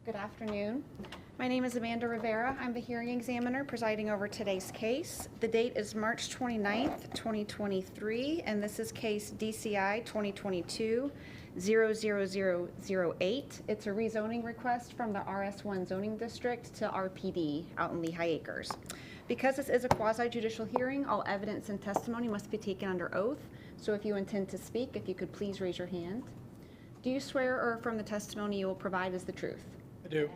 Good afternoon. My name is Amanda Rivera. I'm the hearing examiner presiding over today's case. The date is March 29th, 2023, and this is case DCI 2022-00008. It's a rezoning request from the RS1 zoning district to RPD out in Lehigh Acres. Because this is a quasi-judicial hearing, all evidence and testimony must be taken under oath. So if you intend to speak, if you could please raise your hand. Do you swear or affirm the testimony you will provide is the truth? I do.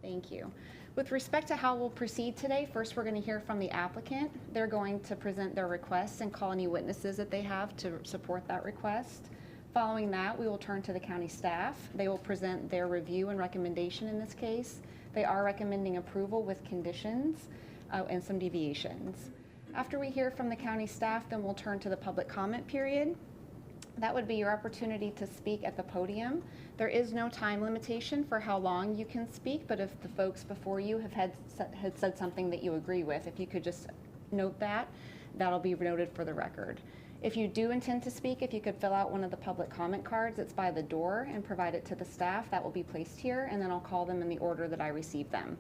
Thank you. With respect to how we'll proceed today, first we're going to hear from the applicant. They're going to present their request and call any witnesses that they have to support that request. Following that, we will turn to the county staff. They will present their review and recommendation in this case. They are recommending approval with conditions and some deviations. After we hear from the county staff, then we'll turn to the public comment period. That would be your opportunity to speak at the podium. There is no time limitation for how long you can speak, but if the folks before you have had said something that you agree with, if you could just note that, that'll be noted for the record. If you do intend to speak, if you could fill out one of the public comment cards, it's by the door, and provide it to the staff, that will be placed here, and then I'll call them in the order that I receive them.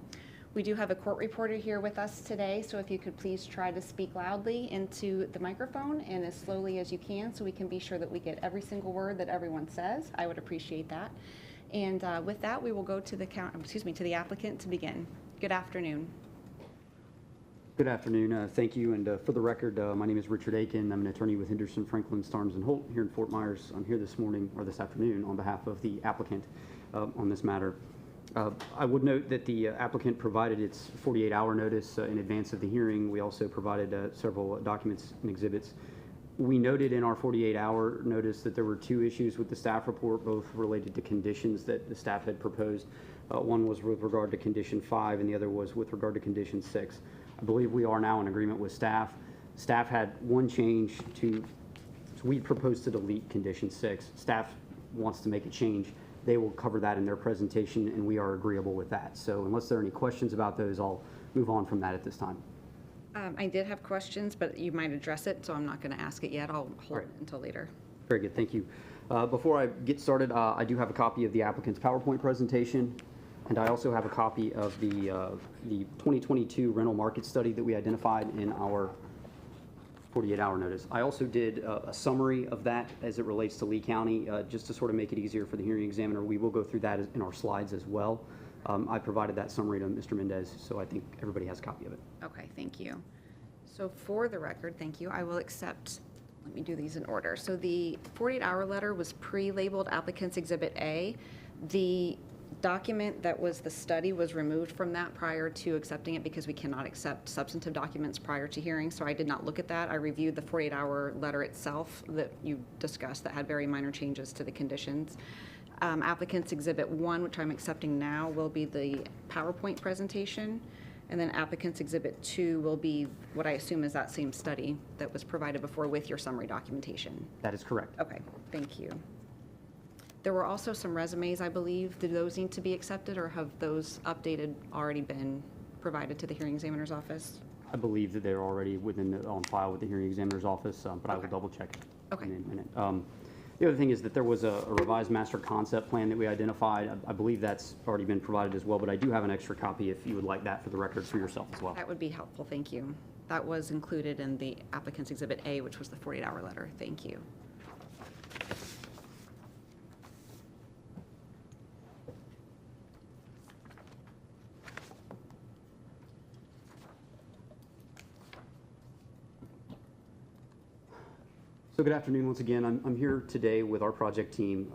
We do have a court reporter here with us today, so if you could please try to speak loudly into the microphone and as slowly as you can so we can be sure that we get every single word that everyone says. I would appreciate that. And with that, we will go to the applicant to begin. Good afternoon. Good afternoon. Thank you. And for the record, my name is Richard Aiken. I'm an attorney with Henderson, Franklin, Starnes, and Holt here in Fort Myers. I'm here this morning, or this afternoon, on behalf of the applicant on this matter. I would note that the applicant provided its 48-hour notice in advance of the hearing. We also provided several documents and exhibits. We noted in our 48-hour notice that there were two issues with the staff report, both related to conditions that the staff had proposed. One was with regard to condition 5, and the other was with regard to condition 6. I believe we are now in agreement with staff. Staff had one change so we proposed to delete condition 6. Staff wants to make a change. They will cover that in their presentation, and we are agreeable with that. So unless there are any questions about those, I'll move on from that at this time. I did have questions, but you might address it, so I'm not going to ask it yet. I'll hold it until later. Very good, thank you. Before I get started, I do have a copy of the applicant's PowerPoint presentation, and I also have a copy of the 2022 rental market study that we identified in our 48-hour notice. I also did a summary of that as it relates to Lee County, just to sort of make it easier for the hearing examiner. We will go through that in our slides as well. I provided that summary to Mr. Mendez, so I think everybody has a copy of it. Okay, thank you. So for the record, thank you, I will accept, let me do these in order. So the 48-hour letter was pre-labeled Applicant's Exhibit A. The document that was the study was removed from that prior to accepting it because we cannot accept substantive documents prior to hearing, so I did not look at that. I reviewed the 48-hour letter itself that you discussed that had very minor changes to the conditions. Applicant's Exhibit 1, which I'm accepting now, will be the PowerPoint presentation, and then Applicant's Exhibit 2 will be what I assume is that same study that was provided before with your summary documentation. That is correct. Okay, thank you. There were also some resumes, I believe. Did those need to be accepted, or have those updated already been provided to the hearing examiner's office? I believe that they're already on file with the hearing examiner's office, but I will double check it in a minute. The other thing is that there was a revised master concept plan that we identified. I believe that's already been provided as well, but I do have an extra copy if you would like that for the record for yourself as well. That would be helpful, thank you. That was included in the Applicant's Exhibit A, which was the 48-hour letter. Thank you. So good afternoon once again. I'm here today with our project team.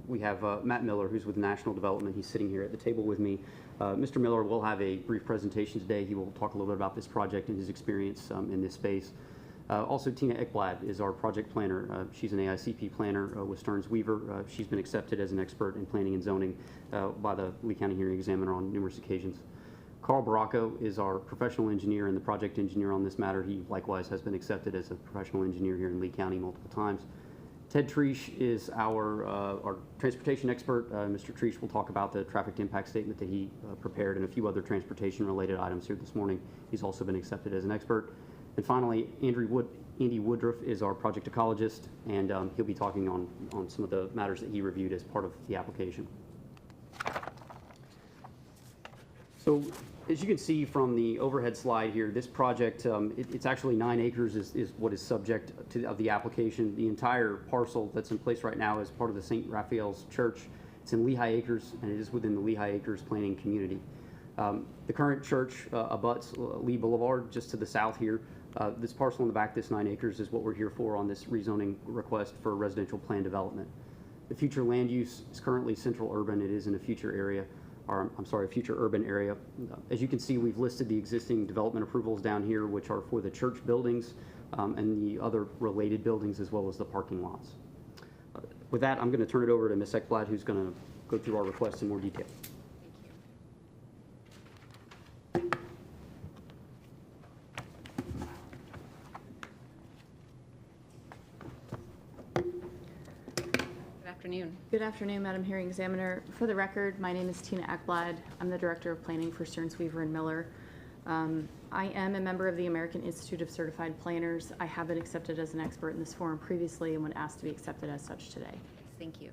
We have Matt Miller, who's with National Development. He's sitting here at the table with me. Mr. Miller will have a brief presentation today. He will talk a little bit about this project and his experience in this space. Also, Tina Ekblad is our project planner. She's an AICP planner with Stearns Weaver. She's been accepted as an expert in planning and zoning by the Lee County Hearing Examiner on numerous occasions. Carl Baracco is our professional engineer and the project engineer on this matter. He likewise has been accepted as a professional engineer here in Lee County multiple times. Ted Treesh is our transportation expert. Mr. Treesh will talk about the traffic impact statement that he prepared and a few other transportation related items here this morning. He's also been accepted as an expert. And finally, Andy Woodruff is our project ecologist, and he'll be talking on some of the matters that he reviewed as part of the application. So as you can see from the overhead slide here, this project, it's actually 9 acres is what is subject to of the application. The entire parcel that's in place right now is part of the St. Raphael's Church. It's in Lehigh Acres, and it is within the Lehigh Acres planning community. The current church abuts Lee Boulevard just to the south here. This parcel in the back, this 9 acres, is what we're here for on this rezoning request for residential plan development. The future land use is currently central urban. It is in a future area, or I'm sorry, a future urban area. As you can see, we've listed the existing development approvals down here, which are for the church buildings and the other related buildings, as well as the parking lots. With that, I'm going to turn it over to Ms. Ekblad, who's going to go through our request in more detail. Afternoon. Good afternoon, Madam Hearing Examiner. For the record, my name is Tina Ekblad. I'm the Director of Planning for Stearns, Weaver & Miller. I am a member of the American Institute of Certified Planners. I have been accepted as an expert in this forum previously and would ask to be accepted as such today. Thank you.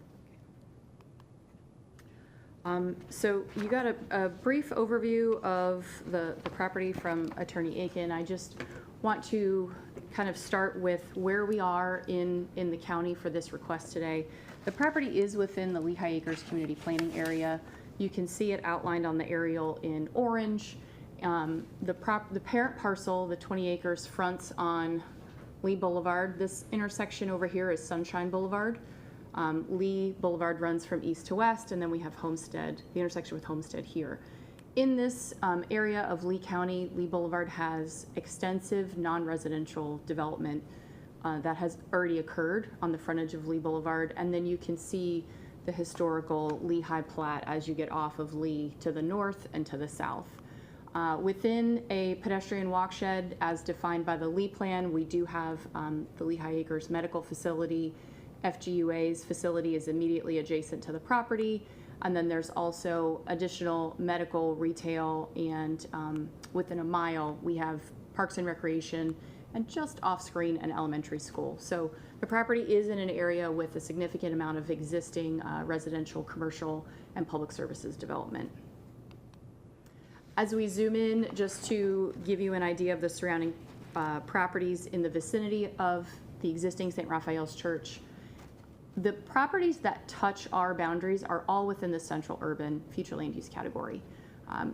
So you got a brief overview of the property from Attorney Aiken. I just want to kind of start with where we are in the county for this request today. The property is within the Lehigh Acres Community Planning Area. You can see it outlined on the aerial in orange. The parent parcel, the 20 acres, fronts on Lee Boulevard. This intersection over here is Sunshine Boulevard. Lee Boulevard runs from east to west, and then we have Homestead, the intersection with Homestead here. In this area of Lee County, Lee Boulevard has extensive non-residential development that has already occurred on the frontage of Lee Boulevard, and then you can see the historical Lehigh Plat as you get off of Lee to the north and to the south. Within a pedestrian walkshed as defined by the Lee plan, we do have the Lehigh Acres Medical Facility. FGUA's facility is immediately adjacent to the property, and then there's also additional medical, retail, and within a mile we have Parks and Recreation, and just off-screen an elementary school. So the property is in an area with a significant amount of existing residential, commercial, and public services development. As we zoom in, just to give you an idea of the surrounding properties in the vicinity of the existing St. Raphael's Church, the properties that touch our boundaries are all within the central urban future land use category.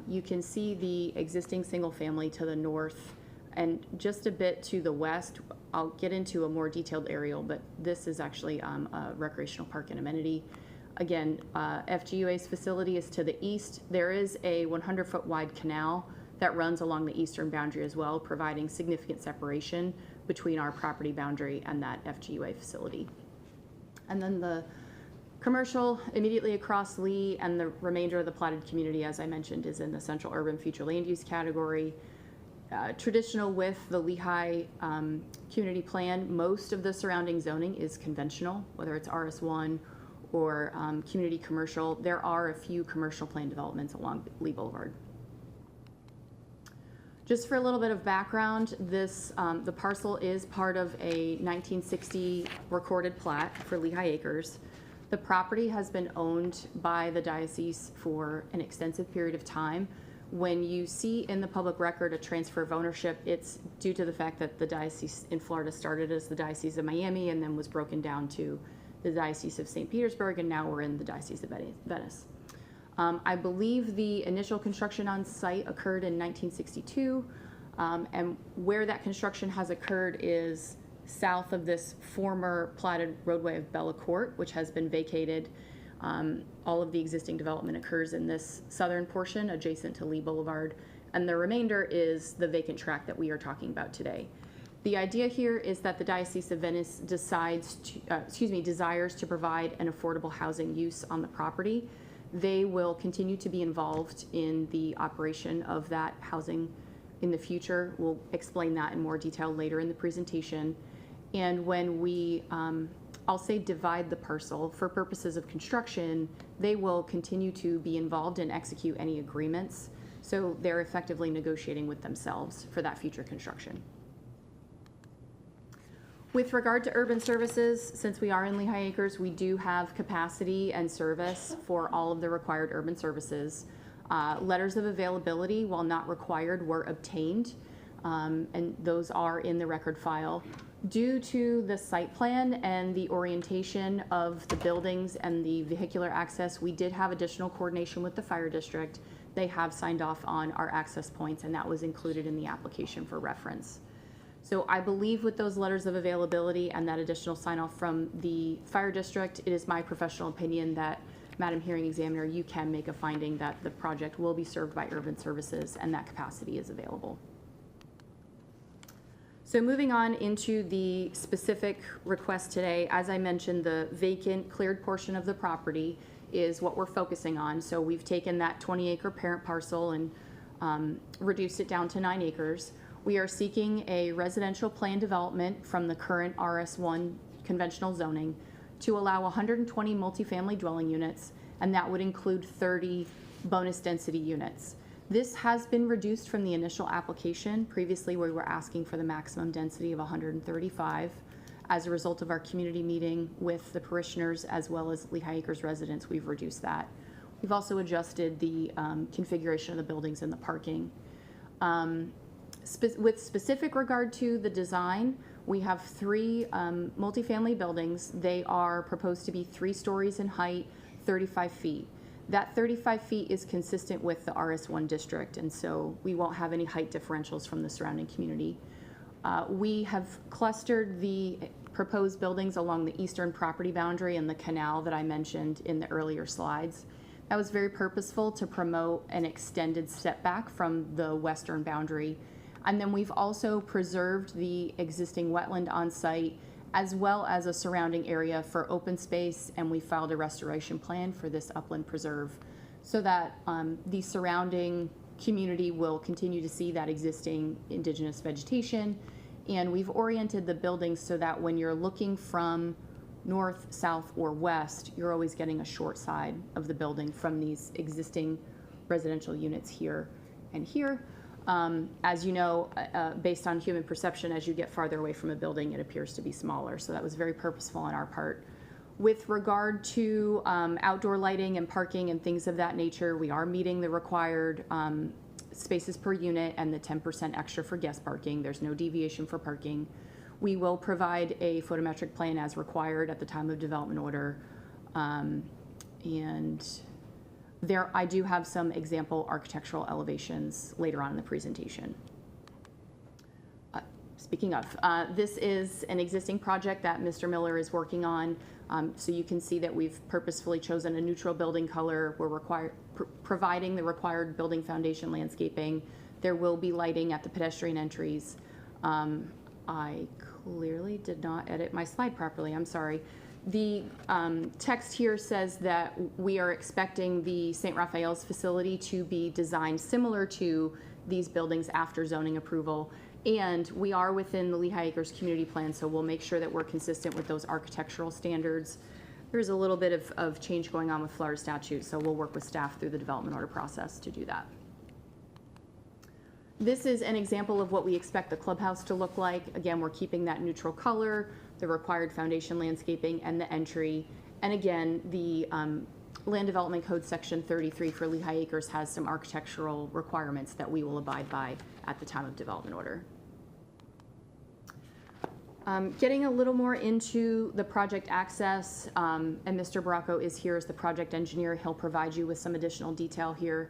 You can see the existing single family to the north, and just a bit to the west. I'll get into a more detailed aerial, but this is actually a recreational park and amenity. Again, FGUA's facility is to the east. There is a 100-foot wide canal that runs along the eastern boundary as well, providing significant separation between our property boundary and that FGUA facility. And then the commercial immediately across Lee and the remainder of the platted community, as I mentioned, is in the central urban future land use category. Traditional with the Lehigh community plan, most of the surrounding zoning is conventional, whether it's RS1 or community commercial. There are a few commercial plan developments along Lee Boulevard. Just for a little bit of background, this the parcel is part of a 1960 recorded plat for Lehigh Acres. The property has been owned by the diocese for an extensive period of time. When you see in the public record a transfer of ownership, it's due to the fact that the diocese in Florida started as the Diocese of Miami and then was broken down to the Diocese of St. Petersburg, and now we're in the Diocese of Venice. I believe the initial construction on site occurred in 1962, and where that construction has occurred is south of this former platted roadway of Bella Court, which has been vacated. All of the existing development occurs in this southern portion adjacent to Lee Boulevard, and the remainder is the vacant tract that we are talking about today. The idea here is that the Diocese of Venice desires to provide an affordable housing use on the property. They will continue to be involved in the operation of that housing in the future. We'll explain that in more detail later in the presentation. And when we I'll say divide the parcel for purposes of construction, they will continue to be involved and execute any agreements. So they're effectively negotiating with themselves for that future construction. With regard to urban services, since we are in Lehigh Acres, we do have capacity and service for all of the required urban services. Letters of availability, while not required, were obtained, and those are in the record file. Due to the site plan and the orientation of the buildings and the vehicular access, we did have additional coordination with the fire district. They have signed off on our access points, and that was included in the application for reference. So I believe with those letters of availability and that additional sign off from the fire district, it is my professional opinion that, Madam Hearing Examiner, you can make a finding that the project will be served by urban services and that capacity is available. So moving on into the specific request today, as I mentioned, the vacant cleared portion of the property is what we're focusing on. So we've taken that 20-acre parent parcel and reduced it down to 9 acres. We are seeking a residential plan development from the current RS1 conventional zoning to allow 120 multifamily dwelling units, and that would include 30 bonus density units. This has been reduced from the initial application. Previously, we were asking for the maximum density of 135. As a result of our community meeting with the parishioners as well as Lehigh Acres residents, we've reduced that. We've also adjusted the configuration of the buildings and the parking. With specific regard to the design, we have 3 multifamily buildings. They are proposed to be 3 stories in height, 35 feet. That 35 feet is consistent with the RS1 district, and so we won't have any height differentials from the surrounding community. We have clustered the proposed buildings along the eastern property boundary and the canal that I mentioned in the earlier slides. That was very purposeful to promote an extended setback from the western boundary. And then we've also preserved the existing wetland on site as well as a surrounding area for open space, and we filed a restoration plan for this upland preserve so that the surrounding community will continue to see that existing indigenous vegetation. And we've oriented the buildings so that when you're looking from north, south, or west, you're always getting a short side of the building from these existing residential units here and here. As you know, based on human perception, as you get farther away from a building, it appears to be smaller. So that was very purposeful on our part. With regard to outdoor lighting and parking and things of that nature, we are meeting the required spaces per unit and the 10% extra for guest parking. There's no deviation for parking. We will provide a photometric plan as required at the time of development order. I do have some example architectural elevations later on in the presentation. Speaking of, this is an existing project that Mr. Miller is working on. So you can see that we've purposefully chosen a neutral building color. We're providing the required building foundation landscaping. There will be lighting at the pedestrian entries. I clearly did not edit my slide properly, I'm sorry. The text here says that we are expecting the St. Raphael's facility to be designed similar to these buildings after zoning approval. And we are within the Lehigh Acres community plan, so we'll make sure that we're consistent with those architectural standards. There's a little bit of change going on with Florida statute, so we'll work with staff through the development order process to do that. This is an example of what we expect the clubhouse to look like. Again, we're keeping that neutral color, the required foundation landscaping, and the entry. And again, the Land Development Code Section 33 for Lehigh Acres has some architectural requirements that we will abide by at the time of development order. Getting a little more into the project access, and Mr. Baracco is here as the project engineer. He'll provide you with some additional detail here.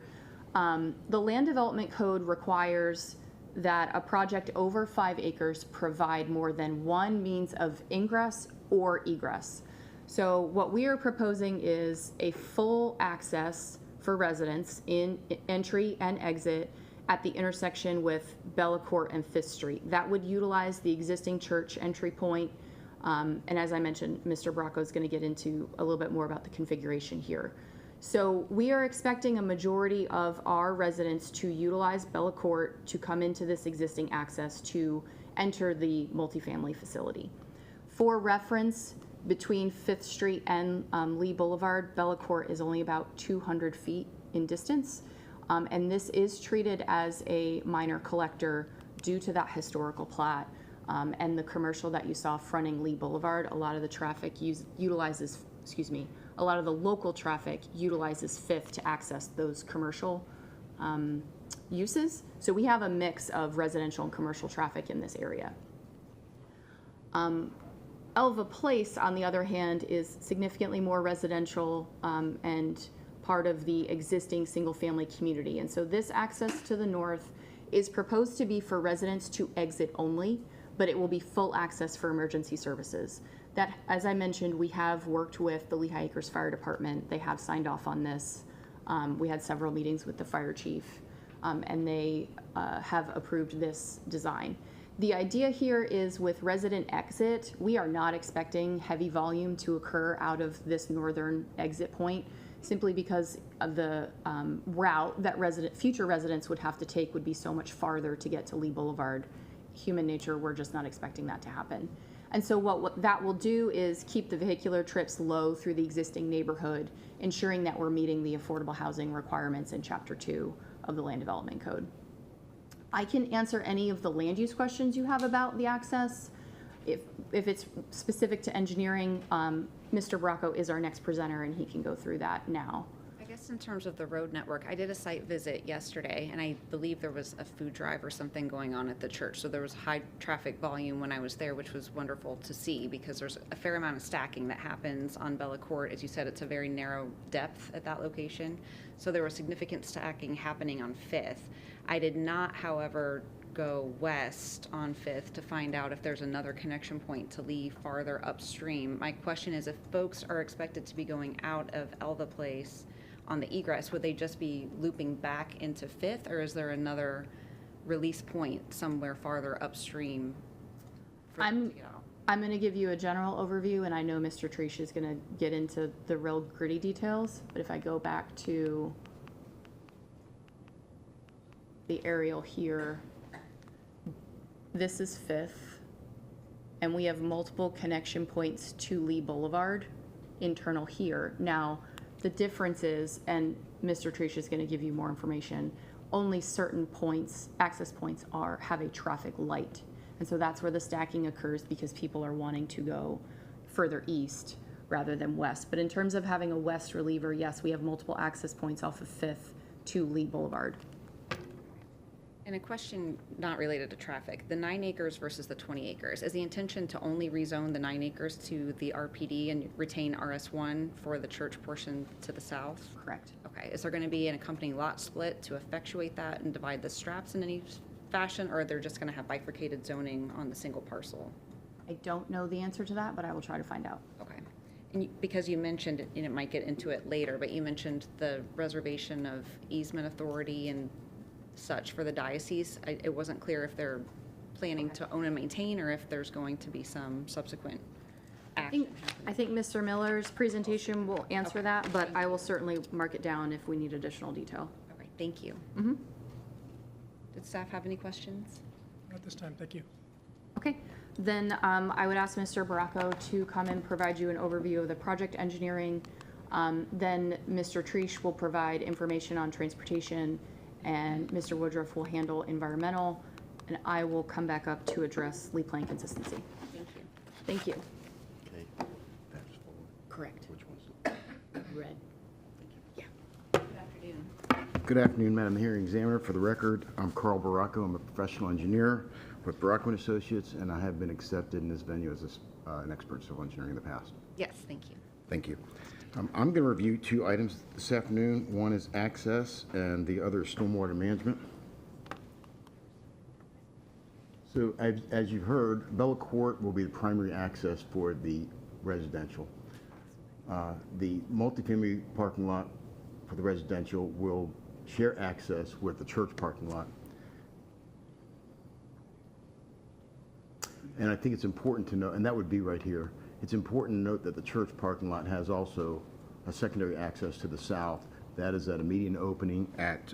The Land Development Code requires that a project over 5 acres provide more than one means of ingress or egress. So what we are proposing is a full access for residents in entry and exit at the intersection with Bella Court and 5th Street. That would utilize the existing church entry point. And as I mentioned, Mr. Baracco is going to get into a little bit more about the configuration here. So we are expecting a majority of our residents to utilize Bella Court to come into this existing access to enter the multifamily facility. For reference, between 5th Street and Lee Boulevard, Bella Court is only about 200 feet in distance. And this is treated as a minor collector due to that historical plat. And the commercial that you saw fronting Lee Boulevard, a lot of the traffic utilizes a lot of the local traffic utilizes Fifth to access those commercial uses. So we have a mix of residential and commercial traffic in this area. Elva Place, on the other hand, is significantly more residential and part of the existing single-family community. And so this access to the north is proposed to be for residents to exit only, but it will be full access for emergency services. That, as I mentioned, we have worked with the Lehigh Acres Fire Department. They have signed off on this. We had several meetings with the fire chief, and they have approved this design. The idea here is with resident exit, we are not expecting heavy volume to occur out of this northern exit point, simply because of the route that future residents would have to take would be so much farther to get to Lee Boulevard. Human nature, we're just not expecting that to happen. And so what that will do is keep the vehicular trips low through the existing neighborhood, ensuring that we're meeting the affordable housing requirements in Chapter 2 of the Land Development Code. I can answer any of the land use questions you have about the access. If it's specific to engineering, Mr. Bracco is our next presenter and he can go through that now. I guess in terms of the road network, I did a site visit yesterday, and I believe there was a food drive or something going on at the church. So there was high traffic volume when I was there, which was wonderful to see because there's a fair amount of stacking that happens on Bella Court. As you said, it's a very narrow depth at that location. So there was significant stacking happening on 5th. I did not, however, go west on 5th to find out if there's another connection point to Lee farther upstream. My question is, if folks are expected to be going out of Elva Place on the egress, would they just be looping back into 5th, or is there another release point somewhere farther upstream for them to get out? I'm going to give you a general overview, and I know Mr. Trish is going to get into the real gritty details, but if I go back to the aerial here, this is 5th, and we have multiple connection points to Lee Boulevard, internal here. Now, the difference is, and Mr. Trish is going to give you more information, only certain points, access points have a traffic light. And so that's where the stacking occurs because people are wanting to go further east rather than west. But in terms of having a west reliever, yes, we have multiple access points off of 5th to Lee Boulevard. And a question not related to traffic, the 9 acres versus the 20 acres. Is the intention to only rezone the 9 acres to the RPD and retain RS1 for the church portion to the south? Correct. Okay, is there going to be an accompanying lot split to effectuate that and divide the straps in any fashion, or they're just going to have bifurcated zoning on the single parcel? I don't know the answer to that, but I will try to find out. Okay. And because you mentioned it, and it might get into it later, but you mentioned the reservation of easement authority and such for the diocese. It wasn't clear if they're planning to own and maintain or if there's going to be some subsequent action. I think Mr. Miller's presentation will answer that, but I will certainly mark it down if we need additional detail. Okay, thank you. Did staff have any questions? Not at this time, thank you. Okay, then I would ask Mr. Baracco to come and provide you an overview of the project engineering. Then Mr. Trish will provide information on transportation, and Mr. Woodruff will handle environmental, and I will come back up to address Lee Plan consistency. Thank you. Thank you. Okay, that's forward. Correct. Which one's? Red. Yeah. Good afternoon. Good afternoon, Madam Hearing Examiner. For the record, I'm Carl Baracco. I'm a professional engineer with Baracco & Associates, and I have been accepted in this venue as an expert in civil engineering in the past. Yes, thank you. Thank you. I'm going to review 2 items this afternoon. One is access, and the other is stormwater management. So as you've heard, Bella Court will be the primary access for the residential. The multifamily parking lot for the residential will share access with the church parking lot. And I think it's important to note, and that would be right here, it's important to note that the church parking lot has also a secondary access to the south. That is at a median opening at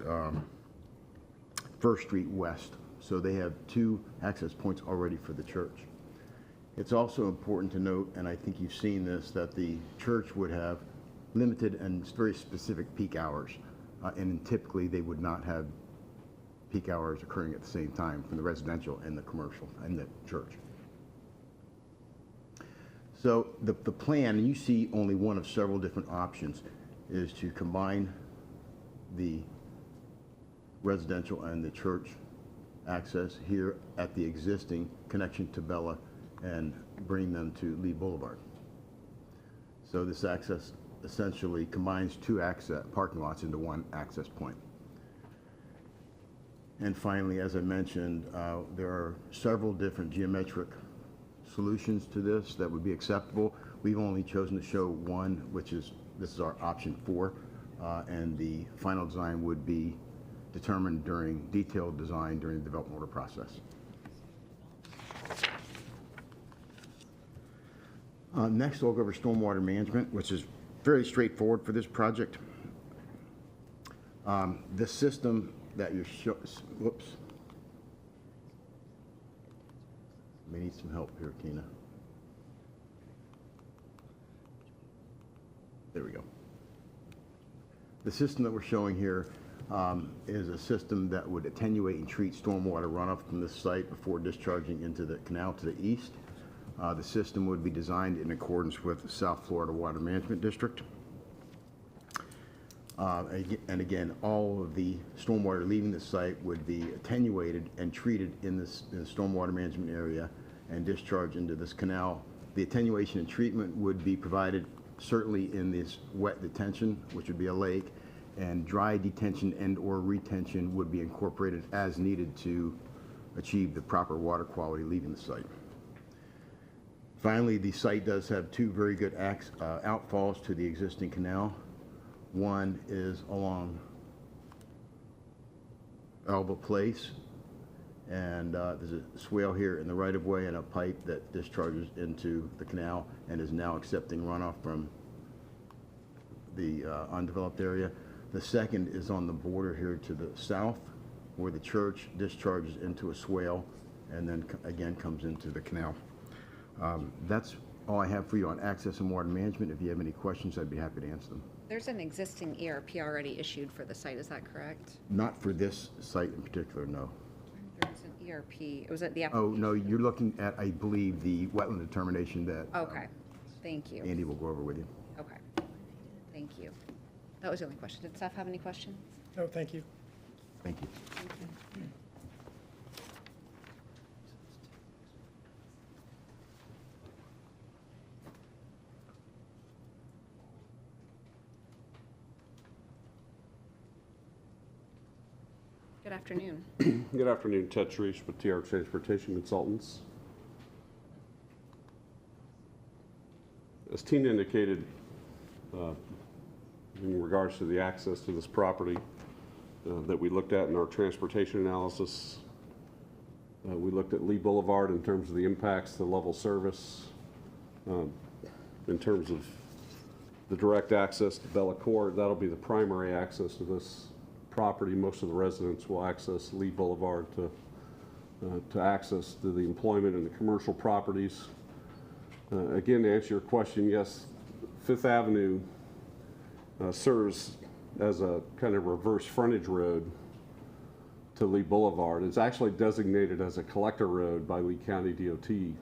First Street West. So they have 2 access points already for the church. It's also important to note, and I think you've seen this, that the church would have limited and very specific peak hours. And typically they would not have peak hours occurring at the same time from the residential and the commercial and the church. So the plan, and you see only one of several different options, is to combine the residential and the church access here at the existing connection to Bella and bring them to Lee Boulevard. So this access essentially combines two parking lots into one access point. And finally, as I mentioned, there are several different geometric solutions to this that would be acceptable. We've only chosen to show one, which is, this is our option 4, and the final design would be determined during detailed design during the development order process. Next, we'll go over stormwater management, which is very straightforward for this project. The system that you're whoops. May need some help here, Tina. There we go. The system that we're showing here is a system that would attenuate and treat stormwater runoff from this site before discharging into the canal to the east. The system would be designed in accordance with the South Florida Water Management District. And again, all of the stormwater leaving the site would be attenuated and treated in the stormwater management area and discharged into this canal. The attenuation and treatment would be provided certainly in this wet detention, which would be a lake, and dry detention and or retention would be incorporated as needed to achieve the proper water quality leaving the site. Finally, the site does have two very good outfalls to the existing canal. One is along Alba Place, and there's a swale here in the right-of-way and a pipe that discharges into the canal and is now accepting runoff from the undeveloped area. The second is on the border here to the south, where the church discharges into a swale and then again comes into the canal. That's all I have for you on access and water management. If you have any questions, I'd be happy to answer them. There's an existing ERP already issued for the site, is that correct? Not for this site in particular, no. There's an ERP, was it the Oh, application? no, you're looking at, I believe, the wetland determination that Okay, thank you. Andy will go over with you. Okay, thank you. That was the only question. Did staff have any questions? No, thank you. Thank you. Good afternoon. Good afternoon, Ted Shreesh with TR Transportation Consultants. As Tina indicated, in regards to the access to this property that we looked at in our transportation analysis, we looked at Lee Boulevard in terms of the impacts to level service, in terms of the direct access to Bella Court. That'll be the primary access to this property. Most of the residents will access Lee Boulevard to access to the employment and the commercial properties. Again, to answer your question, yes, Fifth Avenue serves as a kind of reverse frontage road to Lee Boulevard. It's actually designated as a collector road by Lee County DOT, and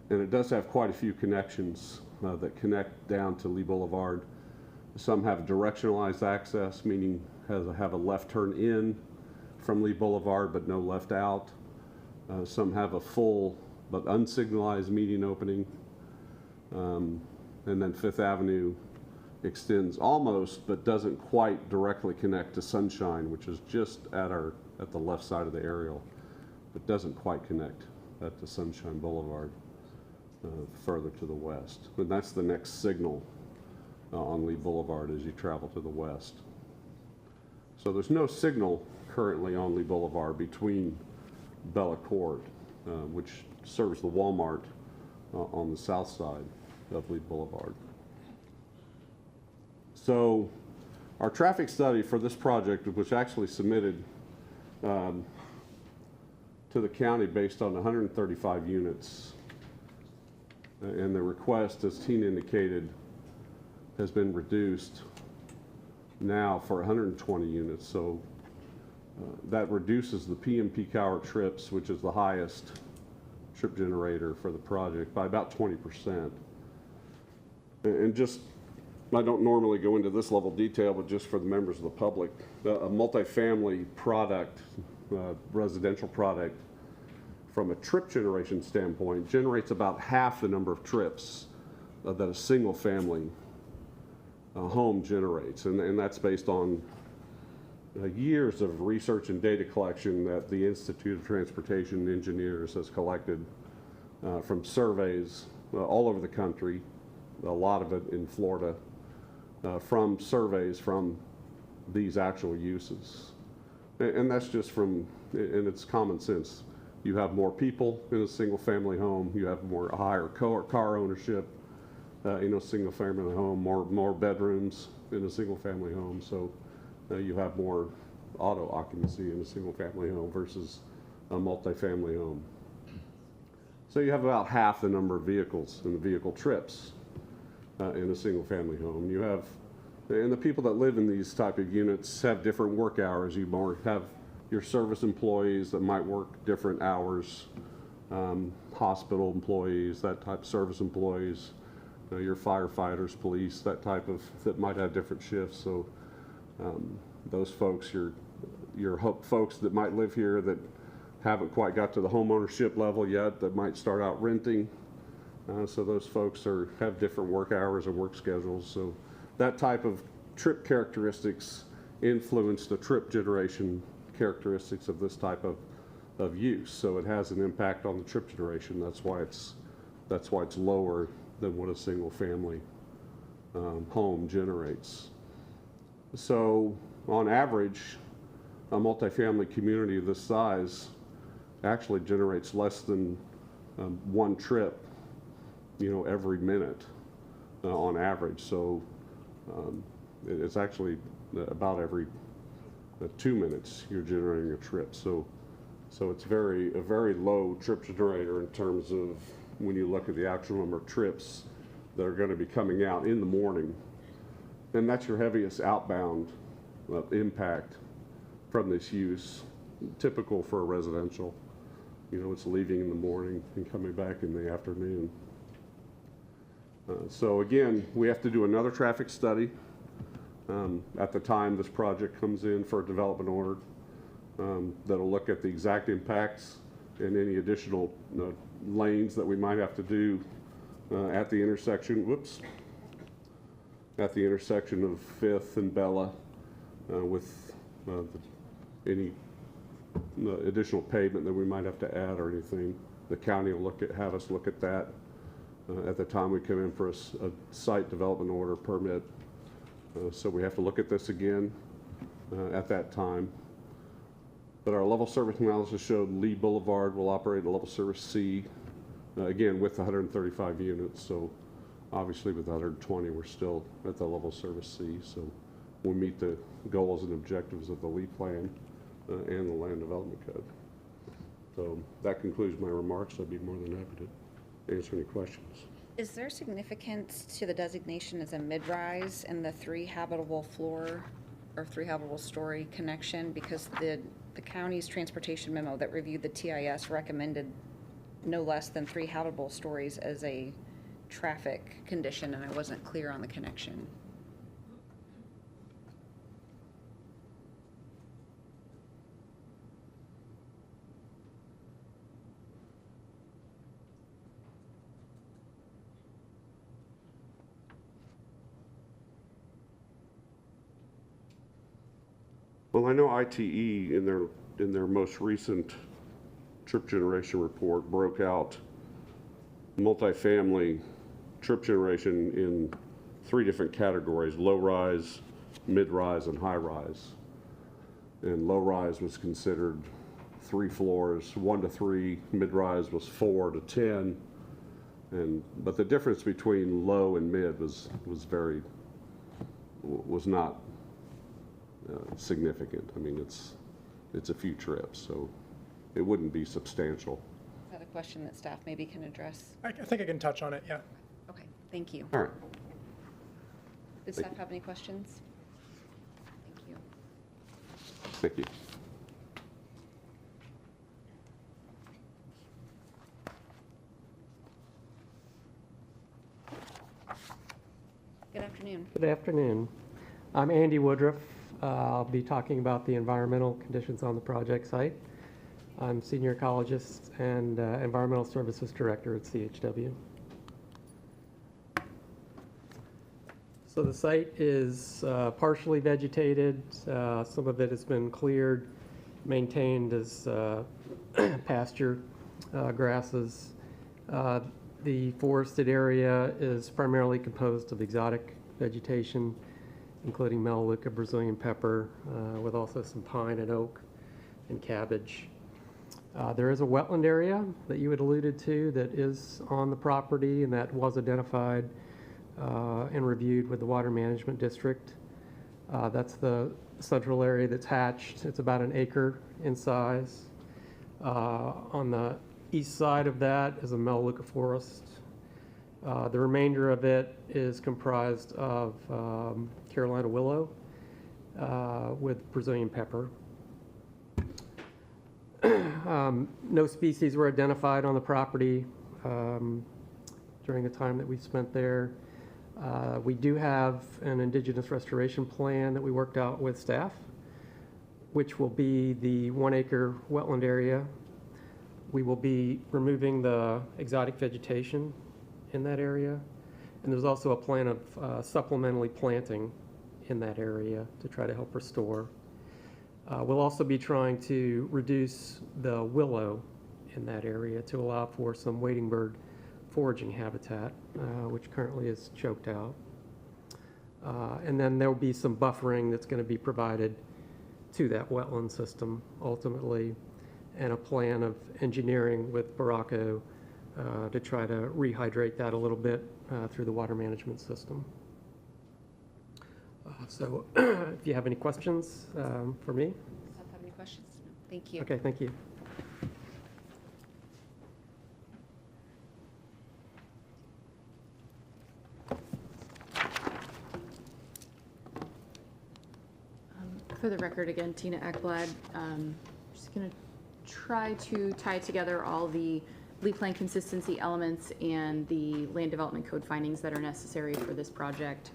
it does have quite a few connections that connect down to Lee Boulevard. Some have directionalized access, meaning have a left turn in from Lee Boulevard but no left out. Some have a full but unsignalized median opening. And then Fifth Avenue extends almost but doesn't quite directly connect to Sunshine, which is just at the left side of the aerial, but doesn't quite connect at the Sunshine Boulevard further to the west. And that's the next signal on Lee Boulevard as you travel to the west. So there's no signal currently on Lee Boulevard between Bella Court, which serves the Walmart on the south side of Lee Boulevard. So our traffic study for this project, which actually submitted to the county based on 135 units, and the request, as Tina indicated, has been reduced now for 120 units. So that reduces the PM peak hour trips, which is the highest trip generator for the project, by about 20%. And just, I don't normally go into this level of detail, but just for the members of the public, a multifamily product, residential product, from a trip generation standpoint, generates about half the number of trips that a single family home generates. And that's based on years of research and data collection that the Institute of Transportation Engineers has collected from surveys all over the country, a lot of it in Florida, from surveys from these actual uses. And that's just from, and it's common sense. You have more people in a single family home, you have higher car ownership in a single family home, more bedrooms in a single family home, so you have more auto occupancy in a single family home versus a multifamily home. So you have about half the number of vehicles and the vehicle trips in a single family home. You have, and the people that live in these type of units have different work hours. You have your service employees that might work different hours, hospital employees, that type of service employees, your firefighters, police, that type of, that might have different shifts. So those folks, your folks that might live here that haven't quite got to the home ownership level yet, that might start out renting. So those folks have different work hours and work schedules. So that type of trip characteristics influence the trip generation characteristics of this type of use. So it has an impact on the trip generation. That's why it's lower than what a single family home generates. So on average, a multifamily community of this size actually generates less than one trip, every minute on average. So it's actually about every 2 minutes you're generating a trip. So it's a very low trip generator in terms of when you look at the actual number of trips that are going to be coming out in the morning. And that's your heaviest outbound impact from this use, typical for a residential. It's leaving in the morning and coming back in the afternoon. So again, we have to do another traffic study at the time this project comes in for a development order that'll look at the exact impacts and any additional lanes that we might have to do at the intersection, at the intersection of 5th and Bella with any additional pavement that we might have to add or anything. The county will have us look at that at the time we come in for a site development order permit. So we have to look at this again at that time. But our level service analysis showed Lee Boulevard will operate at level service C, again with 135 units. So obviously with 120, we're still at the level service C. So we meet the goals and objectives of the Lee plan and the land development code. So that concludes my remarks. I'd be more than happy to answer any questions. Is there significance to the designation as a mid-rise and the 3 habitable floor or 3 habitable story connection? Because the county's transportation memo that reviewed the TIS recommended no less than 3 habitable stories as a traffic condition, and I wasn't clear on the connection. Well, I know ITE in their most recent trip generation report broke out multifamily trip generation in 3 different categories: low rise, mid rise, and high rise. And low rise was considered 3 floors, 1 to 3. Mid rise was 4 to 10. But the difference between low and mid was not significant. I mean, it's a few trips, so it wouldn't be substantial. Is that a question that staff maybe can address? I think I can touch on it, yeah. Okay, thank you. All right. Did Thank staff have any questions? Thank you. Thank you. Good afternoon. I'm Andy Woodruff. I'll be talking about the environmental conditions on the project site. I'm Senior Ecologist and Environmental Services Director at CHW. So the site is partially vegetated. Some of it has been cleared, maintained as pasture grasses. The forested area is primarily composed of exotic vegetation, including melaleuca, Brazilian pepper, with also some pine and oak and cabbage. There is a wetland area that you had alluded to that is on the property and that was identified and reviewed with the Water Management District. That's the central area that's hatched. It's about an acre in size. On the east side of that is a melaleuca forest. The remainder of it is comprised of Carolina willow with Brazilian pepper. No species were identified on the property during the time that we spent there. We do have an indigenous restoration plan that we worked out with staff, which will be the 1 acre wetland area. We will be removing the exotic vegetation in that area. And there's also a plan of supplementally planting in that area to try to help restore. We'll also be trying to reduce the willow in that area to allow for some wading bird foraging habitat, which currently is choked out. And then there will be some buffering that's going to be provided to that wetland system ultimately, and a plan of engineering with Baracco to try to rehydrate that a little bit through the water management system. So if you have any questions for me. Don't have any questions? No. Thank you. Okay, thank you. For the record, again, Tina Ekblad, just going to try to tie together all the lead plan consistency elements and the land development code findings that are necessary for this project.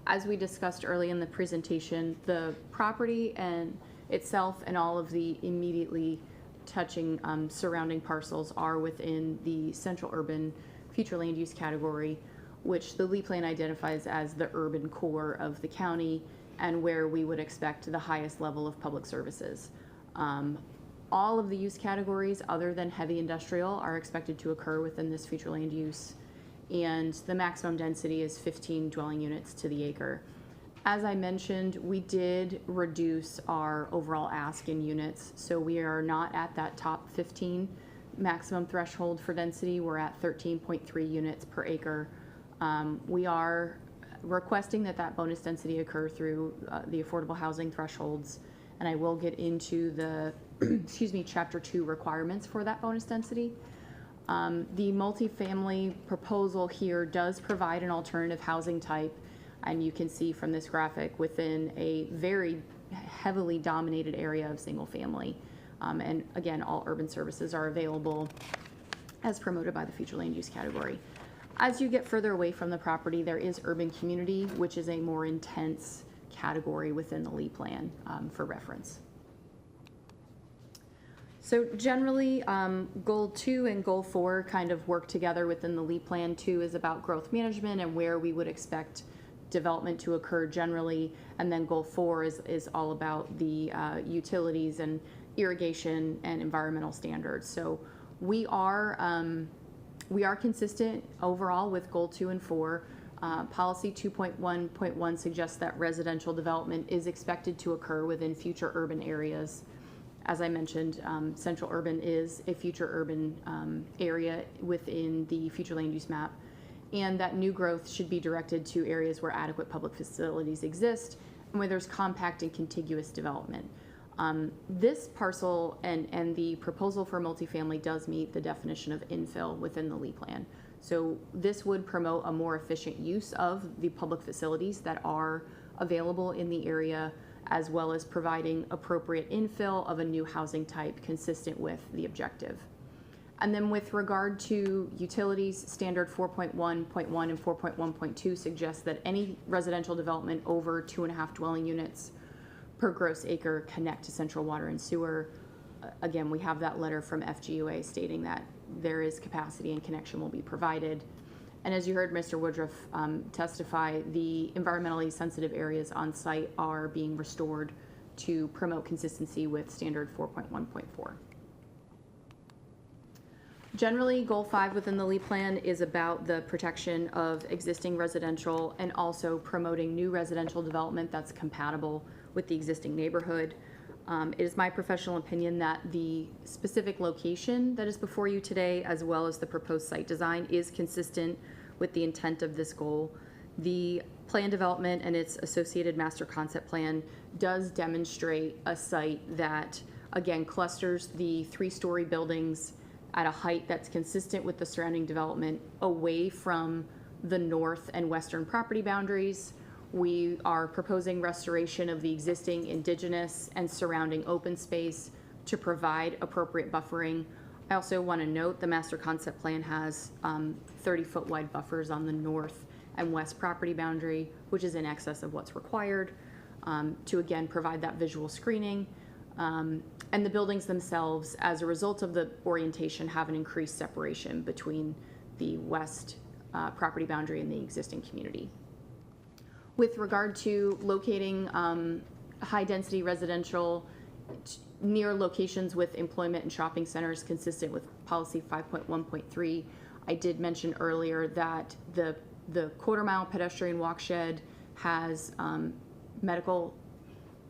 As we discussed early in the presentation, the property and itself and all of the immediately touching surrounding parcels are within the central urban future land use category, which the lead plan identifies as the urban core of the county and where we would expect the highest level of public services. All of the use categories other than heavy industrial are expected to occur within this future land use, and the maximum density is 15 dwelling units to the acre. As I mentioned, we did reduce our overall ask in units, so we are not at that top 15 maximum threshold for density. We're at 13.3 units per acre. We are requesting that bonus density occur through the affordable housing thresholds, and I will get into the Chapter 2 requirements for that bonus density. The multifamily proposal here does provide an alternative housing type, and you can see from this graphic within a very heavily dominated area of single family. And again, all urban services are available as promoted by the future land use category. As you get further away from the property, there is urban community, which is a more intense category within the LEED plan for reference. So generally, goal 2 and goal 4 kind of work together within the LEED plan. 2 is about growth management and where we would expect development to occur generally, and then goal 4 is all about the utilities and irrigation and environmental standards. So we are consistent overall with goal 2 and 4. Policy 2.1.1 suggests that residential development is expected to occur within future urban areas. As I mentioned, central urban is a future urban area within the future land use map, and that new growth should be directed to areas where adequate public facilities exist and where there's compact and contiguous development. This parcel and the proposal for multifamily does meet the definition of infill within the LEED plan. So this would promote a more efficient use of the public facilities that are available in the area, as well as providing appropriate infill of a new housing type consistent with the objective. And then with regard to utilities, standard 4.1.1 and 4.1.2 suggests that any residential development over 2.5 dwelling units per gross acre connect to central water and sewer. Again, we have that letter from FGUA stating that there is capacity and connection will be provided. And as you heard Mr. Woodruff testify, the environmentally sensitive areas on site are being restored to promote consistency with standard 4.1.4. Generally, Goal 5 within the LEAP plan is about the protection of existing residential and also promoting new residential development that's compatible with the existing neighborhood. It is my professional opinion that the specific location that is before you today, as well as the proposed site design, is consistent with the intent of this goal. The plan development and its associated master concept plan does demonstrate a site that, again, clusters the 3-story buildings at a height that's consistent with the surrounding development away from the north and western property boundaries. We are proposing restoration of the existing indigenous and surrounding open space to provide appropriate buffering. I also want to note the master concept plan has 30-foot wide buffers on the north and west property boundary, which is in excess of what's required to again provide that visual screening. And the buildings themselves, as a result of the orientation, have an increased separation between the west property boundary and the existing community. With regard to locating high-density residential near locations with employment and shopping centers consistent with policy 5.1.3, I did mention earlier that the quarter-mile pedestrian walk shed has medical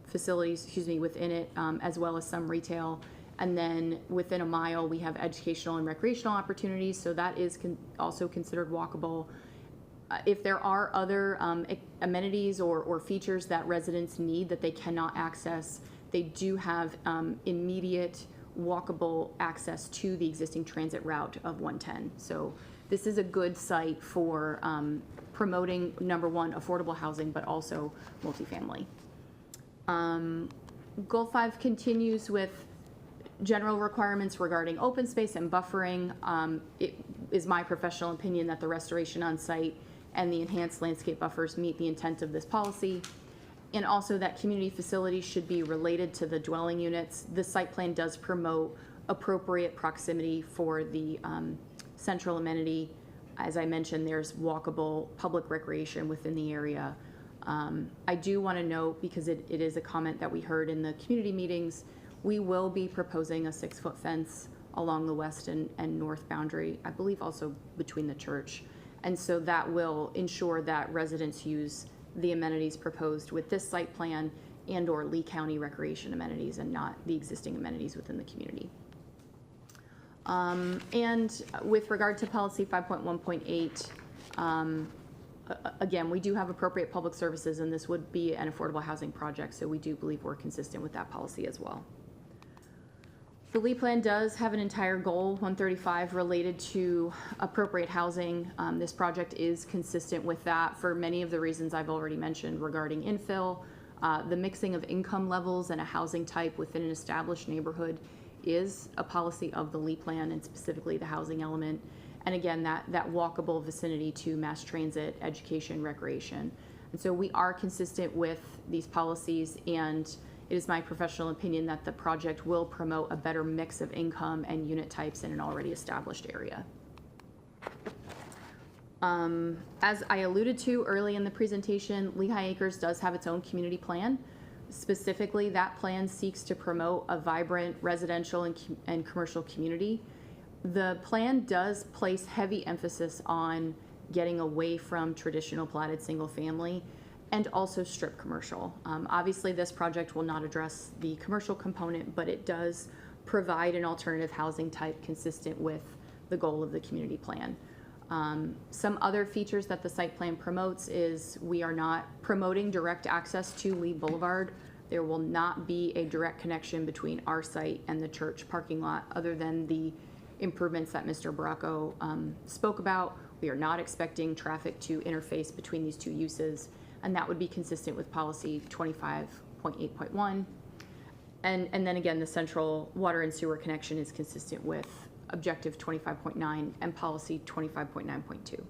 facilities, within it, as well as some retail. And then within a mile, we have educational and recreational opportunities, so that is also considered walkable. If there are other amenities or features that residents need that they cannot access, they do have immediate walkable access to the existing transit route of 110. So this is a good site for promoting, number one, affordable housing, but also multifamily. Goal 5 continues with general requirements regarding open space and buffering. It is my professional opinion that the restoration on site and the enhanced landscape buffers meet the intent of this policy, and also that community facilities should be related to the dwelling units. The site plan does promote appropriate proximity for the central amenity. As I mentioned, there's walkable public recreation within the area. I do want to note, because it is a comment that we heard in the community meetings, we will be proposing a 6-foot fence along the west and north boundary, I believe also between the church. And so that will ensure that residents use the amenities proposed with this site plan and or Lee County recreation amenities and not the existing amenities within the community. And with regard to policy 5.1.8, again, we do have appropriate public services, and this would be an affordable housing project, so we do believe we're consistent with that policy as well. The LEAP plan does have an entire goal, 135, related to appropriate housing. This project is consistent with that for many of the reasons I've already mentioned regarding infill. The mixing of income levels and a housing type within an established neighborhood is a policy of the LEAP plan, and specifically the housing element. And again, that walkable vicinity to mass transit, education, recreation. And so we are consistent with these policies, and it is my professional opinion that the project will promote a better mix of income and unit types in an already established area. As I alluded to early in the presentation, Lehigh Acres does have its own community plan. Specifically, that plan seeks to promote a vibrant residential and commercial community. The plan does place heavy emphasis on getting away from traditional platted single family and also strip commercial. Obviously, this project will not address the commercial component, but it does provide an alternative housing type consistent with the goal of the community plan. Some other features that the site plan promotes is we are not promoting direct access to Lee Boulevard. There will not be a direct connection between our site and the church parking lot other than the improvements that Mr. Baracco spoke about. We are not expecting traffic to interface between these two uses, and that would be consistent with policy 25.8.1. And then again, the central water and sewer connection is consistent with Objective 25.9 and Policy 25.9.2.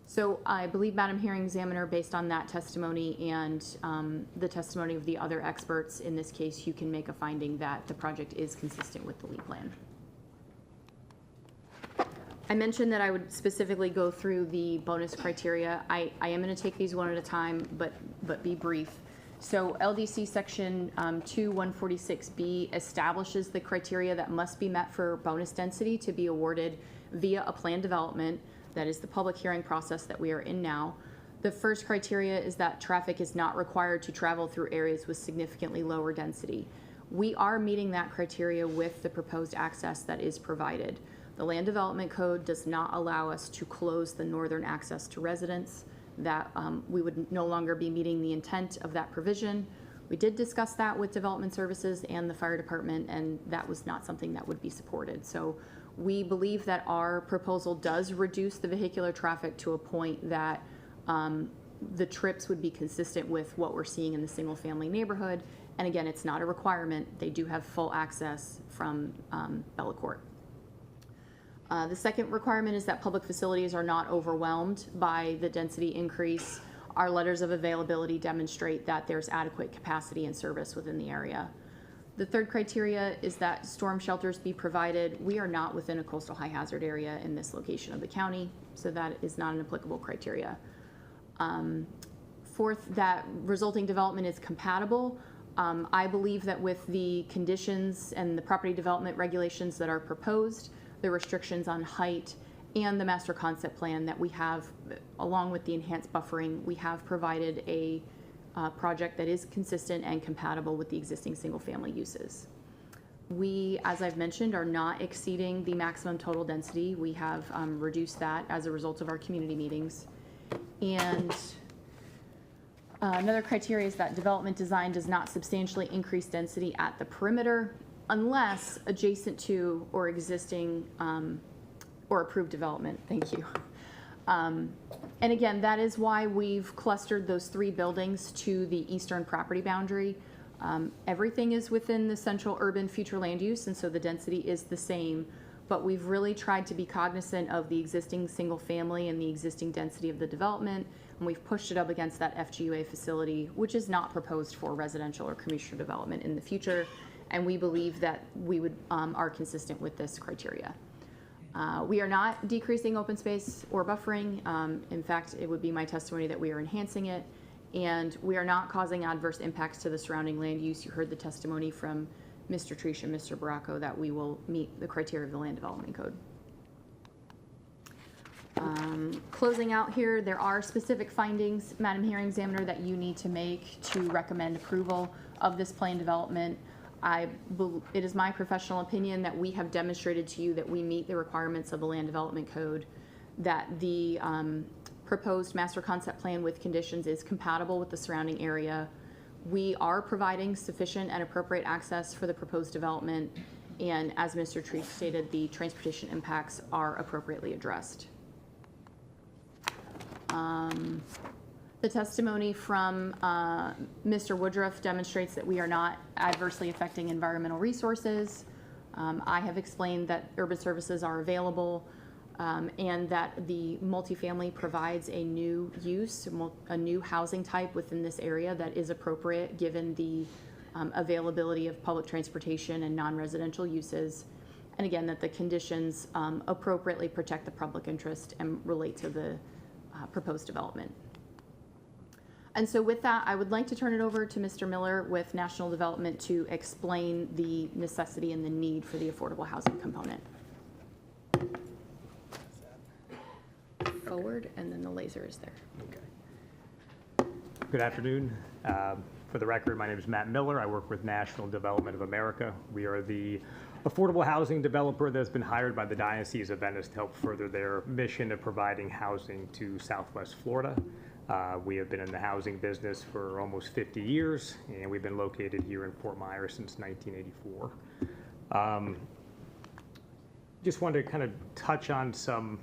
So I believe, Madam Hearing Examiner, based on that testimony and the testimony of the other experts in this case, you can make a finding that the project is consistent with the Lee plan. I mentioned that I would specifically go through the bonus criteria. I am going to take these one at a time, but be brief. So LDC Section 2146B establishes the criteria that must be met for bonus density to be awarded via a plan development. That is the public hearing process that we are in now. The first criteria is that traffic is not required to travel through areas with significantly lower density. We are meeting that criteria with the proposed access that is provided. The Land Development Code does not allow us to close the northern access to residents. That we would no longer be meeting the intent of that provision. We did discuss that with Development Services and the Fire Department, and that was not something that would be supported. So we believe that our proposal does reduce the vehicular traffic to a point that the trips would be consistent with what we're seeing in the single-family neighborhood. And again, it's not a requirement. They do have full access from Bellacourt. The second requirement is that public facilities are not overwhelmed by the density increase. Our letters of availability demonstrate that there's adequate capacity and service within the area. The third criteria is that storm shelters be provided. We are not within a coastal high hazard area in this location of the county, so that is not an applicable criteria. Fourth, that resulting development is compatible. I believe that with the conditions and the property development regulations that are proposed, the restrictions on height, and the master concept plan that we have, along with the enhanced buffering, we have provided a project that is consistent and compatible with the existing single-family uses. We, as I've mentioned, are not exceeding the maximum total density. We have reduced that as a result of our community meetings. And another criteria is that development design does not substantially increase density at the perimeter unless adjacent to or existing or approved development. Thank you. And again, that is why we've clustered those 3 buildings to the eastern property boundary. Everything is within the central urban future land use, and so the density is the same, but we've really tried to be cognizant of the existing single family and the existing density of the development, and we've pushed it up against that FGUA facility, which is not proposed for residential or commercial development in the future, and we believe that we would are consistent with this criteria. We are not decreasing open space or buffering. In fact, it would be my testimony that we are enhancing it, and we are not causing adverse impacts to the surrounding land use. You heard the testimony from Mr. Trish and Mr. Baracco that we will meet the criteria of the Land Development Code. Closing out here, there are specific findings, Madam Hearing Examiner, that you need to make to recommend approval of this plan development. It is my professional opinion that we have demonstrated to you that we meet the requirements of the Land Development Code, that the proposed master concept plan with conditions is compatible with the surrounding area. We are providing sufficient and appropriate access for the proposed development, and as Mr. Treese stated, the transportation impacts are appropriately addressed. The testimony from Mr. Woodruff demonstrates that we are not adversely affecting environmental resources. I have explained that urban services are available and that the multifamily provides a new use, a new housing type within this area that is appropriate given the availability of public transportation and non-residential uses. And again, that the conditions appropriately protect the public interest and relate to the proposed development. And so with that, I would like to turn it over to Mr. Miller with National Development to explain the necessity and the need for the affordable housing component. Forward, and then the laser is there. Good afternoon. For the record, my name is Matt Miller. I work with National Development of America. We are the affordable housing developer that's been hired by the Diocese of Venice to help further their mission of providing housing to Southwest Florida. We have been in the housing business for almost 50 years, and we've been located here in Fort Myers since 1984. Just wanted to kind of touch on some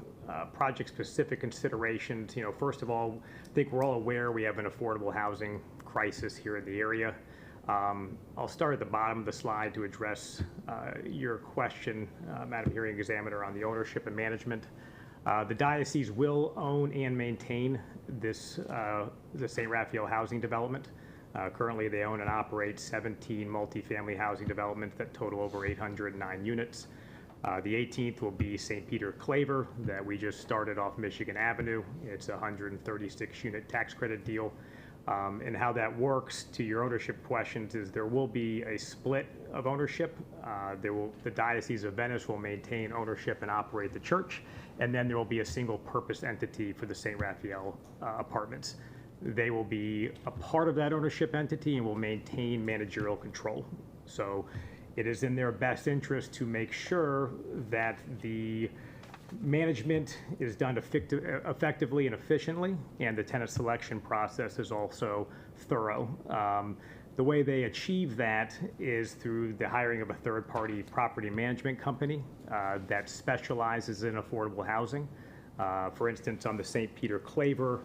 project-specific considerations. First of all, I think we're all aware we have an affordable housing crisis here in the area. I'll start at the bottom of the slide to address your question, Madam Hearing Examiner, on the ownership and management. The diocese will own and maintain this, the St. Raphael housing development. Currently, they own and operate 17 multifamily housing developments that total over 809 units. The 18th will be St. Peter Claver that we just started off Michigan Avenue. It's a 136-unit tax credit deal. And how that works, to your ownership questions, is there will be a split of ownership. The Diocese of Venice will maintain ownership and operate the church, and then there will be a single purpose entity for the St. Raphael apartments. They will be a part of that ownership entity and will maintain managerial control. So it is in their best interest to make sure that the management is done effectively and efficiently, and the tenant selection process is also thorough. The way they achieve that is through the hiring of a third-party property management company that specializes in affordable housing. For instance, on the St. Peter Claver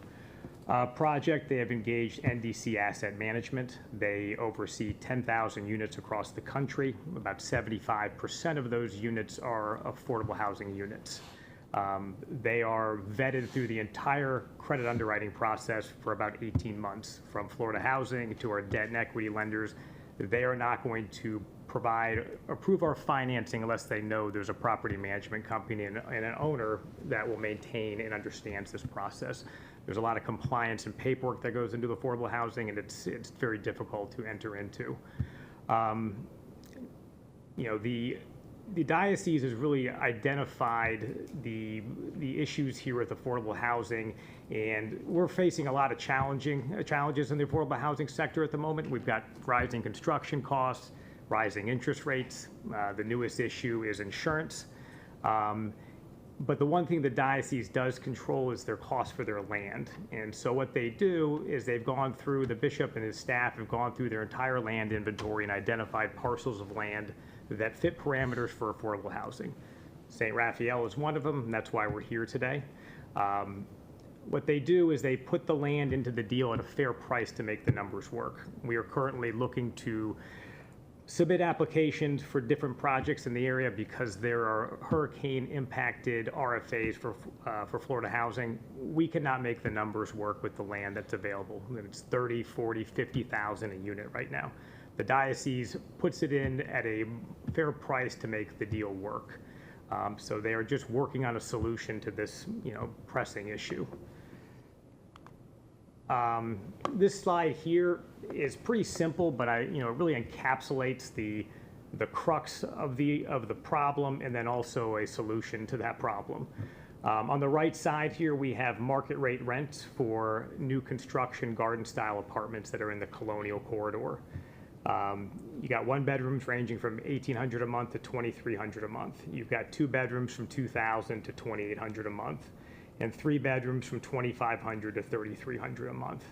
project, they have engaged NDC Asset Management. They oversee 10,000 units across the country. About 75% of those units are affordable housing units. They are vetted through the entire credit underwriting process for about 18 months, from Florida Housing to our debt and equity lenders. They are not going to approve our financing unless they know there's a property management company and an owner that will maintain and understands this process. There's a lot of compliance and paperwork that goes into affordable housing, and it's very difficult to enter into. The diocese has really identified the issues here with affordable housing, and we're facing a lot of challenges in the affordable housing sector at the moment. We've got rising construction costs, rising interest rates. The newest issue is insurance. But the one thing the diocese does control is their cost for their land. And so what they do is they've gone through, the bishop and his staff have gone through their entire land inventory and identified parcels of land that fit parameters for affordable housing. St. Raphael is one of them, and that's why we're here today. What they do is they put the land into the deal at a fair price to make the numbers work. We are currently looking to submit applications for different projects in the area because there are hurricane-impacted RFAs for Florida housing. We cannot make the numbers work with the land that's available. It's 30, 40, 50,000 a unit right now. The diocese puts it in at a fair price to make the deal work. So they are just working on a solution to this, pressing issue. This slide here is pretty simple, but it really encapsulates the crux of the problem and then also a solution to that problem. On the right side here, we have market rate rents for new construction garden style apartments that are in the Colonial Corridor. You got one bedrooms ranging from $1,800 a month to $2,300 a month. You've got two bedrooms from $2,000 to $2,800 a month, and three bedrooms from $2,500 to $3,300 a month.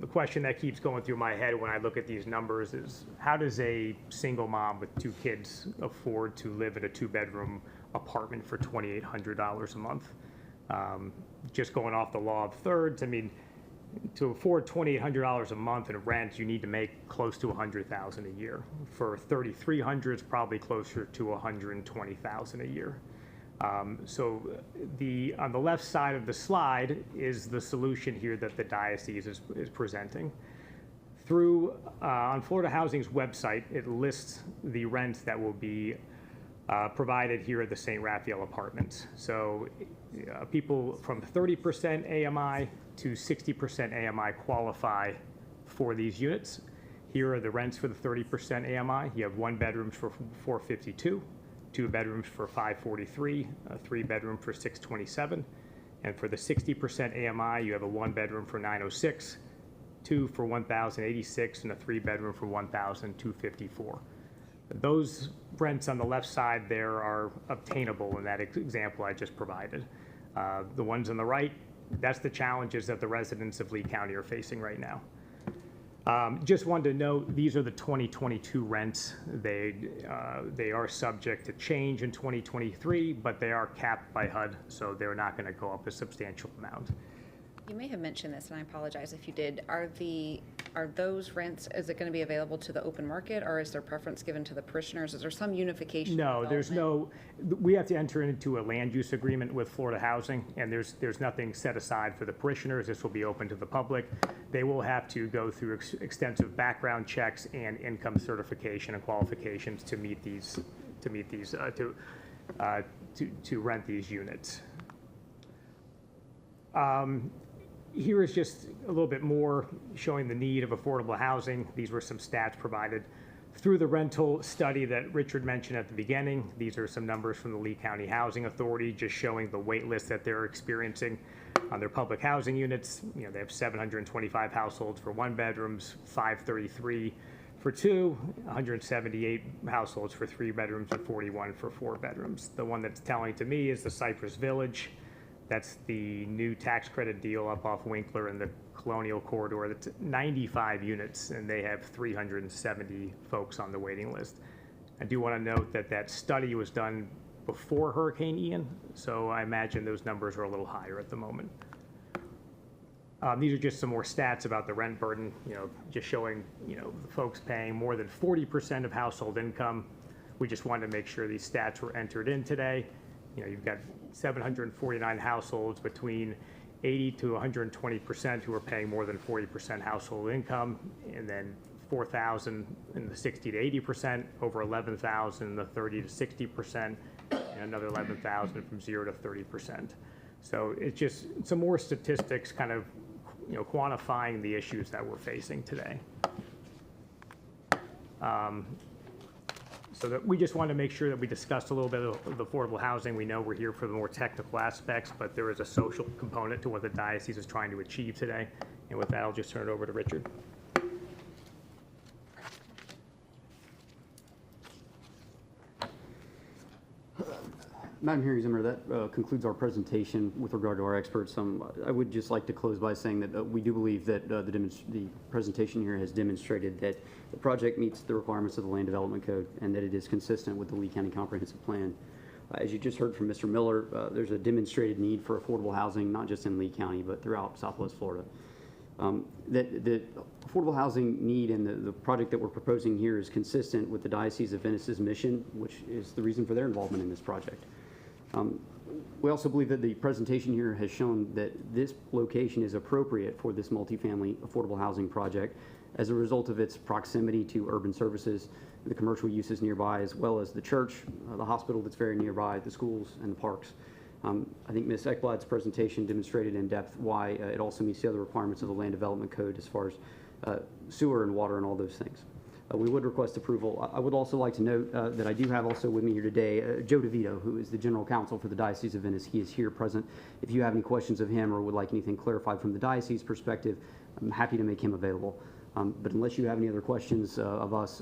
The question that keeps going through my head when I look at these numbers is, how does a single mom with two kids afford to live in a two-bedroom apartment for $2,800 a month? Just going off the law of thirds, to afford $2,800 a month in rent, you need to make close to $100,000 a year. For $3,300, it's probably closer to $120,000 a year. So on the left side of the slide is the solution here that the diocese is presenting. On Florida Housing's website, it lists the rents that will be provided here at the St. Raphael apartments. So people from 30% AMI to 60% AMI qualify for these units. Here are the rents for the 30% AMI. You have one bedroom for $452, two bedrooms for $543, a three bedroom for $627. And for the 60% AMI, you have a one bedroom for $906, two for $1,086, and a three bedroom for $1,254. Those rents on the left side there are obtainable in that example I just provided. The ones on the right, that's the challenges that the residents of Lee County are facing right now. Just wanted to note, these are the 2022 rents. They are subject to change in 2023, but they are capped by HUD, so they're not going to go up a substantial amount. You may have mentioned this, and I apologize if you did. Are the are those rents, is it going to be available to the open market, or is there preference given to the parishioners? Is there some unification? No, there's development? no, we have to enter into a land use agreement with Florida Housing, and there's nothing set aside for the parishioners. This will be open to the public. They will have to go through extensive background checks and income certification and qualifications to meet these, to rent these units. Here is just a little bit more showing the need of affordable housing. These were some stats provided through the rental study that Richard mentioned at the beginning. These are some numbers from the Lee County Housing Authority, just showing the wait list that they're experiencing on their public housing units. You know, they have 725 households for 1 bedrooms, 533 for 2, 178 households for 3 bedrooms, and 41 for 4 bedrooms. The one that's telling to me is the Cypress Village. That's the new tax credit deal up off Winkler in the Colonial Corridor. That's 95 units, and they have 370 folks on the waiting list. I do want to note that that study was done before Hurricane Ian, so I imagine those numbers are a little higher at the moment. These are just some more stats about the rent burden, you know, just showing, you know, folks paying more than 40% of household income. We just wanted to make sure these stats were entered in today. You know, you've got 749 households between 80 to 120% who are paying more than 40% household income, and then 4,000 in the 60 to 80%, over 11,000 in the 30 to 60%, and another 11,000 from 0 to 30%. So it's just some more statistics kind of, you know, quantifying the issues that we're facing today. So that we just want to make sure that we discussed a little bit of affordable housing. We know we're here for the more technical aspects, but there is a social component to what the diocese is trying to achieve today. And with that, I'll just turn it over to Richard. Madam Hearing Examiner, that concludes our presentation with regard to our experts. I would just like to close by saying that we do believe that the presentation here has demonstrated that the project meets the requirements of the Land Development Code and that it is consistent with the Lee County Comprehensive Plan. As you just heard from Mr. Miller, there's a demonstrated need for affordable housing, not just in Lee County, but throughout Southwest Florida. The affordable housing need and the project that we're proposing here is consistent with the Diocese of Venice's mission, which is the reason for their involvement in this project. We also believe that the presentation here has shown that this location is appropriate for this multifamily affordable housing project as a result of its proximity to urban services, the commercial uses nearby, as well as the church, the hospital that's very nearby, the schools, and the parks. I think Ms. Ekblad's presentation demonstrated in depth why it also meets the other requirements of the Land Development Code as far as sewer and water and all those things. We would request approval. I would also like to note that I do have also with me here today Joe DeVito, who is the General Counsel for the Diocese of Venice. He is here present. If you have any questions of him or would like anything clarified from the diocese perspective, I'm happy to make him available. But unless you have any other questions of us,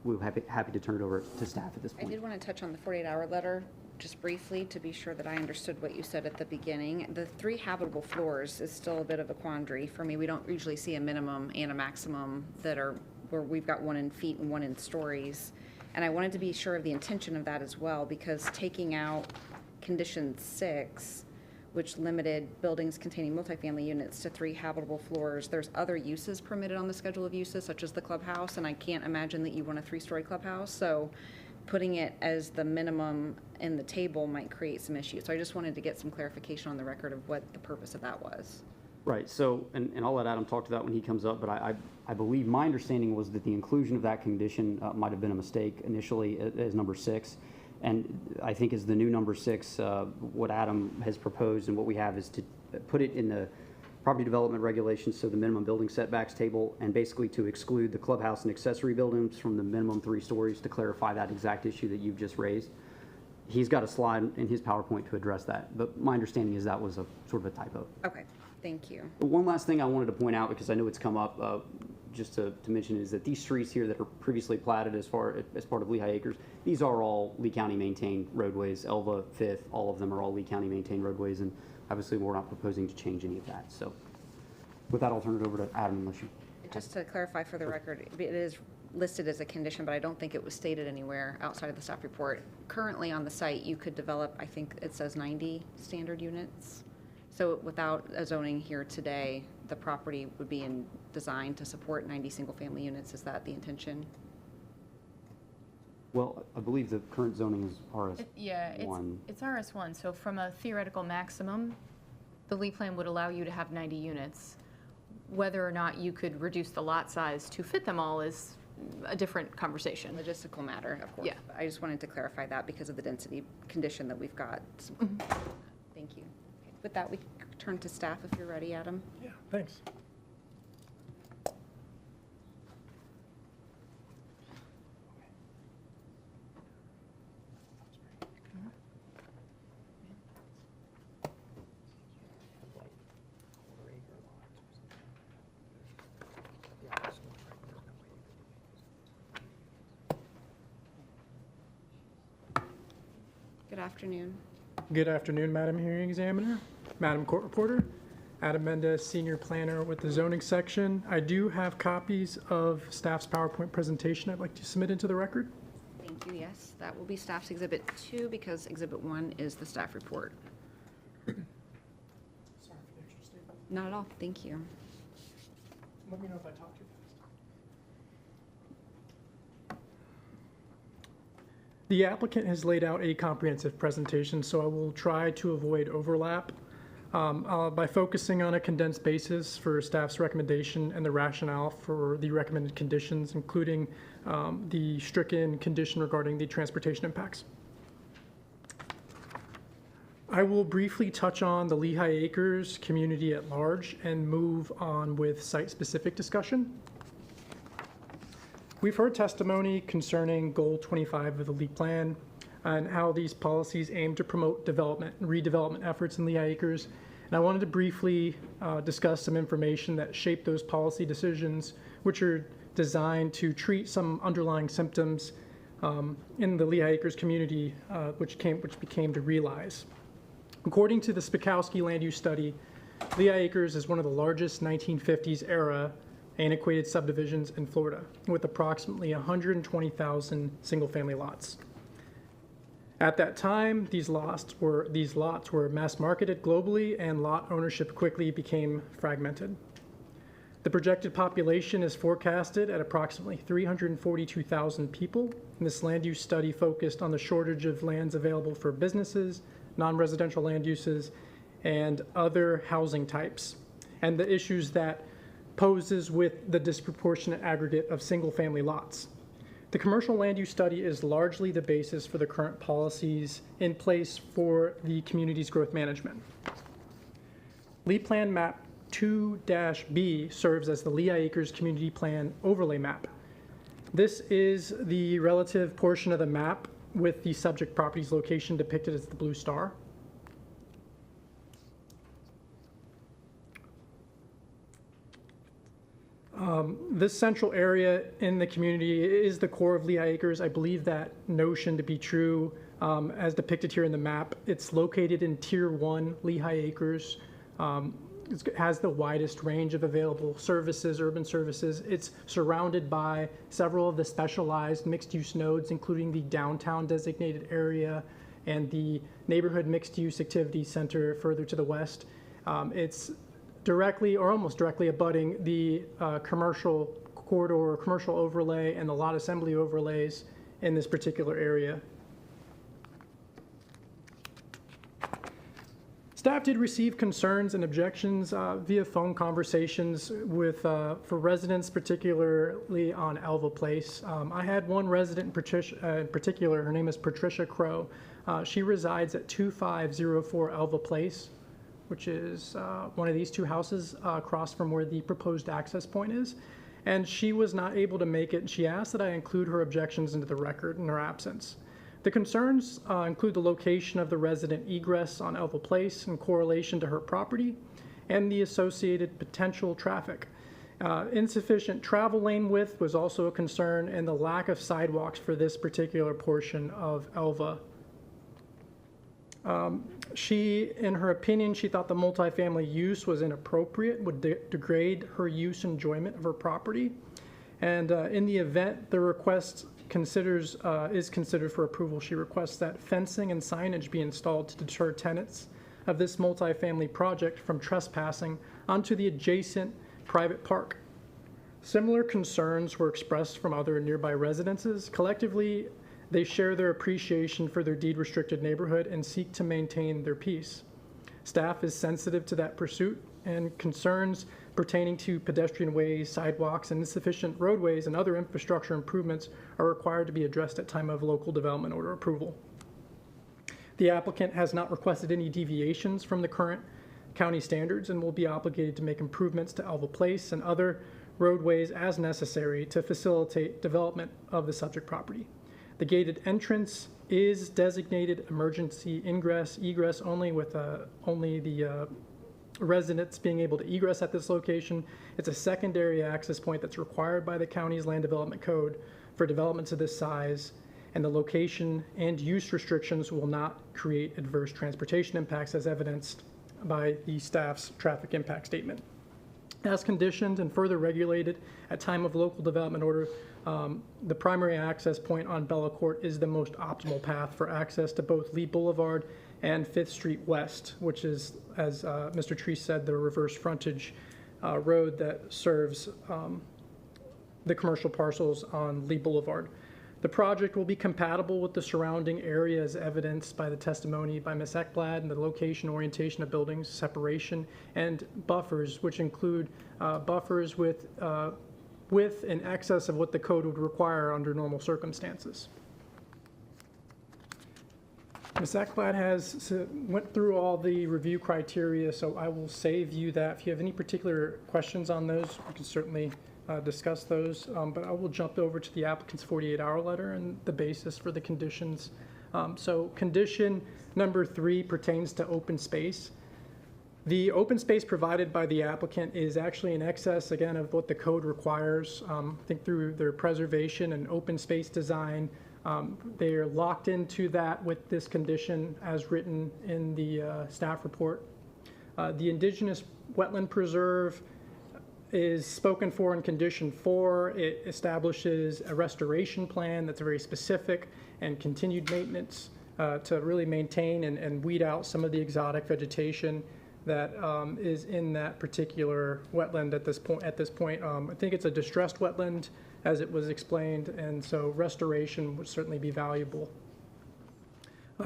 we're happy to turn it over to staff at this point. I did want to touch on the 48-hour letter just briefly to be sure that I understood what you said at the beginning. The 3 habitable floors is still a bit of a quandary for me. We don't usually see a minimum and a maximum that are where we've got 1 in feet and 1 in stories. And I wanted to be sure of the intention of that as well, because taking out condition 6, which limited buildings containing multifamily units to 3 habitable floors, there's other uses permitted on the schedule of uses, such as the clubhouse, and I can't imagine that you want a 3-story clubhouse. So putting it as the minimum in the table might create some issues. So I just wanted to get some clarification on the record of what the purpose of that was. Right, so, and I'll let Adam talk to that when he comes up, but I believe my understanding was that the inclusion of that condition might have been a mistake initially as number 6. And I think as the new number 6, what Adam has proposed and what we have is to put it in the property development regulations, so the minimum building setbacks table, and basically to exclude the clubhouse and accessory buildings from the minimum 3 stories to clarify that exact issue that you've just raised. He's got a slide in his PowerPoint to address that, but my understanding is that was a sort of a typo. Okay, thank you. One last thing I wanted to point out, because I know it's come up, just to mention, is that these streets here that are previously platted as part of Lehigh Acres, these are all Lee County maintained roadways. Elva, 5th, all of them are all Lee County maintained roadways, and obviously we're not proposing to change any of that. So with that, I'll turn it over to Adam unless you... Just to clarify for the record, it is listed as a condition, but I don't think it was stated anywhere outside of the staff report. Currently on the site, you could develop, I think it says 90 standard units. So without a zoning here today, the property would be designed to support 90 single-family units. Is that the intention? Well, I believe the current zoning is RS1. Yeah, it's RS1, so from a theoretical maximum, the LEAP plan would allow you to have 90 units. Whether or not you could reduce the lot size to fit them all is a different conversation. Logistical matter, of course. Yeah. But I just wanted to clarify that because of the density condition that we've got. Thank you. Okay, with that, we can turn to staff if you're ready, Adam. Yeah, thanks. Good afternoon. Good afternoon, Madam Hearing Examiner, Madam Court Reporter, Adam Mendez, Senior Planner with the Zoning Section. I do have copies of staff's PowerPoint presentation I'd like to submit into the record. Thank you. Yes, that will be staff's Exhibit 2 because Exhibit 1 is the staff report. Sorry for the extra statement. Not at all. Thank you. Let me know if I talk too fast. The applicant has laid out a comprehensive presentation, so I will try to avoid overlap by focusing on a condensed basis for staff's recommendation and the rationale for the recommended conditions, including the stricken condition regarding the transportation impacts. I will briefly touch on the Lehigh Acres community at large and move on with site-specific discussion. We've heard testimony concerning Goal 25 of the LEAP Plan and how these policies aim to promote development and redevelopment efforts in Lehigh Acres. And I wanted to briefly discuss some information that shaped those policy decisions, which are designed to treat some underlying symptoms in the Lehigh Acres community, which became to realize. According to the Spikowski land use study, Lehigh Acres is one of the largest 1950s era antiquated subdivisions in Florida, with approximately 120,000 single-family lots. At that time, these lots were mass-marketed globally, and lot ownership quickly became fragmented. The projected population is forecasted at approximately 342,000 people, and this land use study focused on the shortage of lands available for businesses, non-residential land uses, and other housing types, and the issues that poses with the disproportionate aggregate of single-family lots. The commercial land use study is largely the basis for the current policies in place for the community's growth management. LEAP Plan Map 2-B serves as the Lehigh Acres Community Plan Overlay Map. This is the relative portion of the map with the subject property's location depicted as the blue star. This central area in the community is the core of Lehigh Acres. I believe that notion to be true as depicted here in the map. It's located in Tier 1 Lehigh Acres. It has the widest range of available services, urban services. It's surrounded by several of the specialized mixed-use nodes, including the downtown designated area and the neighborhood mixed-use activity center further to the west. It's directly or almost directly abutting the commercial corridor, commercial overlay, and the lot assembly overlays in this particular area. Staff did receive concerns and objections via phone conversations with for residents, particularly on Alva Place. I had one resident in particular, her name is Patricia Crow. She resides at 2504 Alva Place, which is one of these two houses across from where the proposed access point is. And she was not able to make it, and she asked that I include her objections into the record in her absence. The concerns include the location of the resident egress on Alva Place in correlation to her property and the associated potential traffic. Insufficient travel lane width was also a concern, and the lack of sidewalks for this particular portion of Alva. In her opinion, she thought the multifamily use was inappropriate, would degrade her use enjoyment of her property. And in the event the request is considered for approval, she requests that fencing and signage be installed to deter tenants of this multifamily project from trespassing onto the adjacent private park. Similar concerns were expressed from other nearby residences. Collectively, they share their appreciation for their deed-restricted neighborhood and seek to maintain their peace. Staff is sensitive to that pursuit, and concerns pertaining to pedestrian ways, sidewalks, and insufficient roadways and other infrastructure improvements are required to be addressed at time of local development order approval. The applicant has not requested any deviations from the current county standards and will be obligated to make improvements to Alva Place and other roadways as necessary to facilitate development of the subject property. The gated entrance is designated emergency ingress, egress only, with only the residents being able to egress at this location. It's a secondary access point that's required by the county's land development code for developments of this size, and the location and use restrictions will not create adverse transportation impacts as evidenced by the staff's traffic impact statement. As conditioned and further regulated at time of local development order, the primary access point on Bella Court is the most optimal path for access to both Lee Boulevard and 5th Street West, which is, as Mr. Tree said, the reverse frontage road that serves the commercial parcels on Lee Boulevard. The project will be compatible with the surrounding area as evidenced by the testimony by Ms. Ekblad and the location, orientation of buildings, separation, and buffers, which include buffers with in excess of what the code would require under normal circumstances. Ms. Ekblad went through all the review criteria, so I will save you that. If you have any particular questions on those, we can certainly discuss those, but I will jump over to the applicant's 48-hour letter and the basis for the conditions. So condition number 3 pertains to open space. The open space provided by the applicant is actually in excess, again, of what the code requires. I think through their preservation and open space design, they are locked into that with this condition as written in the staff report. The indigenous wetland preserve is spoken for in condition 4. It establishes a restoration plan that's very specific and continued maintenance to really maintain and weed out some of the exotic vegetation that is in that particular wetland at this point. I think it's a distressed wetland, as it was explained, and so restoration would certainly be valuable.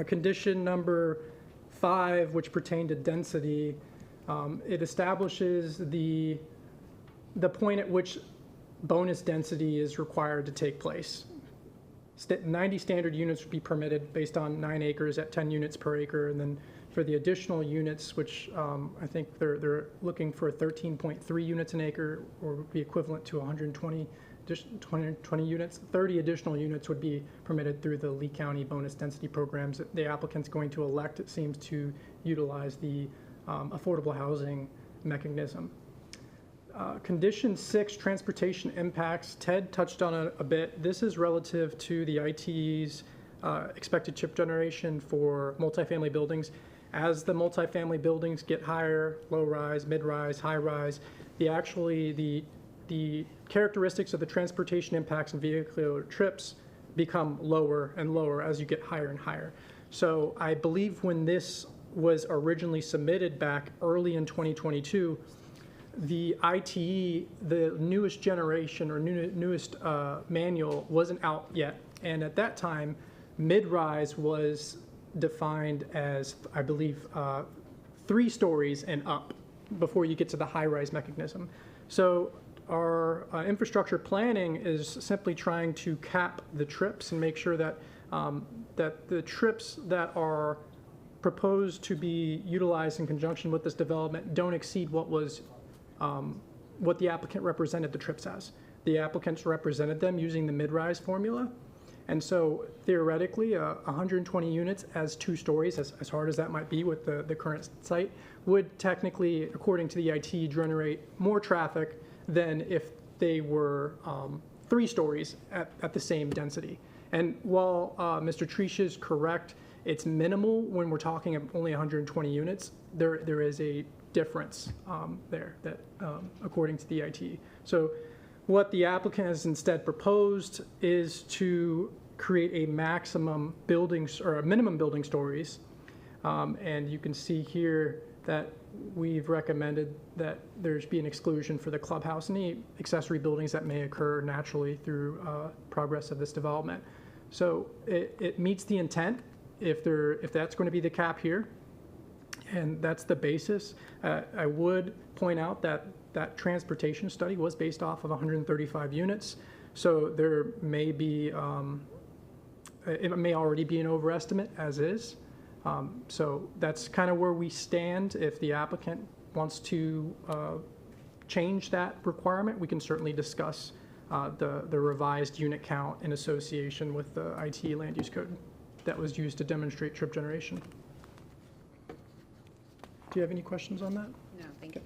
Condition number 5, which pertained to density, it establishes the point at which bonus density is required to take place. 90 standard units would be permitted based on 9 acres at 10 units per acre, and then for the additional units, which I think they're looking for 13.3 units an acre, or would be equivalent to 120 units. 30 additional units would be permitted through the Lee County bonus density programs. The applicant's going to elect, it seems, to utilize the affordable housing mechanism. Condition 6, transportation impacts. Ted touched on it a bit. This is relative to the ITE's expected chip generation for multifamily buildings. As the multifamily buildings get higher, low-rise, mid-rise, high-rise, the characteristics of the transportation impacts and vehicular trips become lower and lower as you get higher and higher. So I believe when this was originally submitted back early in 2022, the ITE, the newest generation or newest manual wasn't out yet. And at that time, mid-rise was defined as, I believe, 3 stories and up before you get to the high-rise mechanism. So our infrastructure planning is simply trying to cap the trips and make sure that that the trips that are proposed to be utilized in conjunction with this development don't exceed what was what the applicant represented the trips as. The applicants represented them using the mid-rise formula. And so theoretically, 120 units as 2 stories, as hard as that might be with the current site, would technically, according to the IT, generate more traffic than if they were 3 stories at the same density. And while Mr. Trish is correct, it's minimal when we're talking of only 120 units. There is a difference there that according to the IT. So what the applicant has instead proposed is to create a maximum buildings or a minimum building stories. And you can see here that we've recommended that there's be an exclusion for the clubhouse and any accessory buildings that may occur naturally through progress of this development. So it meets the intent if that's going to be the cap here, and that's the basis. I would point out that that transportation study was based off of 135 units, so there may be, it may already be an overestimate as is. So that's kind of where we stand. If the applicant wants to change that requirement, we can certainly discuss the revised unit count in association with the IT land use code that was used to demonstrate trip generation. Do you have any questions on that? No, thank you.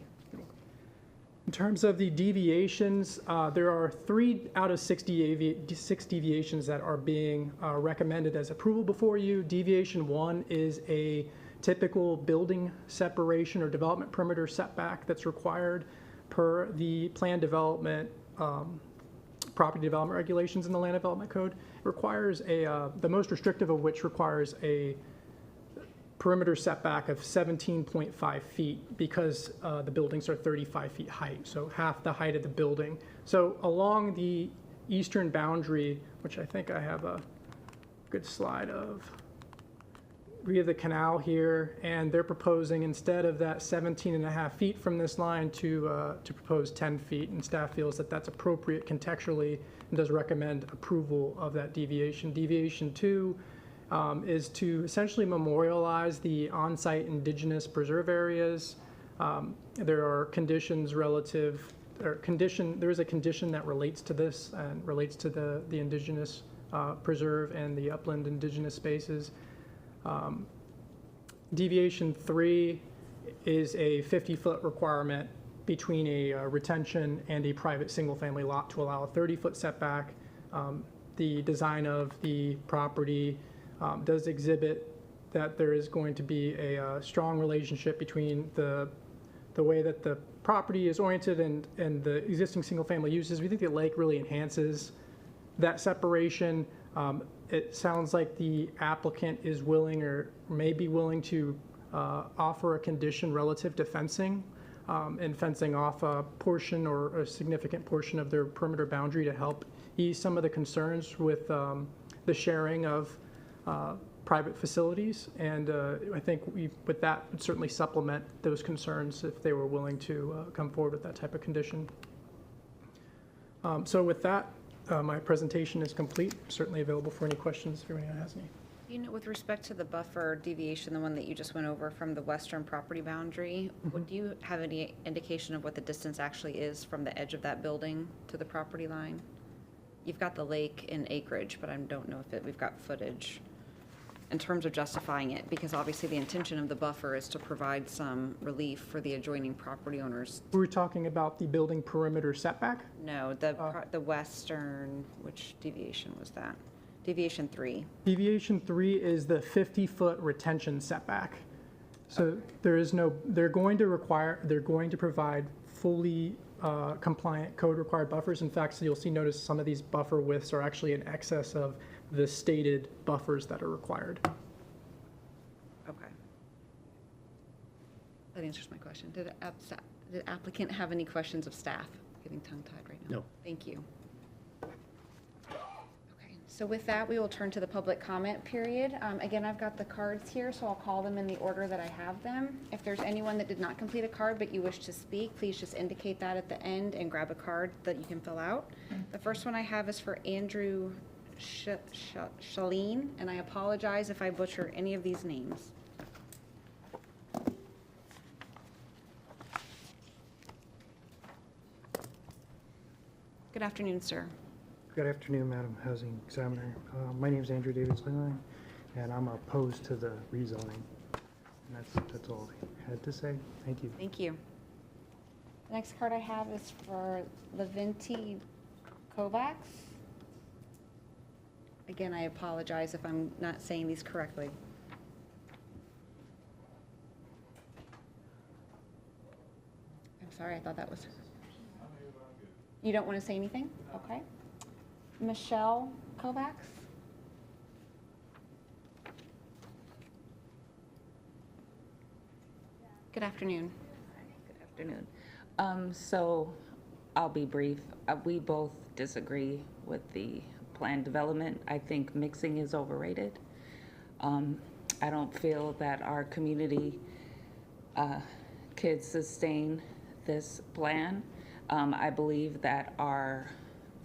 In terms of the deviations, there are 3 out of 6 deviations that are being recommended as approval before you. Deviation 1 is a typical building separation or development perimeter setback that's required per the plan development, property development regulations in the land development code. It requires the most restrictive of which requires a perimeter setback of 17.5 feet because the buildings are 35 feet height, so half the height of the building. So along the eastern boundary, which I think I have a good slide of, we have the canal here, and they're proposing instead of that 17.5 feet from this line to propose 10 feet, and staff feels that that's appropriate contextually and does recommend approval of that deviation. Deviation 2 is to essentially memorialize the on-site indigenous preserve areas. There are conditions relative, there is a condition that relates to this and relates to the indigenous preserve and the upland indigenous spaces. Deviation 3 is a 50-foot requirement between a retention and a private single-family lot to allow a 30-foot setback. The design of the property does exhibit that there is going to be a strong relationship between the way that the property is oriented and the existing single-family uses. We think the lake really enhances that separation. It sounds like the applicant is willing or may be willing to offer a condition relative to fencing and fencing off a portion or a significant portion of their perimeter boundary to help ease some of the concerns with the sharing of private facilities, and I think with that would certainly supplement those concerns if they were willing to come forward with that type of condition. So with that, my presentation is complete. Certainly available for any questions if anyone has any. You know, with respect to the buffer deviation, the one that you just went over from the western property boundary, do you have any indication of what the distance actually is from the edge of that building to the property line? You've got the lake in acreage, but I don't know if we've got footage in terms of justifying it, because obviously the intention of the buffer is to provide some relief for the adjoining property owners. We were talking about the building perimeter setback. No, the western, which deviation was that? Deviation 3. Deviation 3 is the 50-foot retention setback. So there is no, they're going to provide fully compliant code required buffers. In fact, so you'll notice some of these buffer widths are actually in excess of the stated buffers that are required. Okay. That answers my question. Did the applicant have any questions of staff? Getting tongue-tied right now. No. Thank you. Okay, so with that, we will turn to the public comment period. Again, I've got the cards here, so I'll call them in the order that I have them. If there's anyone that did not complete a card but you wish to speak, please just indicate that at the end and grab a card that you can fill out. The first one I have is for Andrew Shaleen, and I apologize if I butcher any of these names. Good afternoon, sir. Good afternoon, Madam Housing Examiner. My name is Andrew David Slayline, and I'm opposed to the rezoning. And that's all I had to say. Thank you. Thank you. The next card I have is for Levinti Kovacs. Again, I apologize if I'm not saying these correctly. I'm sorry, I thought that was... You don't want to say anything? Okay. Michelle Kovacs? Good afternoon. Good afternoon. So I'll be brief. We both disagree with the planned development. I think mixing is overrated. I don't feel that our community could sustain this plan. I believe that our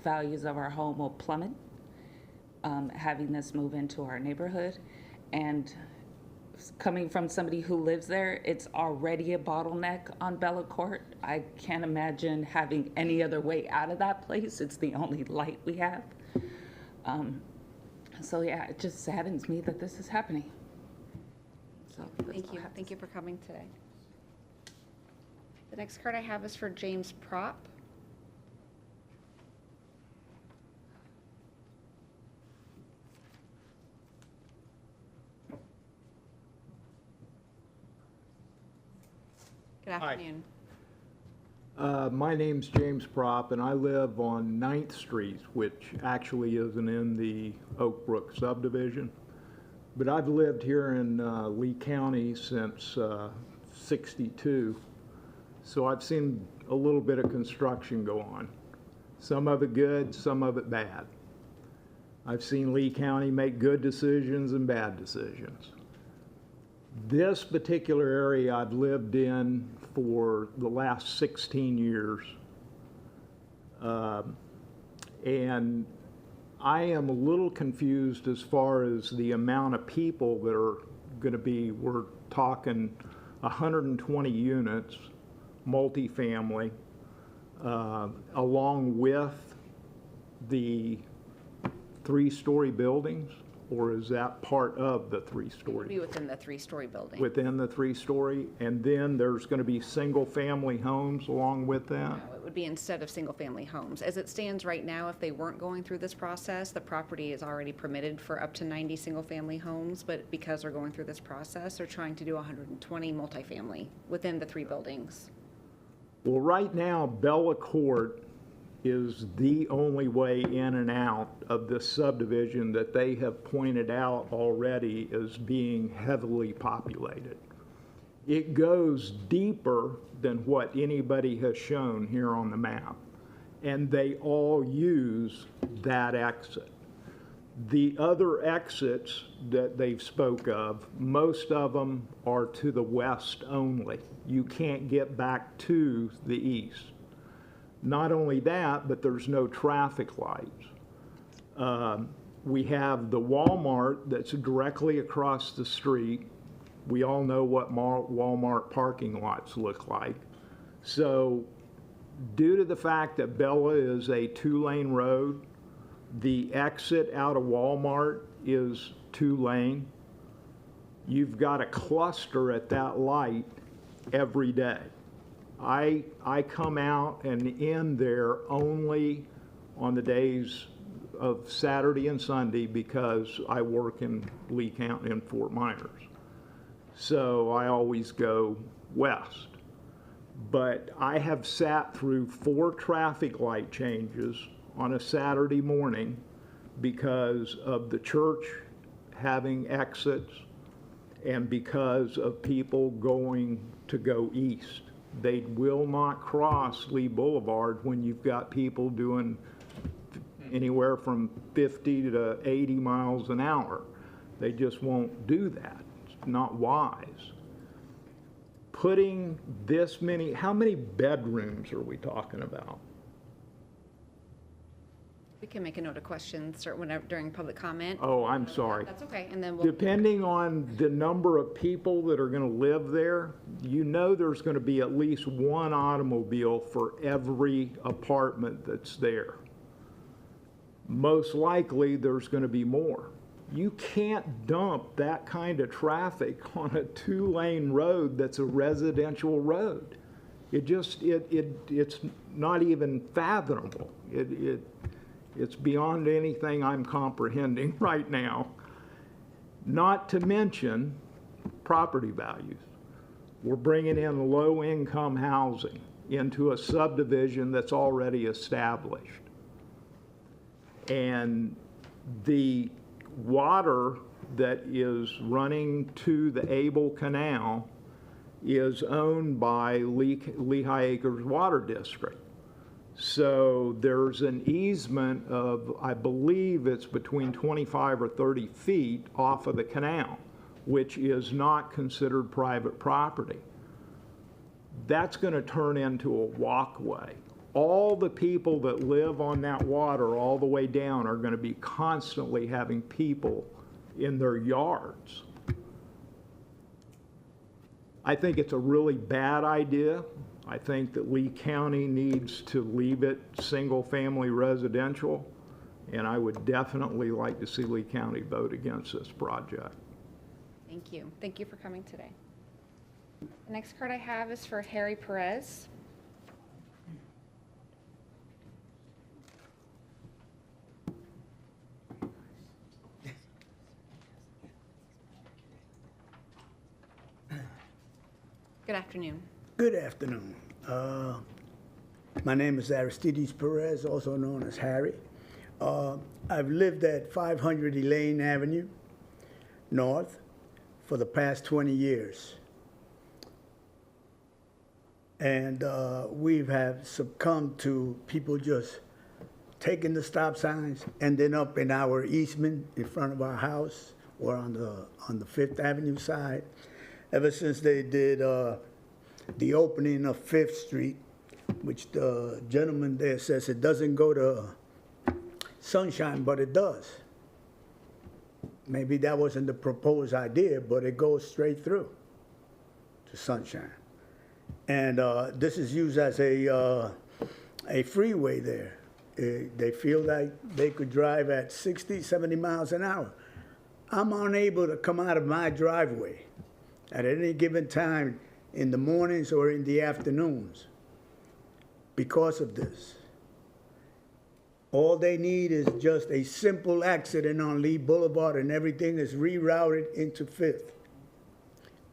values of our home will plummet having this move into our neighborhood. And coming from somebody who lives there, it's already a bottleneck on Bella Court. I can't imagine having any other way out of that place. It's the only light we have. So yeah, it just saddens me that this is happening. So that's Thank all you. I have to Thank you say. for coming today. The next card I have is for James Prop. Good afternoon. My name's James Prop, and I live on 9th Street, which actually isn't in the Oak Brook subdivision. But I've lived here in Lee County since '62, so I've seen a little bit of construction go on. Some of it good, some of it bad. I've seen Lee County make good decisions and bad decisions. This particular area I've lived in for the last 16 years. And I am a little confused as far as the amount of people that are going to be, we're talking 120 units, multifamily, along with the 3-story buildings, or is that part of the It would be 3-story? within the 3-story building. Within the 3-story, and then there's going to be single-family homes along with that? No, it would be instead of single-family homes. As it stands right now, if they weren't going through this process, the property is already permitted for up to 90 single-family homes, but because they're going through this process, they're trying to do 120 multifamily within the 3 buildings. Well, right now, Bella Court is the only way in and out of this subdivision that they have pointed out already as being heavily populated. It goes deeper than what anybody has shown here on the map, and they all use that exit. The other exits that they've spoke of, most of them are to the west only. You can't get back to the east. Not only that, but there's no traffic lights. We have the Walmart that's directly across the street. We all know what Walmart parking lots look like. So due to the fact that Bella is a 2-lane road, the exit out of Walmart is 2-lane. You've got a cluster at that light every day. I come out and in there only on the days of Saturday and Sunday because I work in Lee County and Fort Myers. So I always go west. But I have sat through 4 traffic light changes on a Saturday morning because of the church having exits and because of people going to go east. They will not cross Lee Boulevard when you've got people doing anywhere from 50 to 80 miles an hour. They just won't do that. It's not wise. Putting this many, how many bedrooms are we talking about? We can make a note of questions or whenever during public comment. Oh, I'm sorry. That's okay, and then we'll, Depending on the number of people that are going to live there, you know there's going to be at least 1 automobile for every apartment that's there. Most likely, there's going to be more. You can't dump that kind of traffic on a 2-lane road that's a residential road. It just, it's not even fathomable. It's beyond anything I'm comprehending right now. Not to mention property values. We're bringing in low-income housing into a subdivision that's already established. And the water that is running to the Able Canal is owned by Lehigh Acres Water District. So there's an easement of, I believe it's between 25 or 30 feet off of the canal, which is not considered private property. That's going to turn into a walkway. All the people that live on that water all the way down are going to be constantly having people in their yards. I think it's a really bad idea. I think that Lee County needs to leave it single-family residential, and I would definitely like to see Lee County vote against this project. Thank you. Thank you for coming today. The next card I have is for Harry Perez. Good afternoon. Good afternoon. My name is Aristides Perez, also known as Harry. I've lived at 500 Elaine Avenue North for the past 20 years. And we have succumbed to people just taking the stop signs, ending up in our easement in front of our house or on the Fifth Avenue side. Ever since they did the opening of Fifth Street, which the gentleman there says it doesn't go to Sunshine, but it does. Maybe that wasn't the proposed idea, but it goes straight through to Sunshine. And this is used as a freeway there. They feel like they could drive at 60, 70 miles an hour. I'm unable to come out of my driveway at any given time in the mornings or in the afternoons because of this. All they need is just a simple accident on Lee Boulevard and everything is rerouted into Fifth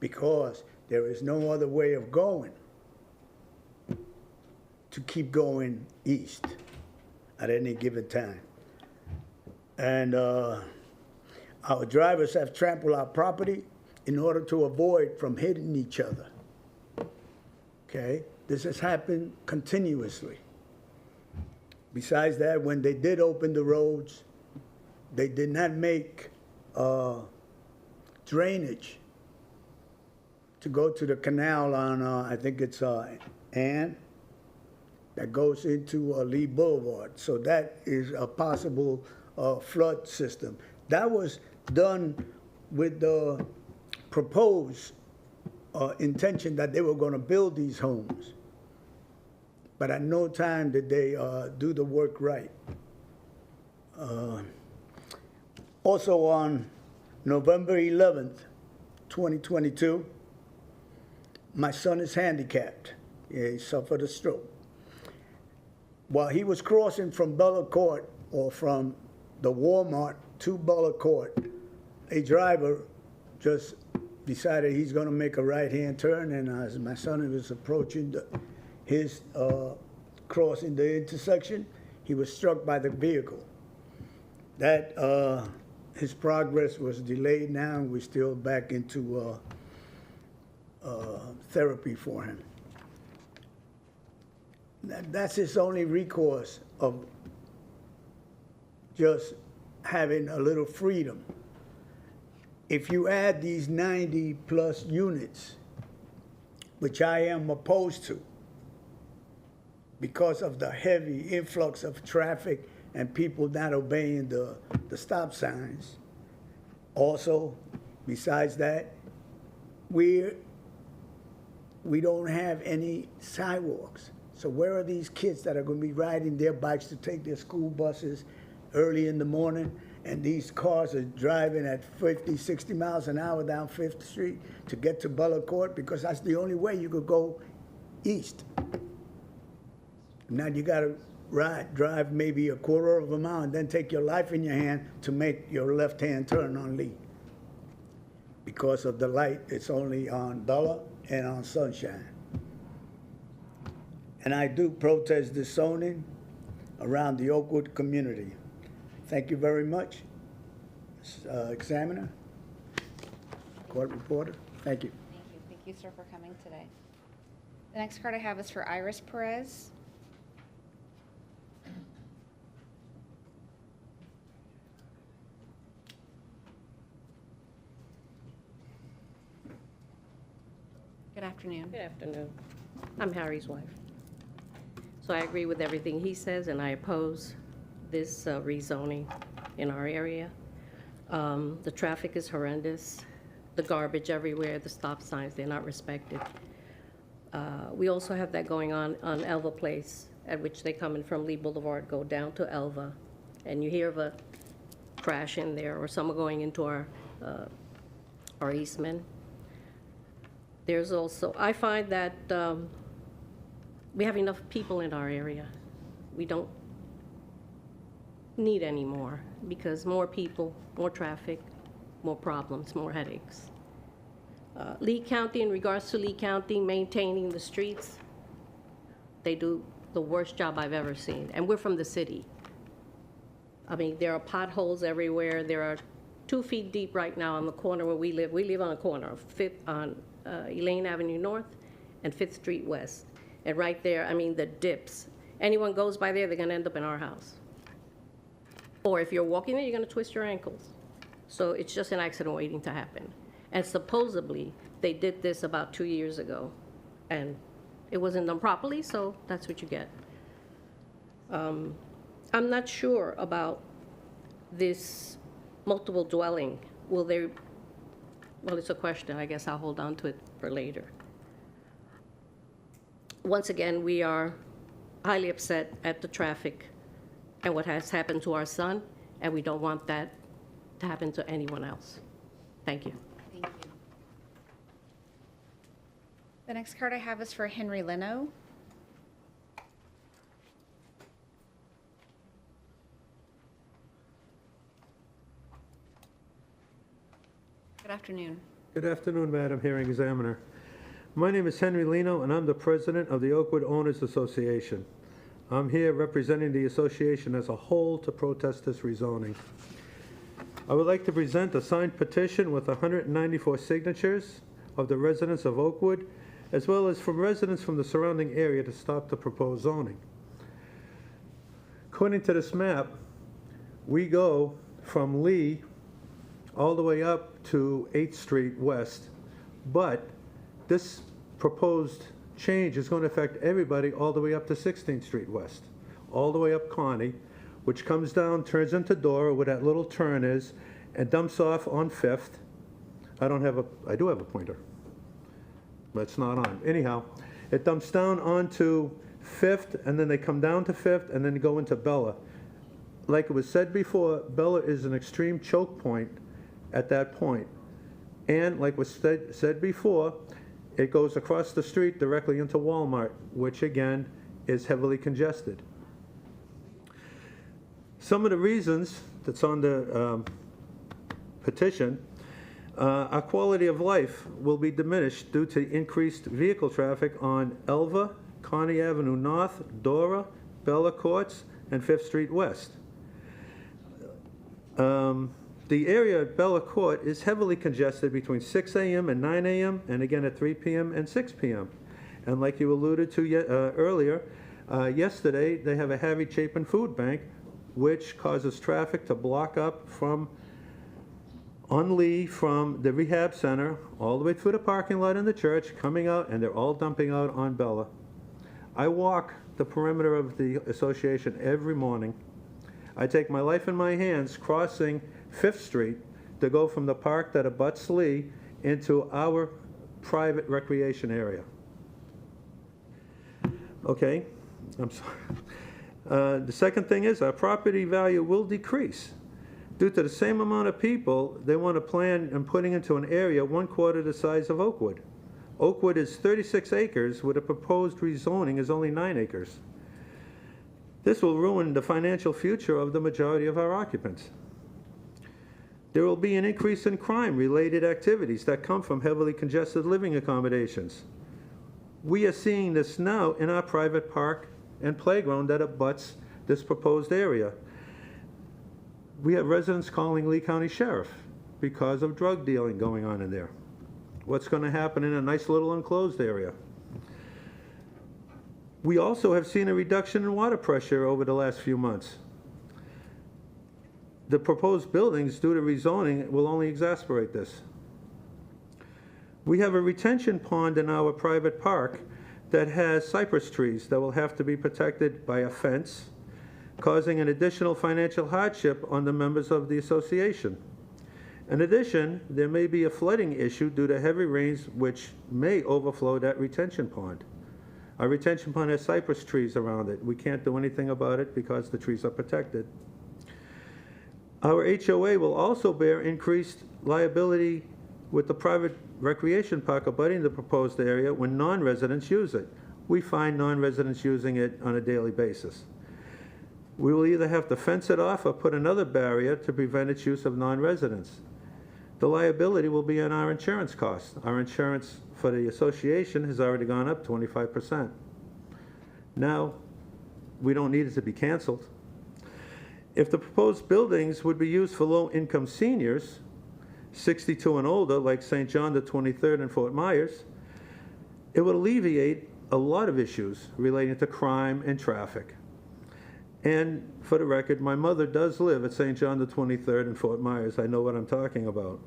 because there is no other way of going to keep going east at any given time. And our drivers have trampled our property in order to avoid from hitting each other. Okay? This has happened continuously. Besides that, when they did open the roads, they did not make drainage to go to the canal on, I think it's Ann, that goes into Lee Boulevard. So that is a possible flood system. That was done with the proposed intention that they were going to build these homes. But at no time did they do the work right. Also on November 11th, 2022, my son is handicapped. He suffered a stroke. While he was crossing from Bella Court or from the Walmart to Bella Court, a driver just decided he's going to make a right-hand turn, and as my son was approaching his crossing the intersection, he was struck by the vehicle. That his progress was delayed now, and we're still back into therapy for him. That's his only recourse of just having a little freedom. If you add these 90-plus units, which I am opposed to, because of the heavy influx of traffic and people not obeying the stop signs. Also, besides that, we don't have any sidewalks. So where are these kids that are going to be riding their bikes to take their school buses early in the morning, and these cars are driving at 50, 60 miles an hour down 5th Street to get to Bella Court, because that's the only way you could go east. Now you got to drive maybe a quarter of a mile and then take your life in your hand to make your left-hand turn on Lee. Because of the light, it's only on Bella and on Sunshine. And I do protest this zoning around the Oakwood community. Thank you very much, Examiner, Court Reporter. Thank you. Thank you. Thank you, sir, for coming today. The next card I have is for Iris Perez. Good afternoon. Good afternoon. I'm Harry's wife. So I agree with everything he says, and I oppose this rezoning in our area. The traffic is horrendous, the garbage everywhere, the stop signs, they're not respected. We also have that going on Elva Place, at which they come in from Lee Boulevard, go down to Elva, and you hear of a crash in there, or someone going into our Eastman. There's also, I find that we have enough people in our area. We don't need any more, because more people, more traffic, more problems, more headaches. Lee County, in regards to Lee County maintaining the streets, they do the worst job I've ever seen, and we're from the city. I mean, there are potholes everywhere. There are 2 feet deep right now on the corner where we live. We live on a corner of Elaine Avenue North and 5th Street West. And right there, I mean, the dips. Anyone goes by there, they're gonna end up in our house. Or if you're walking there, you're gonna twist your ankles. So it's just an accident waiting to happen. And supposedly, they did this about 2 years ago, and it wasn't done properly, so that's what you get. I'm not sure about this multiple dwelling. Will they, well, it's a question. I guess I'll hold on to it for later. Once again, we are highly upset at the traffic and what has happened to our son, and we don't want that to happen to anyone else. Thank you. Thank you. The next card I have is for Henry Leno. Good afternoon. Good afternoon, Madam Hearing Examiner. My name is Henry Leno, and I'm the president of the Oakwood Owners Association. I'm here representing the association as a whole to protest this rezoning. I would like to present a signed petition with 194 signatures of the residents of Oakwood, as well as from residents from the surrounding area to stop the proposed zoning. According to this map, we go from Lee all the way up to 8th Street West, but this proposed change is going to affect everybody all the way up to 16th Street West, all the way up Kearney, which comes down, turns into Dora where that little turn is, and dumps off on 5th. I do have a pointer, but it's not on. Anyhow, it dumps down onto 5th, and then they come down to 5th, and then go into Bella. Like it was said before, Bella is an extreme choke point at that point. And like was said before, it goes across the street directly into Walmart, which again is heavily congested. Some of the reasons that's on the petition, our quality of life will be diminished due to increased vehicle traffic on Elva, Kearney Avenue North, Dora, Bella Courts, and 5th Street West. The area at Bella Court is heavily congested between 6 a.m. and 9 a.m., and again at 3 p.m. and 6 p.m. And like you alluded to earlier, yesterday they have a Harry Chapin food bank, which causes traffic to block up on Lee from the rehab center all the way through the parking lot in the church, coming out, and they're all dumping out on Bella. I walk the perimeter of the association every morning. I take my life in my hands crossing 5th Street to go from the park that abuts Lee into our private recreation area. Okay, I'm sorry. The second thing is our property value will decrease. Due to the same amount of people, they want to plan on putting into an area 1/4 the size of Oakwood. Oakwood is 36 acres, with a proposed rezoning is only 9 acres. This will ruin the financial future of the majority of our occupants. There will be an increase in crime-related activities that come from heavily congested living accommodations. We are seeing this now in our private park and playground that abuts this proposed area. We have residents calling Lee County Sheriff because of drug dealing going on in there. what's going to happen in a nice little enclosed area. We also have seen a reduction in water pressure over the last few months. The proposed buildings, due to rezoning, will only exacerbate this. We have a retention pond in our private park that has cypress trees that will have to be protected by a fence, causing an additional financial hardship on the members of the association. In addition, there may be a flooding issue due to heavy rains which may overflow that retention pond. Our retention pond has cypress trees around it. We can't do anything about it because the trees are protected. Our HOA will also bear increased liability with the private recreation park abutting the proposed area when non-residents use it. We find non-residents using it on a daily basis. We will either have to fence it off or put another barrier to prevent its use of non-residents. The liability will be on our insurance costs. Our insurance for the association has already gone up 25%. Now, we don't need it to be canceled. If the proposed buildings would be used for low-income seniors, 62 and older, like St. John the 23rd and Fort Myers, it would alleviate a lot of issues relating to crime and traffic. And for the record, my mother does live at St. John the 23rd and Fort Myers. I know what I'm talking about.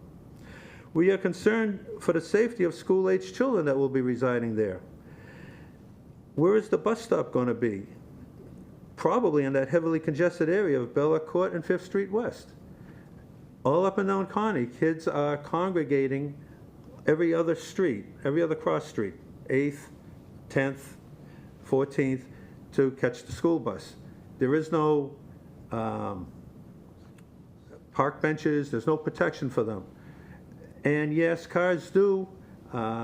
We are concerned for the safety of school-aged children that will be residing there. Where is the bus stop going to be? Probably in that heavily congested area of Bella Court and 5th Street West. All up and down Connie, kids are congregating every other street, every other cross street, 8th, 10th, 14th, to catch the school bus. There is no park benches, there's no protection for them. And yes, cars do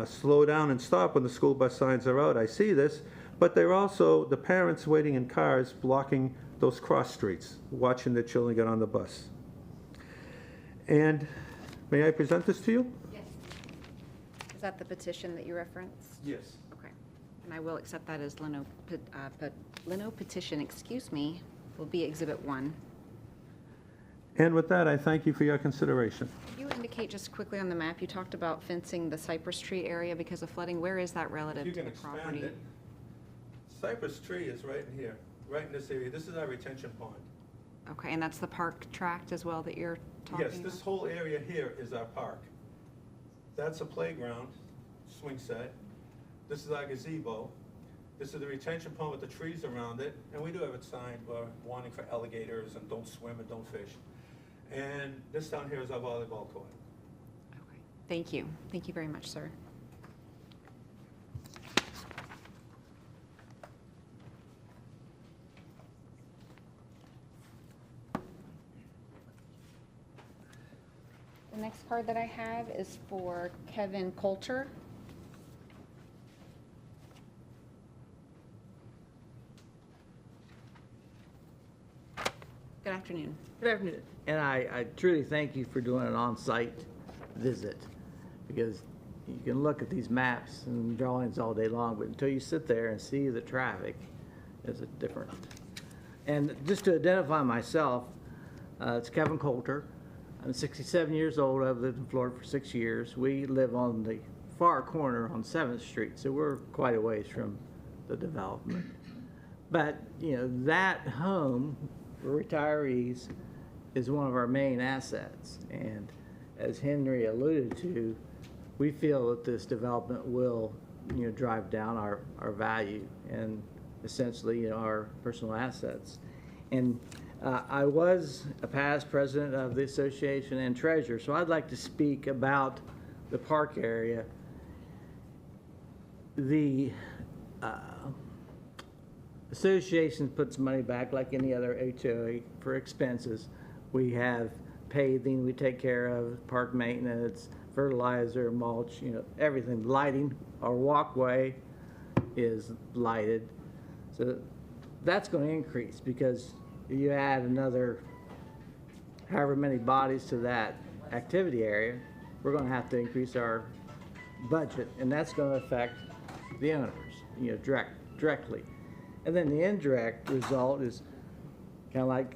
slow down and stop when the school bus signs are out. I see this. But they're also the parents waiting in cars blocking those cross streets, watching their children get on the bus. And may I present this to you? Yes. Is that the petition that you referenced? Yes. Okay. And I will accept that as Leno petition, excuse me, will be Exhibit 1. And with that, I thank you for your consideration. Could you indicate just quickly on the map, you talked about fencing the cypress tree area because of flooding. Where is that relative to the property? Cypress tree is right in here, right in this area. This is our retention pond. Okay, and that's the park tract as well that you're talking about? Yes, this whole area here is our park. That's a playground, swing set. This is our gazebo. This is the retention pond with the trees around it. And we do have it signed, warning for alligators and don't swim and don't fish. And this down here is our volleyball court. Okay, thank you. Thank you very much, sir. The next card that I have is for Kevin Coulter. Good afternoon. Good afternoon. And I truly thank you for doing an on-site visit, because you can look at these maps and drawings all day long, but until you sit there and see the traffic, it's different. And just to identify myself, it's Kevin Coulter. I'm 67 years old. I've lived in Florida for 6 years. We live on the far corner on 7th Street, so we're quite a ways from the development. But, you know, that home for retirees is one of our main assets. And as Henry alluded to, we feel that this development will, you know, drive down our value and essentially, you know, our personal assets. And I was a past president of the association and treasurer, so I'd like to speak about the park area. The association puts money back like any other HOA for expenses. We have paving, we take care of park maintenance, fertilizer, mulch, you know, everything. Lighting, our walkway is lighted. So that's going to increase because you add another however many bodies to that activity area, we're going to have to increase our budget, and that's going to affect the owners, you know, directly. And then the indirect result is kind of like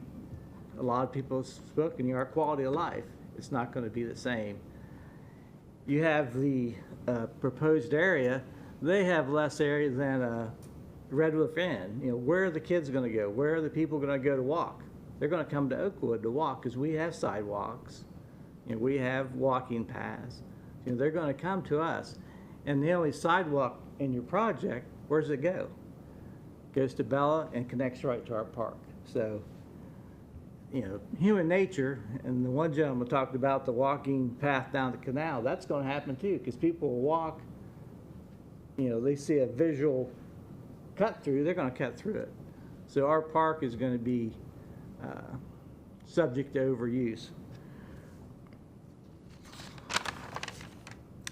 a lot of people have spoken, our quality of life. It's not going to be the same. you have the proposed area, they have less area than Red Wolf Inn. You know, where are the kids going to go? Where are the people going to go to walk? They're going to come to Oakwood to walk because we have sidewalks. You know, we have walking paths. You know, they're going to come to us. And the only sidewalk in your project, where does it go? Goes to Bella and connects right to our park. So, you know, human nature, and the one gentleman talked about the walking path down the canal, that's going to happen too, because people will walk, you know, they see a visual cut through, they're going to cut through it. So our park is going to be subject to overuse.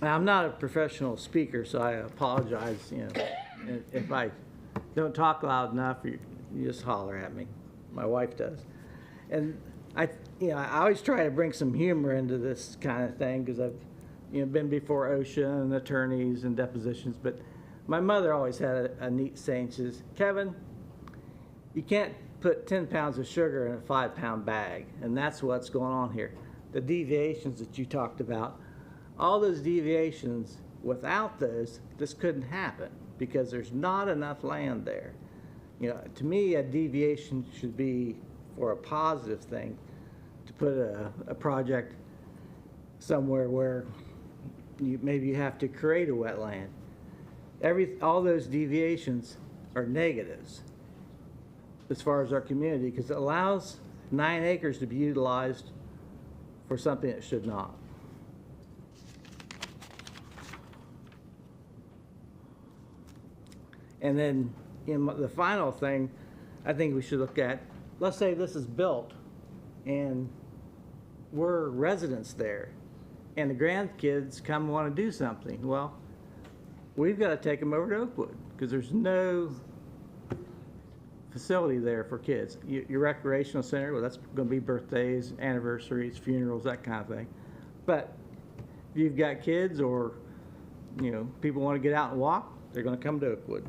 Now, I'm not a professional speaker, so I apologize, you know, if I don't talk loud enough, you just holler at me. My wife does. And I always try to bring some humor into this kind of thing because I've, you know, been before OSHA and attorneys and depositions. But my mother always had a neat saying. She says, "Kevin, you can't put 10 pounds of sugar in a 5-pound bag," and that's what's going on here. The deviations that you talked about, all those deviations, without those, this couldn't happen because there's not enough land there. You know, to me, a deviation should be for a positive thing, to put a project somewhere where maybe you have to create a wetland. All those deviations are negatives as far as our community because it allows 9 acres to be utilized for something it should not. And then the final thing I think we should look at, let's say this is built and we're residents there and the grandkids come and want to do something. Well, we've got to take them over to Oakwood because there's no facility there for kids. Your recreational center, well, that's going to be birthdays, anniversaries, funerals, that kind of thing. But if you've got kids or, you know, people want to get out and walk, they're going to come to Oakwood.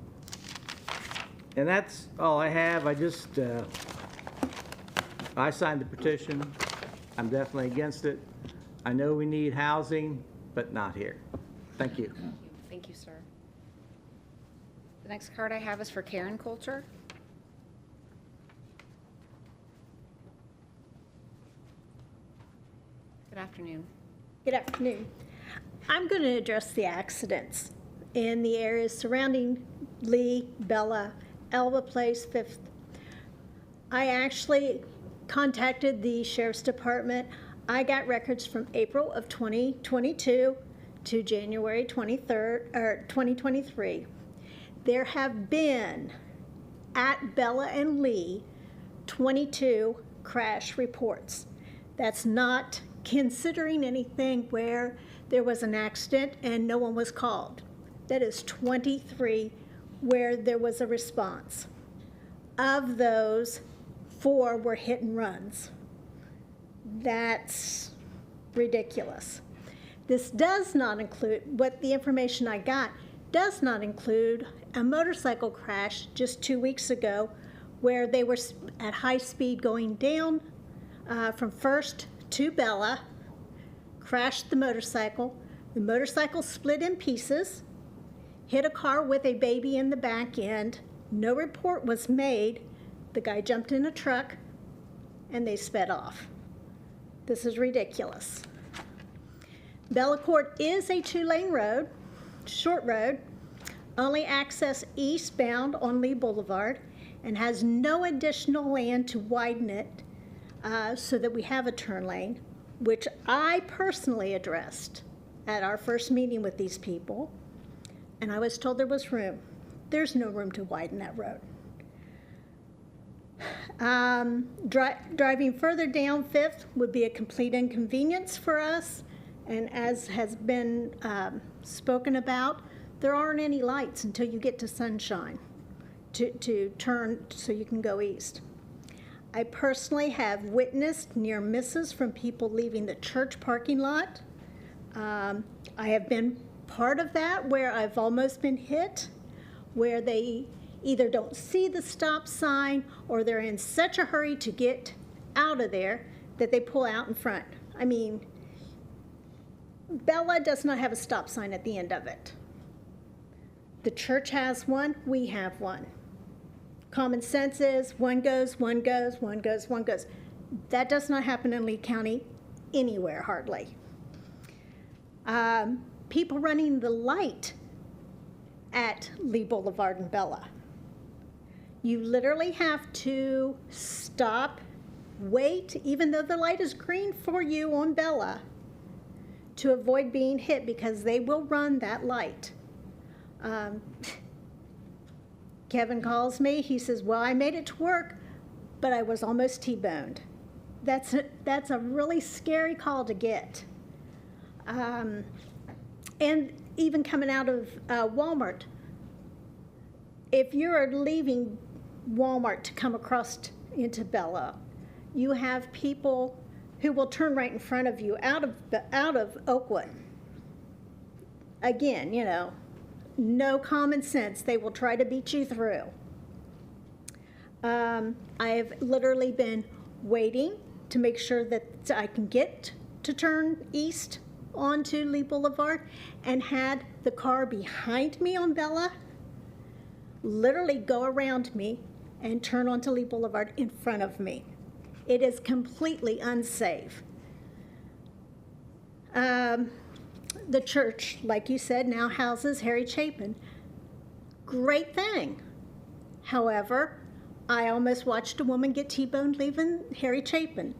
And that's all I have. I signed the petition. I'm definitely against it. I know we need housing, but not here. Thank you. Thank you, sir. The next card I have is for Karen Coulter. Good afternoon. Good afternoon. I'm going to address the accidents in the areas surrounding Lee, Bella, Elba Place, 5th. I actually contacted the Sheriff's Department. I got records from April of 2022 to January 23rd, or 2023. There have been, at Bella and Lee, 22 crash reports. That's not considering anything where there was an accident and no one was called. That is 23 where there was a response. Of those, 4 were hit and runs. That's ridiculous. This does not include, what the information I got does not include a motorcycle crash just 2 weeks ago where they were at high speed going down from First to Bella, crashed the motorcycle split in pieces, hit a car with a baby in the back end. No report was made. The guy jumped in a truck and they sped off. This is ridiculous. Bella Court is a 2-lane road, short road, only access eastbound on Lee Boulevard, and has no additional land to widen it so that we have a turn lane, which I personally addressed at our first meeting with these people. And I was told there was room. There's no room to widen that road. Driving further down 5th would be a complete inconvenience for us. And as has been spoken about, there aren't any lights until you get to Sunshine to turn so you can go east. I personally have witnessed near misses from people leaving the church parking lot. I have been part of that where I've almost been hit, where they either don't see the stop sign or they're in such a hurry to get out of there that they pull out in front. I mean, Bella does not have a stop sign at the end of it. The church has one, we have one. Common sense is one goes, one goes, one goes, one goes. That does not happen in Lee County anywhere hardly. People running the light at Lee Boulevard and Bella. You literally have to stop, wait, even though the light is green for you on Bella, to avoid being hit because they will run that light. Kevin calls me, he says, well, I made it to work, but I was almost T-boned. That's a really scary call to get. And even coming out of Walmart, if you're leaving Walmart to come across into Bella, you have people who will turn right in front of you out of Oakwood. Again, you know, no common sense. They will try to beat you through. I have literally been waiting to make sure that I can get to turn east onto Lee Boulevard and had the car behind me on Bella literally go around me and turn onto Lee Boulevard in front of me. It is completely unsafe. The church, like you said, now houses Harry Chapin. Great thing. However, I almost watched a woman get T-boned leaving Harry Chapin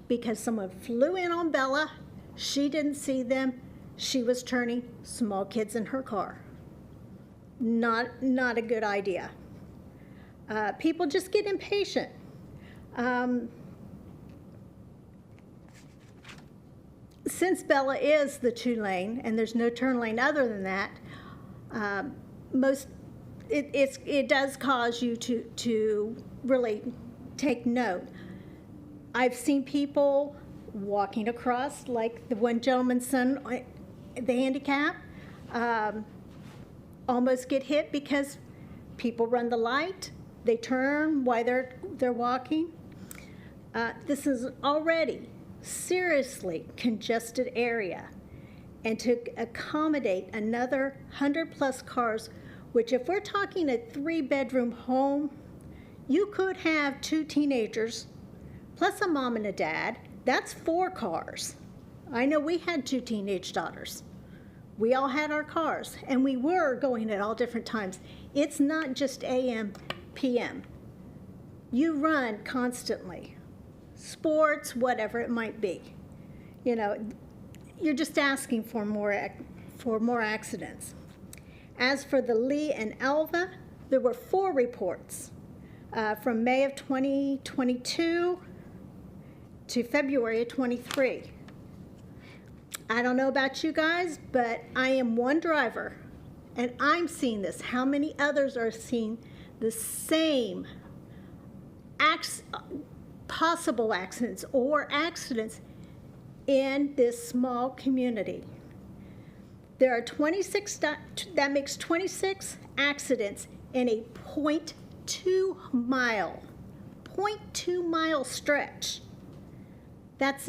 because someone flew in on Bella. She didn't see them. She was turning, small kids in her car. Not a good idea. People just get impatient. Since Bella is the 2-lane and there's no turn lane other than that, it does cause you to really take note. I've seen people walking across, like the one gentleman's son, the handicap, almost get hit because people run the light, they turn while they're walking. This is already seriously congested area, and to accommodate another 100+ cars, which if we're talking a 3-bedroom home, you could have 2 teenagers plus a mom and a dad. That's 4 cars. I know we had 2 teenage daughters. We all had our cars, and we were going at all different times. It's not just AM, PM. You run constantly. Sports, whatever it might be. You know, you're just asking for more accidents. As for the Lee and Alva, there were 4 reports from May of 2022 to February of 23. I don't know about you guys, but I am one driver, and I'm seeing this. How many others are seeing the same possible accidents or accidents in this small community? There are 26, that makes 26 accidents in a 0.2 mile stretch. That's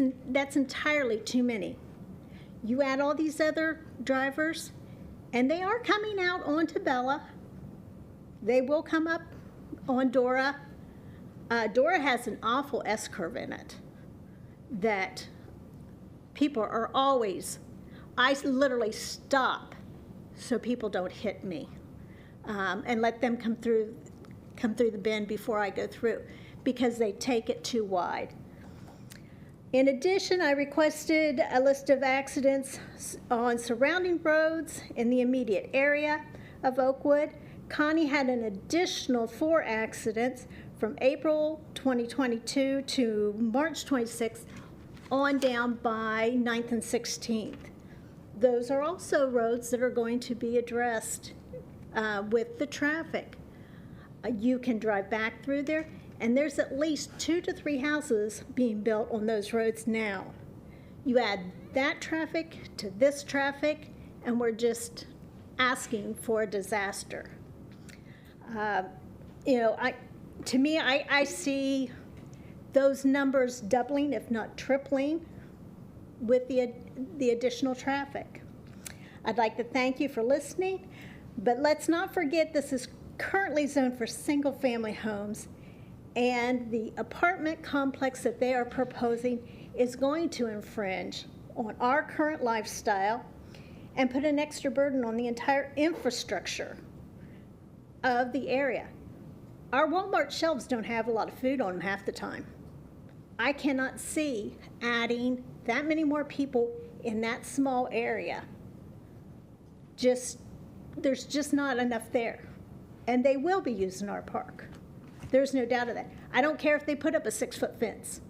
entirely too many. You add all these other drivers, and they are coming out onto Bella. They will come up on Dora. Dora has an awful S-curve in it that people are always, I literally stop so people don't hit me and let them come through the bend before I go through because they take it too wide. In addition, I requested a list of accidents on surrounding roads in the immediate area of Oakwood. Connie had an additional 4 accidents from April 2022 to March 26th on down by 9th and 16th. Those are also roads that are going to be addressed with the traffic. You can drive back through there, and there's at least 2 to 3 houses being built on those roads now. You add that traffic to this traffic, and we're just asking for a disaster. You know, to me, I see those numbers doubling, if not tripling, with the additional traffic. I'd like to thank you for listening, but let's not forget this is currently zoned for single-family homes, and the apartment complex that they are proposing is going to infringe on our current lifestyle and put an extra burden on the entire infrastructure of the area. Our Walmart shelves don't have a lot of food on them half the time. I cannot see adding that many more people in that small area. There's just not enough there. And they will be using our park. There's no doubt of that. I don't care if they put up a 6-foot fence.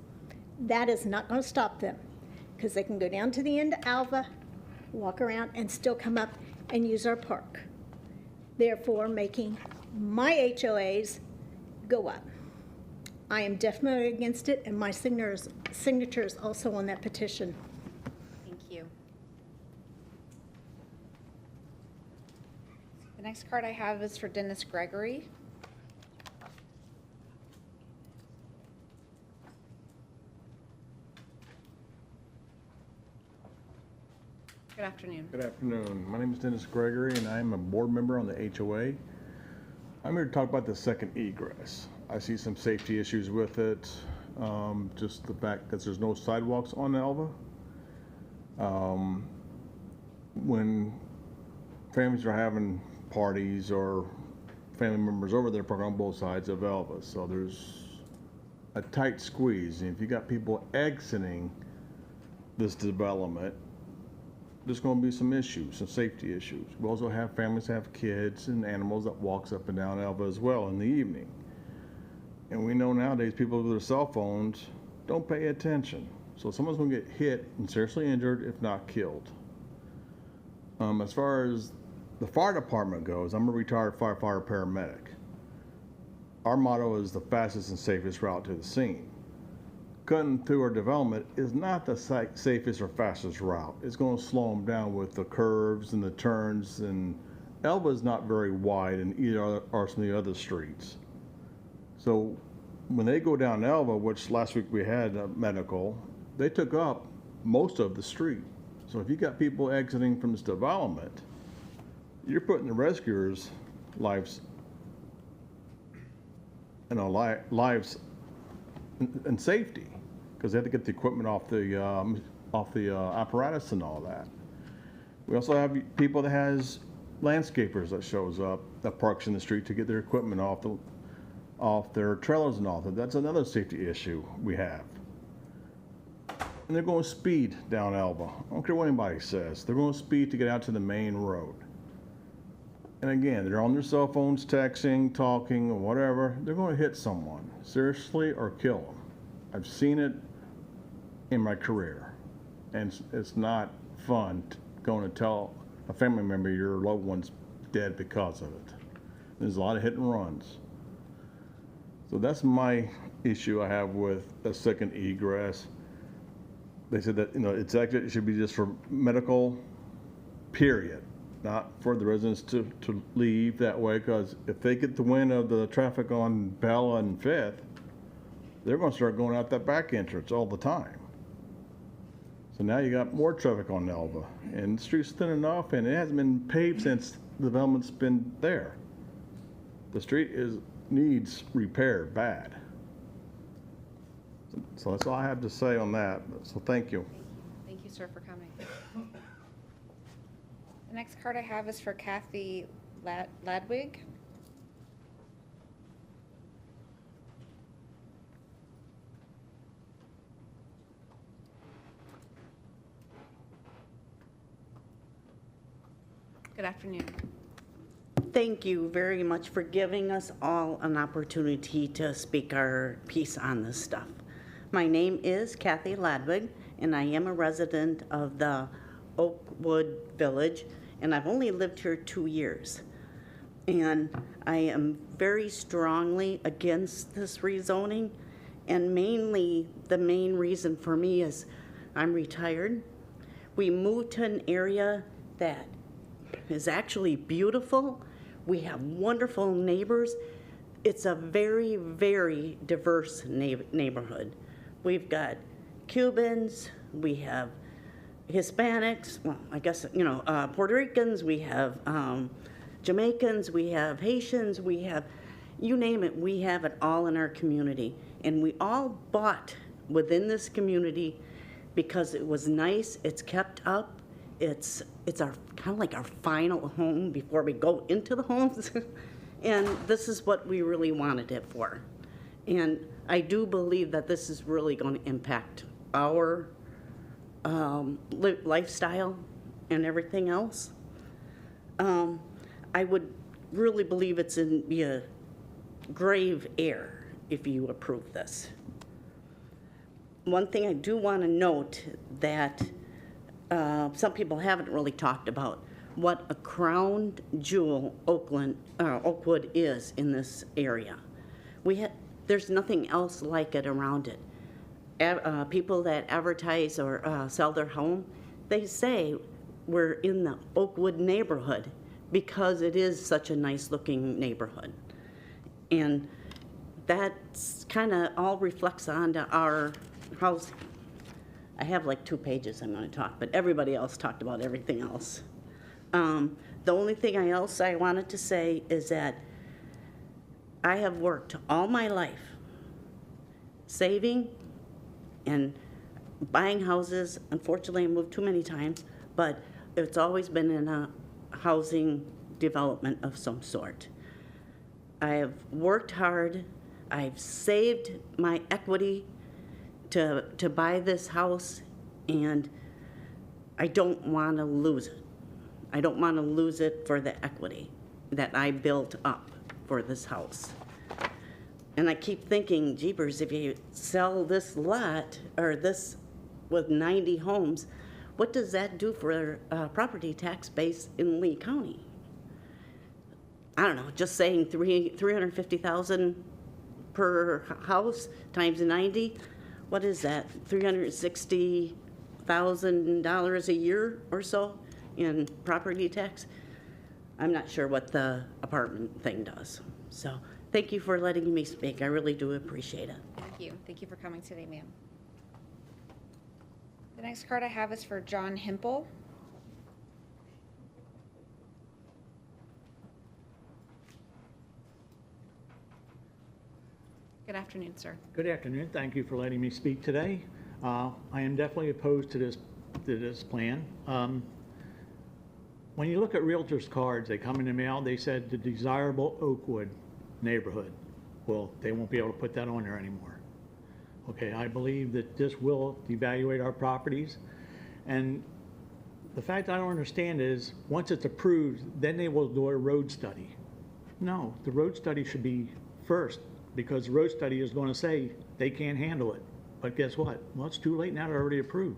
That is not going to stop them, because they can go down to the end of Alva, walk around, and still come up and use our park. Therefore, making my HOAs go up. I am definitely against it, and my signature is also on that petition. Thank you. The next card I have is for Dennis Gregory. Good afternoon. Good afternoon. My name is Dennis Gregory, and I'm a board member on the HOA. I'm here to talk about the second egress. I see some safety issues with it, just the fact that there's no sidewalks on Alva. When families are having parties or family members over there, park on both sides of Alva, so there's a tight squeeze. And if you got people exiting this development, there's going to be some issues, some safety issues. We also have families that have kids and animals that walks up and down Alva as well in the evening. And we know nowadays people with their cell phones don't pay attention. So someone's going to get hit and seriously injured, if not killed. As far as the fire department goes, I'm a retired firefighter paramedic. Our motto is the fastest and safest route to the scene. Cutting through our development is not the safest or fastest route. It's going to slow them down with the curves and the turns, and Alva is not very wide in either or some of the other streets. So when they go down Alva, which last week we had medical, they took up most of the street. So if you got people exiting from this development, you're putting the rescuers' lives, lives and safety, because they have to get the equipment off the apparatus and all that. We also have people that has landscapers that shows up, that parks in the street to get their equipment off their trailers and all that. That's another safety issue we have. And they're going speed down Alva. I don't care what anybody says. They're going speed to get out to the main road. And again, they're on their cell phones, texting, talking, or whatever. They're going to hit someone, seriously, or kill them. I've seen it in my career. And it's not fun going to tell a family member your loved one's dead because of it. There's a lot of hit and runs. So that's my issue I have with a second egress. They said that, it should be just for medical, period. Not for the residents to leave that way, because if they get the wind of the traffic on Bella and 5th, they're going to start going out that back entrance all the time. So now you got more traffic on Alva, and the street's thin enough, and it hasn't been paved since the development's been there. The street needs repair bad. So that's all I have to say on that. So thank you. Thank you, sir, for coming. The next card I have is for Kathy Ladwig. Good afternoon. Thank you very much for giving us all an opportunity to speak our piece on this stuff. My name is Kathy Ladwig, and I am a resident of the Oakwood Village, and I've only lived here 2 years. And I am very strongly against this rezoning, and the main reason for me is I'm retired. We moved to an area that is actually beautiful. We have wonderful neighbors. It's a very, very diverse neighborhood. We've got Cubans, we have Hispanics, well, I guess, Puerto Ricans, we have Jamaicans, we have Haitians, we have, you name it, we have it all in our community. And we all bought within this community because it was nice, it's kept up, it's our kind of like our final home before we go into the homes. And this is what we really wanted it for. And I do believe that this is really going to impact our lifestyle and everything else. I would really believe it's in a grave error if you approve this. One thing I do want to note that some people haven't really talked about what a crown jewel Oakwood is in this area. There's nothing else like it around it. People that advertise or sell their home, they say we're in the Oakwood neighborhood because it is such a nice looking neighborhood. And that's kind of all reflects onto our house. I have like 2 pages I'm going to talk, but everybody else talked about everything else. The only thing else I wanted to say is that I have worked all my life saving and buying houses. Unfortunately, I moved too many times, but it's always been in a housing development of some sort. I have worked hard. I've saved my equity to buy this house, and I don't want to lose it. I don't want to lose it for the equity that I built up for this house. And I keep thinking, jeepers, if you sell this lot, or this with 90 homes, what does that do for property tax base in Lee County? I don't know, just saying $350,000 per house times 90, what is that? $360,000 a year or so in property tax? I'm not sure what the apartment thing does. So thank you for letting me speak. I really do appreciate it. Thank you. Thank you for coming today, ma'am. The next card I have is for John Hempel. Good afternoon, sir. Good afternoon. Thank you for letting me speak today. I am definitely opposed to this plan. When you look at realtors' cards, they come in the mail, they said the desirable Oakwood neighborhood. Well, they won't be able to put that on there anymore. Okay, I believe that this will evaluate our properties. And the fact I don't understand is, once it's approved, then they will do a road study. No, the road study should be first, because the road study is going to say they can't handle it. But guess what? Well, it's too late now, they're already approved.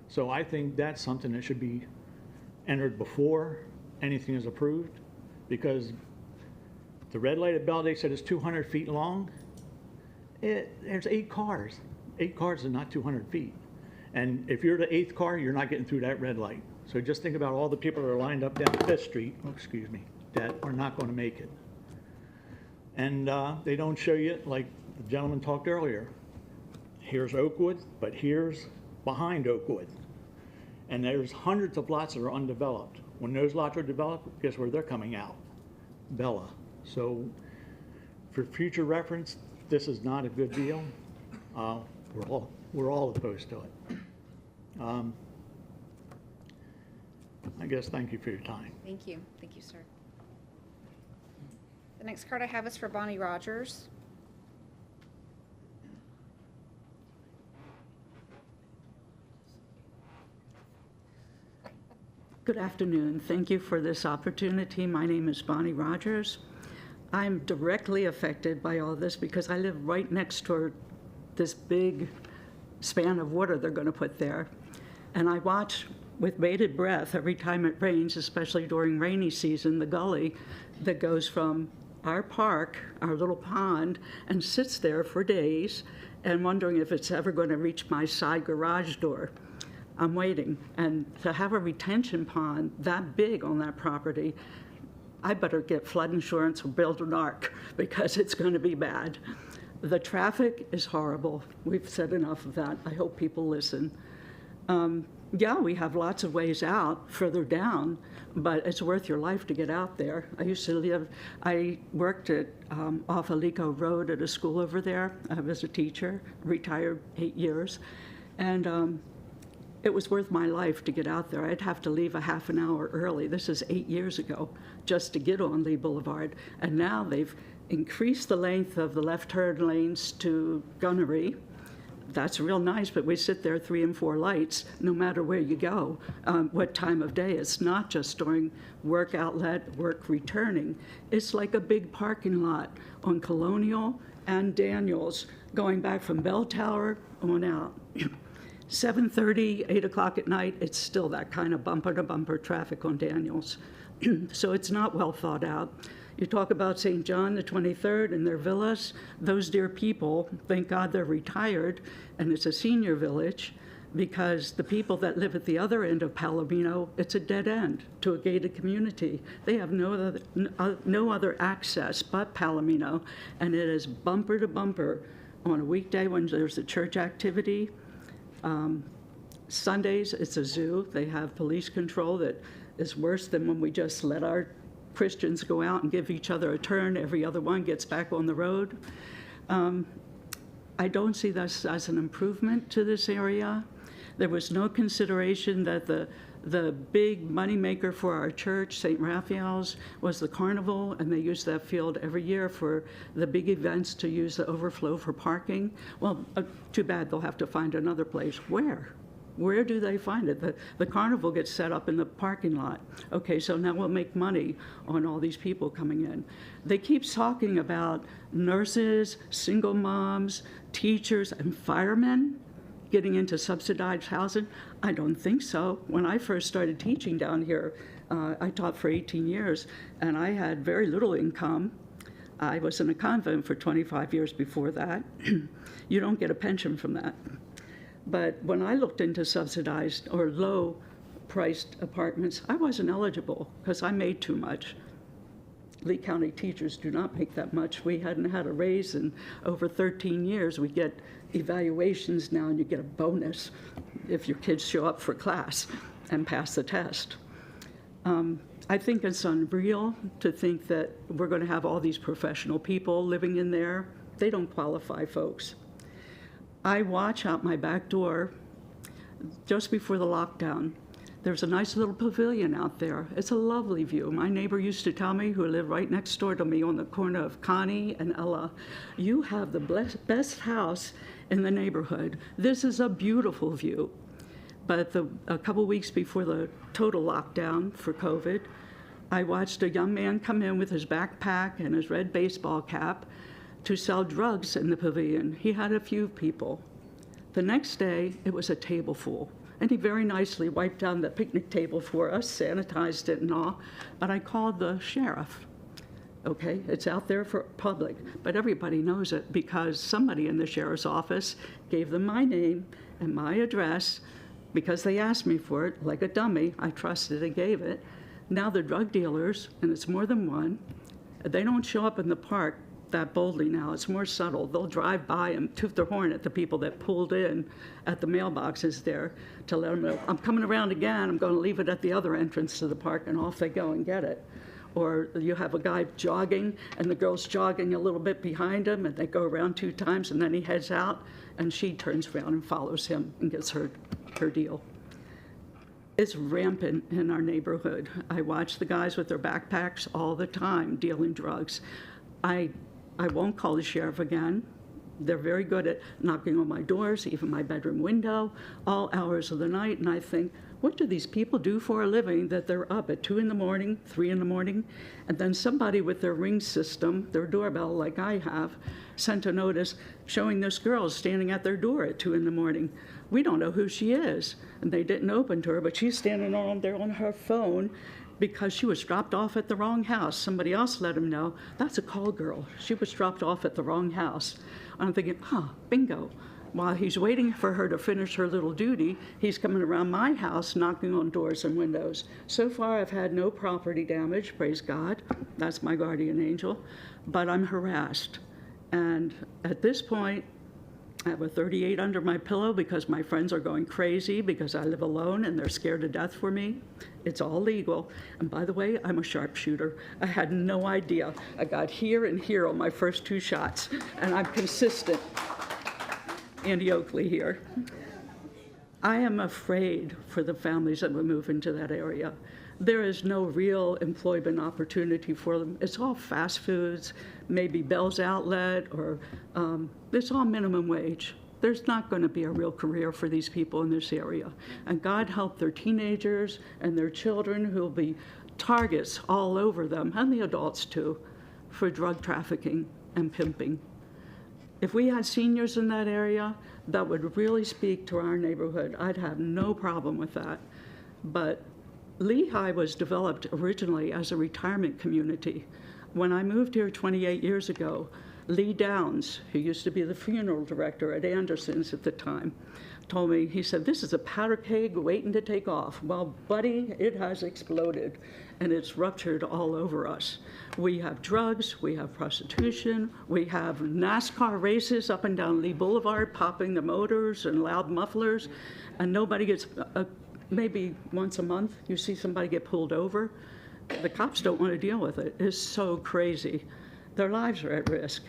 So I think that's something that should be entered before anything is approved, because the red light at Bell, they said it's 200 feet long. There's 8 cars. 8 cars is not 200 feet. And if you're the 8th car, you're not getting through that red light. So just think about all the people that are lined up down 5th Street, that are not going to make it. And they don't show you, like the gentleman talked earlier, here's Oakwood, but here's behind Oakwood. And there's hundreds of lots that are undeveloped. When those lots are developed, guess where they're coming out? Bella. So for future reference, this is not a good deal. We're all opposed to it. I guess thank you for your time. Thank you. Thank you, sir. The next card I have is for Bonnie Rogers. Good afternoon. Thank you for this opportunity. My name is Bonnie Rogers. I'm directly affected by all this because I live right next to this big span of water they're going to put there. And I watch with bated breath every time it rains, especially during rainy season, the gully that goes from our park, our little pond, and sits there for days and wondering if it's ever going to reach my side garage door. I'm waiting. And to have a retention pond that big on that property, I better get flood insurance or build an ark because it's going to be bad. The traffic is horrible. We've said enough of that. I hope people listen. Yeah, we have lots of ways out further down, but it's worth your life to get out there. I worked at off Alico Road at a school over there. I was a teacher, retired 8 years, and it was worth my life to get out there. I'd have to leave a half an hour early. This is 8 years ago, just to get on Lee Boulevard. And now they've increased the length of the left turn lanes to Gunnery. That's real nice, but we sit there 3 and 4 lights, no matter where you go, what time of day. It's not just during work outlet, work returning. It's like a big parking lot on Colonial and Daniels, going back from Bell Tower on out. 7:30, 8 o'clock at night, it's still that kind of bumper-to-bumper traffic on Daniels. So it's not well thought out. You talk about St. John the 23rd and their villas. Those dear people, thank God they're retired, and it's a senior village, because the people that live at the other end of Palomino, it's a dead end to a gated community. They have no other access but Palomino, and it is bumper to bumper on a weekday when there's a church activity. Sundays, it's a zoo. They have police control that is worse than when we just let our Christians go out and give each other a turn. Every other one gets back on the road. I don't see this as an improvement to this area. There was no consideration that the big moneymaker for our church, St. Raphael's, was the carnival, and they use that field every year for the big events to use the overflow for parking. Well, too bad they'll have to find another place. Where? Where do they find it? The carnival gets set up in the parking lot. Okay, so now we'll make money on all these people coming in. They keep talking about nurses, single moms, teachers, and firemen getting into subsidized housing. I don't think so. When I first started teaching down here, I taught for 18 years, and I had very little income. I was in a convent for 25 years before that. You don't get a pension from that. But when I looked into subsidized or low-priced apartments, I wasn't eligible because I made too much. Lee County teachers do not make that much. We hadn't had a raise in over 13 years. We get evaluations now, and you get a bonus if your kids show up for class and pass the test. I think it's unreal to think that we're going to have all these professional people living in there. They don't qualify, folks. I watch out my back door just before the lockdown. There's a nice little pavilion out there. It's a lovely view. My neighbor used to tell me, who lived right next door to me on the corner of Connie and Ella, you have the best house in the neighborhood. This is a beautiful view. But a couple weeks before the total lockdown for COVID, I watched a young man come in with his backpack and his red baseball cap to sell drugs in the pavilion. He had a few people. The next day, it was a table full. And he very nicely wiped down the picnic table for us, sanitized it and all. But I called the sheriff. Okay, it's out there for public, but everybody knows it because somebody in the sheriff's office gave them my name and my address because they asked me for it like a dummy. I trusted and gave it. Now the drug dealers, and it's more than one, they don't show up in the park that boldly now. It's more subtle. They'll drive by and toot their horn at the people that pulled in at the mailboxes there to let them know, I'm coming around again, I'm going to leave it at the other entrance to the park, and off they go and get it. Or you have a guy jogging, and the girl's jogging a little bit behind him, and they go around 2 times, and then he heads out, and she turns around and follows him and gets her deal. It's rampant in our neighborhood. I watch the guys with their backpacks all the time dealing drugs. I won't call the sheriff again. They're very good at knocking on my doors, even my bedroom window, all hours of the night. And I think, what do these people do for a living that they're up at 2 in the morning, 3 in the morning? And then somebody with their ring system, their doorbell like I have, sent a notice showing this girl standing at their door at 2 in the morning. We don't know who she is. And they didn't open to her, but she's standing on there on her phone because she was dropped off at the wrong house. Somebody else let him know, that's a call girl. She was dropped off at the wrong house. I'm thinking, bingo. While he's waiting for her to finish her little duty, he's coming around my house, knocking on doors and windows. So far, I've had no property damage, praise God. That's my guardian angel. But I'm harassed. And at this point, I have a 38 under my pillow because my friends are going crazy because I live alone and they're scared to death for me. It's all legal. And by the way, I'm a sharpshooter. I had no idea. I got here and here on my first 2 shots, and I'm consistent. Andy Oakley here. I am afraid for the families that will move into that area. There is no real employment opportunity for them. It's all fast foods, maybe Bell's Outlet, or it's all minimum wage. There's not going to be a real career for these people in this area. And God help their teenagers and their children who will be targets all over them, and the adults too, for drug trafficking and pimping. If we had seniors in that area, that would really speak to our neighborhood. I'd have no problem with that. But Lehigh was developed originally as a retirement community. When I moved here 28 years ago, Lee Downs, who used to be the funeral director at Anderson's at the time, told me, he said, this is a powder keg waiting to take off. Well, buddy, it has exploded, and it's ruptured all over us. We have drugs, we have prostitution, we have NASCAR races up and down Lee Boulevard, popping the motors and loud mufflers, and nobody gets, maybe once a month, you see somebody get pulled over. The cops don't want to deal with it. It's so crazy. Their lives are at risk.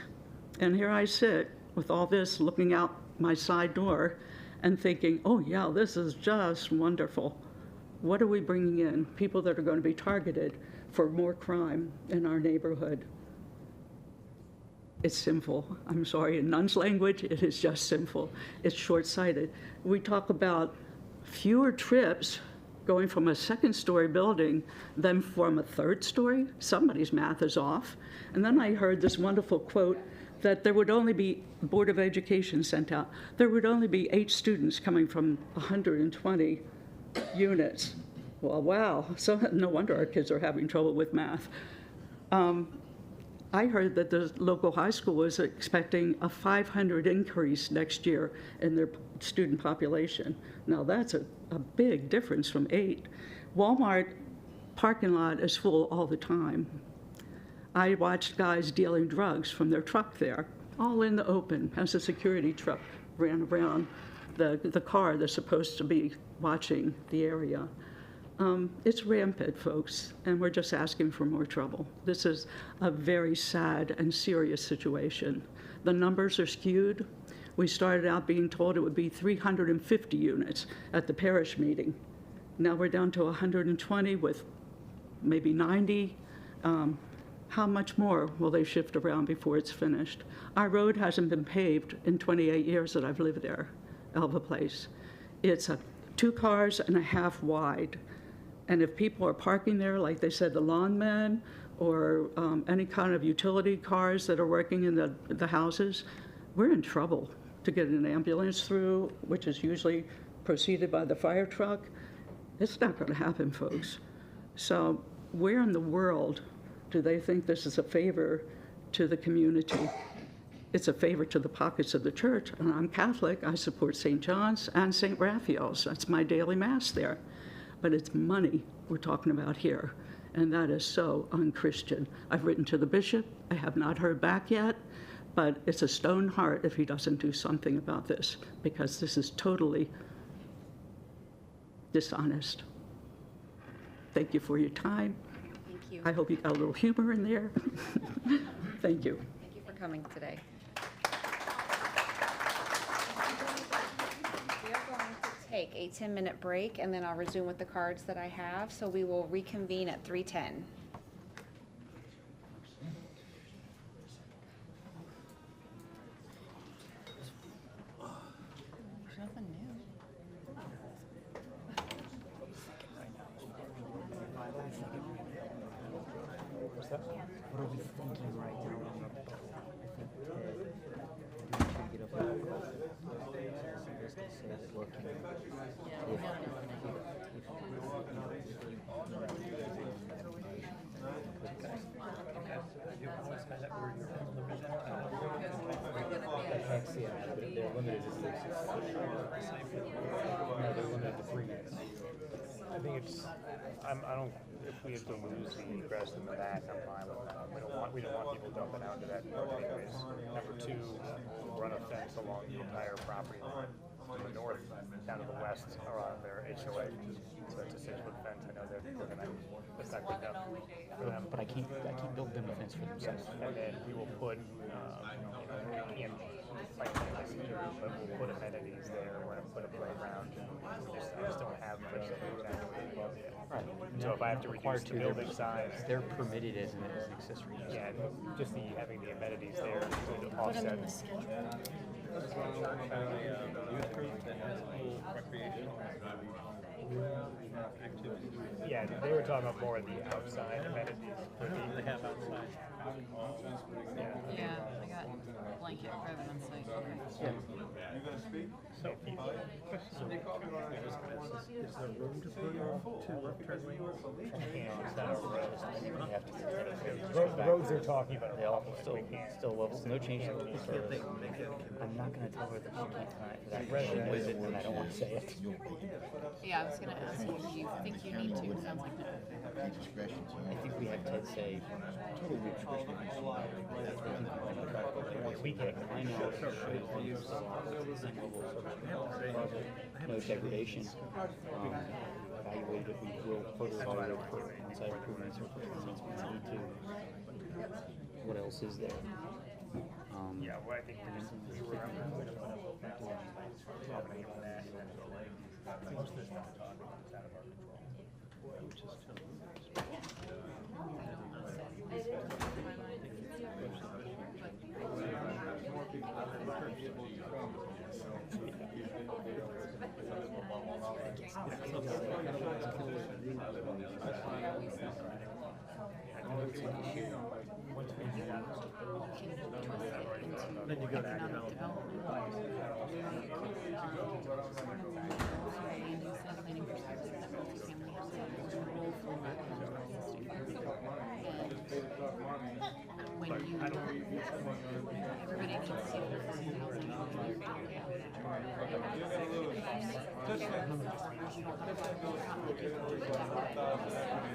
And here I sit with all this looking out my side door and thinking, oh yeah, this is just wonderful. What are we bringing in? People that are going to be targeted for more crime in our neighborhood. It's sinful. I'm sorry, in Nun's language, it is just sinful. It's short-sighted. We talk about fewer trips going from a second-story building than from a third story. Somebody's math is off. And then I heard this wonderful quote that there would only be, Board of Education sent out, there would only be 8 students coming from 120 units. Well, wow, so no wonder our kids are having trouble with math. I heard that the local high school was expecting a 500 increase next year in their student population. Now that's a big difference from 8. Walmart parking lot is full all the time. I watched guys dealing drugs from their truck there, all in the open, as a security truck ran around the car that's supposed to be watching the area. It's rampant, folks, and we're just asking for more trouble. This is a very sad and serious situation. The numbers are skewed. We started out being told it would be 350 units at the parish meeting. Now we're down to 120 with maybe 90. How much more will they shift around before it's finished? Our road hasn't been paved in 28 years that I've lived there, Elva Place. It's 2 cars and a half wide. And if people are parking there, like they said, the lawn men or any kind of utility cars that are working in the houses, we're in trouble to get an ambulance through, which is usually preceded by the fire truck. It's not going to happen, folks. So where in the world do they think this is a favor to the community? It's a favor to the pockets of the church. And I'm Catholic. I support St. John's and St. Raphael's. That's my daily mass there. But it's money we're talking about here, and that is so unchristian. I've written to the bishop. I have not heard back yet, but it's a stone heart if he doesn't do something about this, because this is totally dishonest. Thank you for your time. Thank you. I hope you got a little humor in there. Thank you. Thank you for coming today. We are going to take a 10-minute break, and then I'll resume with the cards that I have. So we will reconvene at 3:10. What are we thinking right now? They're limited to 6. No, they're limited to 3 minutes. I think it's I don't, if we have to lose the egress in the back, I'm fine with that. We don't want people dumping out into that road anyways. Number two, we'll run a fence along the entire property line from the north down to the west around their HOA. So it's a 6-foot fence. I know they're gonna, that's not good enough for them. But I can't build them a fence for themselves. And then we will put, we can't like this here, but we'll put amenities there. We're gonna put a playground. We just don't have much of it. Right. So if I have to reduce the building size, they're permitted as an accessory. yeah, just having the amenities there to offset. Yeah, they were talking about more of the outside amenities. They have outside. Yeah, I got blanket private on site. Okay. You gonna speak? So, Is there room to put two left turn lanes? it's not a road. We have to. The roads they're talking about. They all still levels, no change to level service. I'm not gonna tell her that she can't tonight because I read it with it and I don't want to say it. Yeah, I was gonna ask you, do you think you need to? It sounds like no. I think we have Ted say, total discretion. We can. I know it should use no degradation. Evaluate if we will further evaluate for on-site improvements or for since we need to. What else is there? Yeah, well, I think we were going to put up a fence happening on that. Most of this stuff we're talking about is out of our control. Which is Then you go to economic when you, everybody needs to see the affordable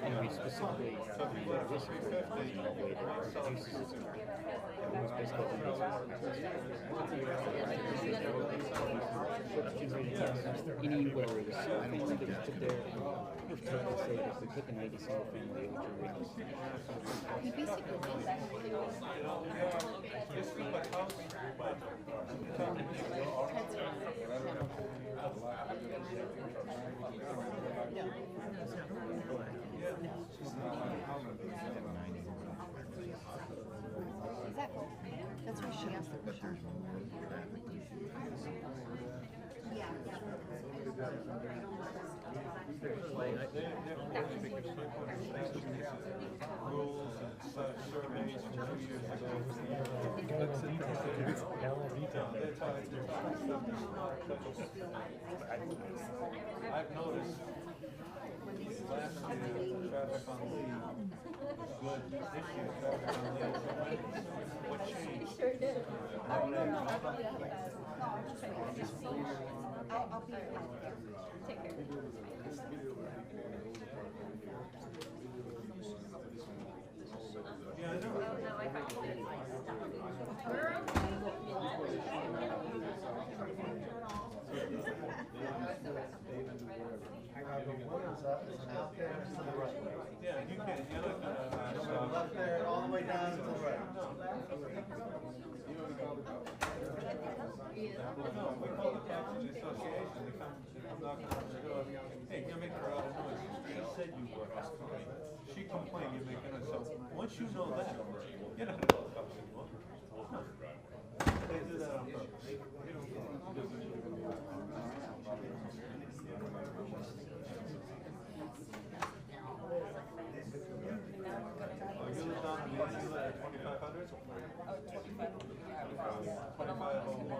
And we specifically this in a way that reduces its it was any whether it was single family that was put there, or if Ted would say if we put the 90 single family, it would reduce. He basically did that. Exactly. That's why she asked the question. Yeah. Rules and surveys 2 years ago. I've noticed last year, traffic on Lee, good, this year, traffic on Lee. What changed? Sure did. Oh, no, I'll be Take care. Yeah, I know. No, I can't. Yeah, you can, you're not gonna. Left there, all the way down to the right. No, we call the taxi association, they come knocking on the door. Hey, you're making a lot of noise. She said you were. She complained you're making it, so once you know that, you're not gonna come anymore. They do that on purpose. You live down, you live at 2500? 2501.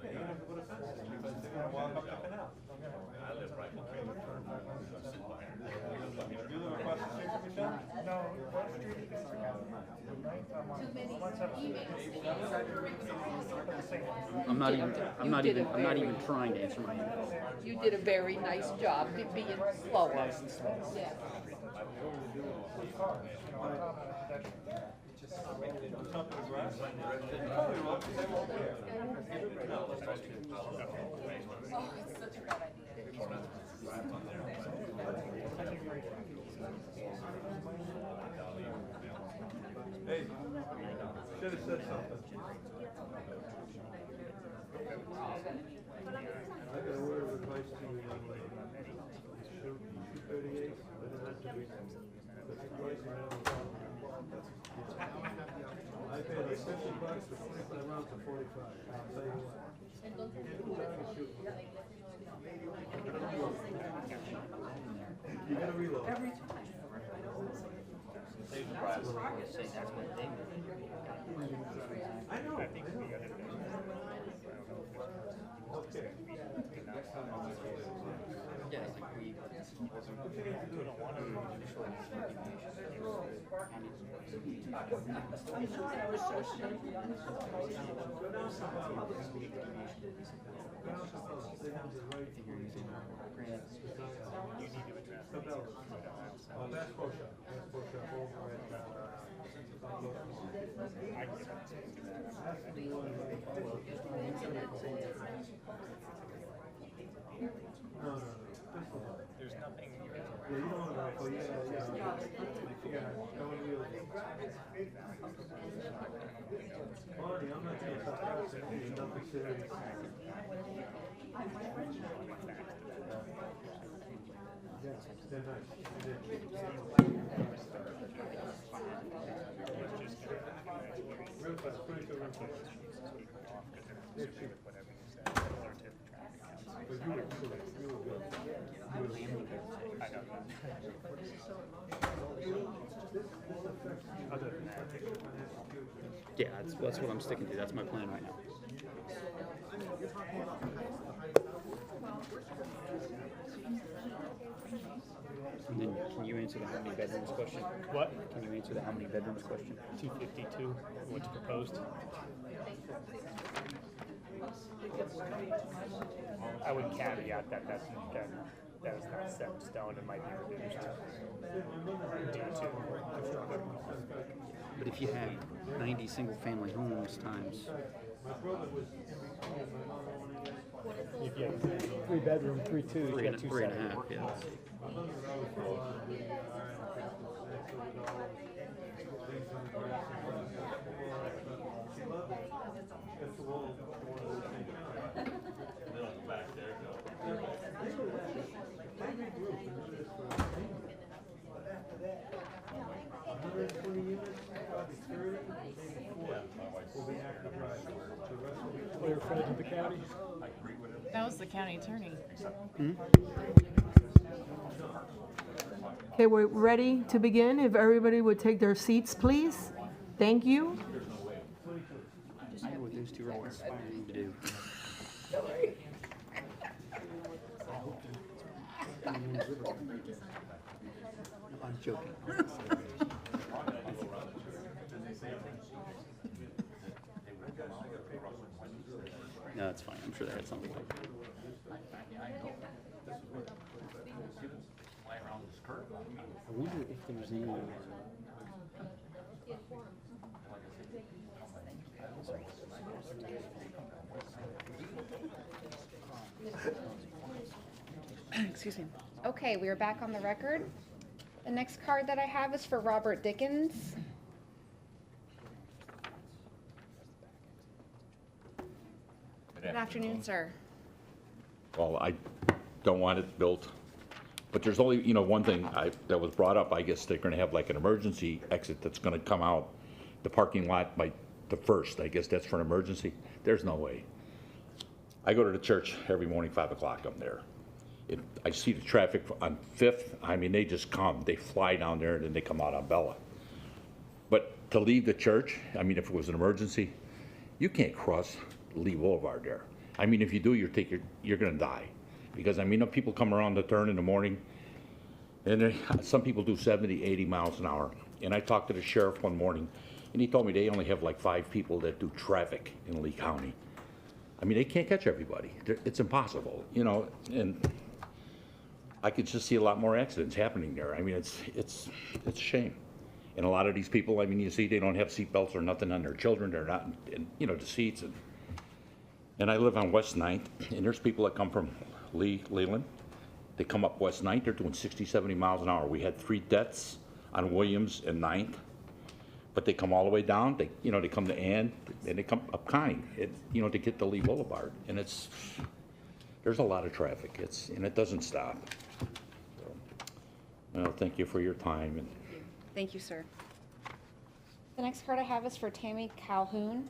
Yeah, you have to put a fence in because they're gonna walk up the canal. I live right between the You live across the street from Michelle? No, what street is it? I'm not even trying to answer my email. You did a very nice job being slower. Yeah. Oh, it's such a bad Hey, should have said something. I got a word of advice to you, young lady. Shoot 238, but it has to be. That's twice around. I paid like $50 for 25 rounds for 45. I'll tell you what. You gotta reload. Every time. I know. Okay. There's nothing. Yeah, you don't want to Raphael. Marty, I'm not being sarcastic. There's nothing serious. Yeah, they're nice. Real fast, pretty good real fast. They're cheap. But you were good. Other than that, Yeah, that's what I'm sticking to. That's my plan right now. And then can you answer the how many bedrooms question? What? Can you answer the how many bedrooms question? 252, what's proposed? I would caveat that that is not set in stone. It might be reduced due to construction. But if you have 90 single-family homes times, If you have 3 bedroom, 3 2, you got 3 and a half, 270. yeah. Clear frontage of the county. That was the county attorney. Okay, we're ready to begin. If everybody would take their seats, please. Thank you. I know what those two are aspiring to do. I'm joking. No, it's fine. I'm sure they had something. I wonder if there's any. Excuse me. Okay, we are back on the record. The next card that I have is for Robert Dickens. Good afternoon, sir. Well, I don't want it built, but there's only, one thing that was brought up. I guess they're gonna have like an emergency exit that's gonna come out the parking lot by the 1st. I guess that's for an emergency. There's no way. I go to the church every morning, 5 o'clock, I'm there. I see the traffic on 5th, I mean, they just come, they fly down there and then they come out on Bella. But to leave the church, I mean, if it was an emergency, you can't cross Lee Boulevard there. I mean, if you do, you're gonna die. Because, I mean, people come around the turn in the morning, and some people do 70, 80 miles an hour. And I talked to the sheriff one morning, and he told me they only have like 5 people that do traffic in Lee County. I mean, they can't catch everybody. It's impossible, you know, and I could just see a lot more accidents happening there. I mean, it's a shame. And a lot of these people, I mean, you see they don't have seatbelts or nothing on their children. They're not in, you know, the seats. And I live on West 9th, and there's people that come from Leland. They come up West 9th, they're doing 60, 70 miles an hour. We had 3 deaths on Williams and 9th, but they come all the way down. They, you know, they come to Ann, and they come up Connie, you know, to get to Lee Boulevard. And there's a lot of traffic, and it doesn't stop. So, well, thank you for your time. And Thank you, sir. The next card I have is for Tammy Calhoun.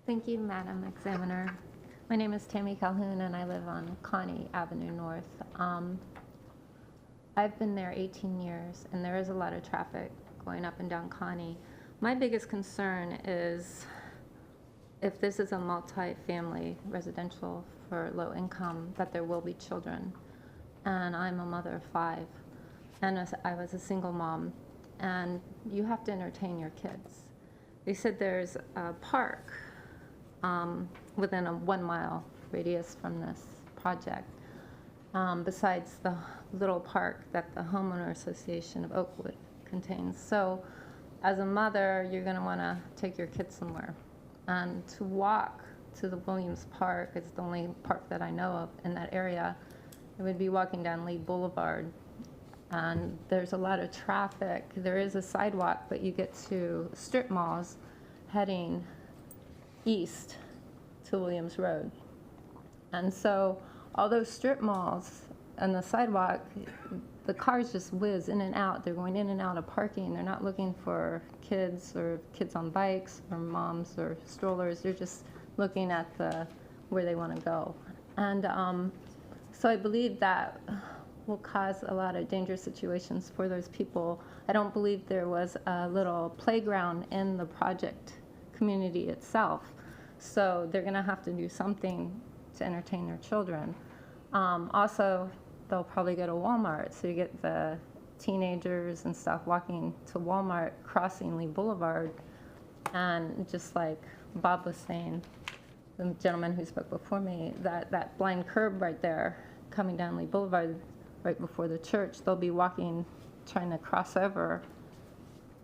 Thank you, Madam Examiner. My name is Tammy Calhoun, and I live on Connie Avenue North. I've been there 18 years, and there is a lot of traffic going up and down Connie. My biggest concern is if this is a multi-family residential for low income, that there will be children. And I'm a mother of 5, and I was a single mom, and you have to entertain your kids. They said there's a park within a 1-mile radius from this project, besides the little park that the Homeowner Association of Oakwood contains. So as a mother, you're going to want to take your kids somewhere. And to walk to the Williams Park, it's the only park that I know of in that area, it would be walking down Lee Boulevard. And there's a lot of traffic. There is a sidewalk, but you get to strip malls heading east to Williams Road. And so all those strip malls and the sidewalk, the cars just whiz in and out. They're going in and out of parking. They're not looking for kids or kids on bikes or moms or strollers. They're just looking at where they want to go. And so I believe that will cause a lot of dangerous situations for those people. I don't believe there was a little playground in the project community itself. So they're going to have to do something to entertain their children. Also, they'll probably go to Walmart. So you get the teenagers and stuff walking to Walmart, crossing Lee Boulevard. And just like Bob was saying, the gentleman who spoke before me, that blind curb right there coming down Lee Boulevard right before the church, they'll be walking, trying to cross over.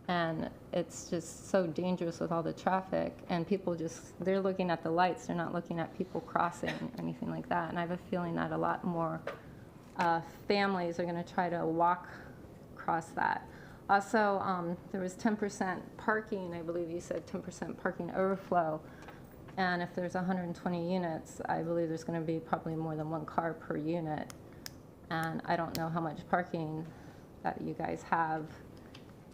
And it's just so dangerous with all the traffic. And people they're looking at the lights. They're not looking at people crossing or anything like that. And I have a feeling that a lot more families are going to try to walk across that. Also, there was 10% parking. I believe you said 10% parking overflow. And if there's 120 units, I believe there's going to be probably more than 1 car per unit. And I don't know how much parking that you guys have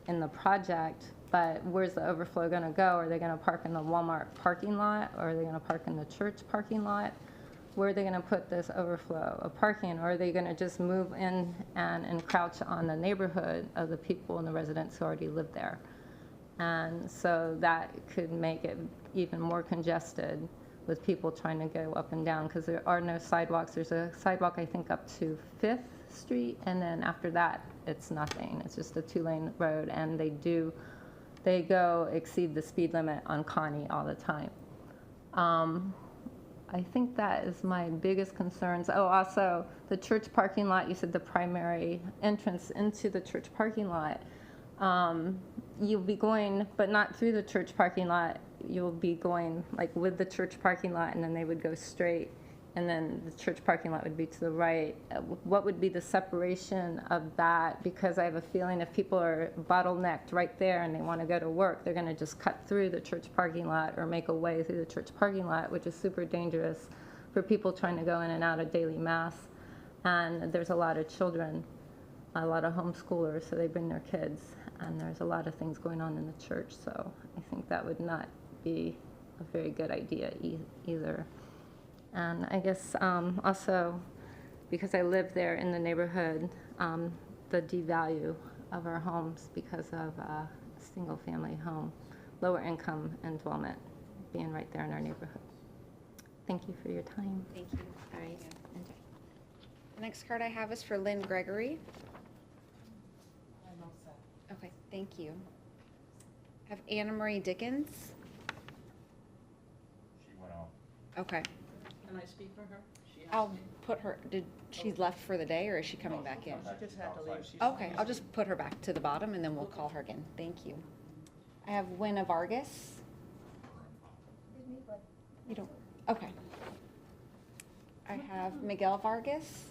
in the project, but where's the overflow going to go? Are they going to park in the Walmart parking lot, or are they going to park in the church parking lot? Where are they going to put this overflow of parking? Or are they going to just move in and encroach on the neighborhood of the people and the residents who already live there? And so that could make it even more congested with people trying to go up and down, because there are no sidewalks. There's a sidewalk, I think, up to 5th Street, and then after that, it's nothing. It's just a 2-lane road, and they go exceed the speed limit on Connie all the time. I think that is my biggest concerns. Oh, also, the church parking lot, you said the primary entrance into the church parking lot. You'll be going, but not through the church parking lot. You'll be going like with the church parking lot, and then they would go straight, and then the church parking lot would be to the right. What would be the separation of that? Because I have a feeling if people are bottlenecked right there and they want to go to work, they're going to just cut through the church parking lot or make a way through the church parking lot, which is super dangerous for people trying to go in and out of daily mass. And there's a lot of children, a lot of homeschoolers, so they bring their kids, and there's a lot of things going on in the church, so I think that would not be a very good idea either. And I guess also, because I live there in the neighborhood, the devalue of our homes because of a single-family home, lower income endowment being right there in our neighborhood. Thank you for your time. Thank you. All right. Enjoy. The next card I have is for Lynn Gregory. Okay, thank you. I have Anna Marie Dickens. She went out. Okay. Can I speak for her? I'll put her, she's left for the day or is she coming back in? She just had to leave. Okay, I'll just put her back to the bottom and then we'll call her again. Thank you. I have Winna Vargas. You don't, okay. I have Miguel Vargas.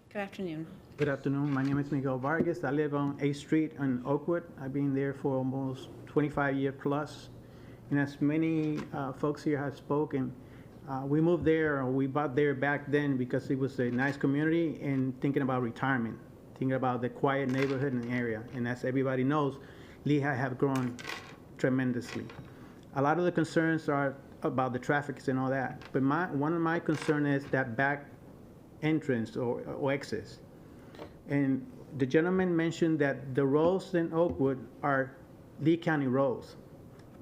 Good afternoon. Good afternoon. My name is Miguel Vargas. I live on 8th Street in Oakwood. I've been there for almost 25 years plus. And as many folks here have spoken, we moved there, or we bought there back then because it was a nice community and thinking about retirement, thinking about the quiet neighborhood and area. And as everybody knows, Lehigh have grown tremendously. A lot of the concerns are about the traffic and all that. But one of my concerns is that back entrance or exits. And the gentleman mentioned that the roads in Oakwood are Lee County roads.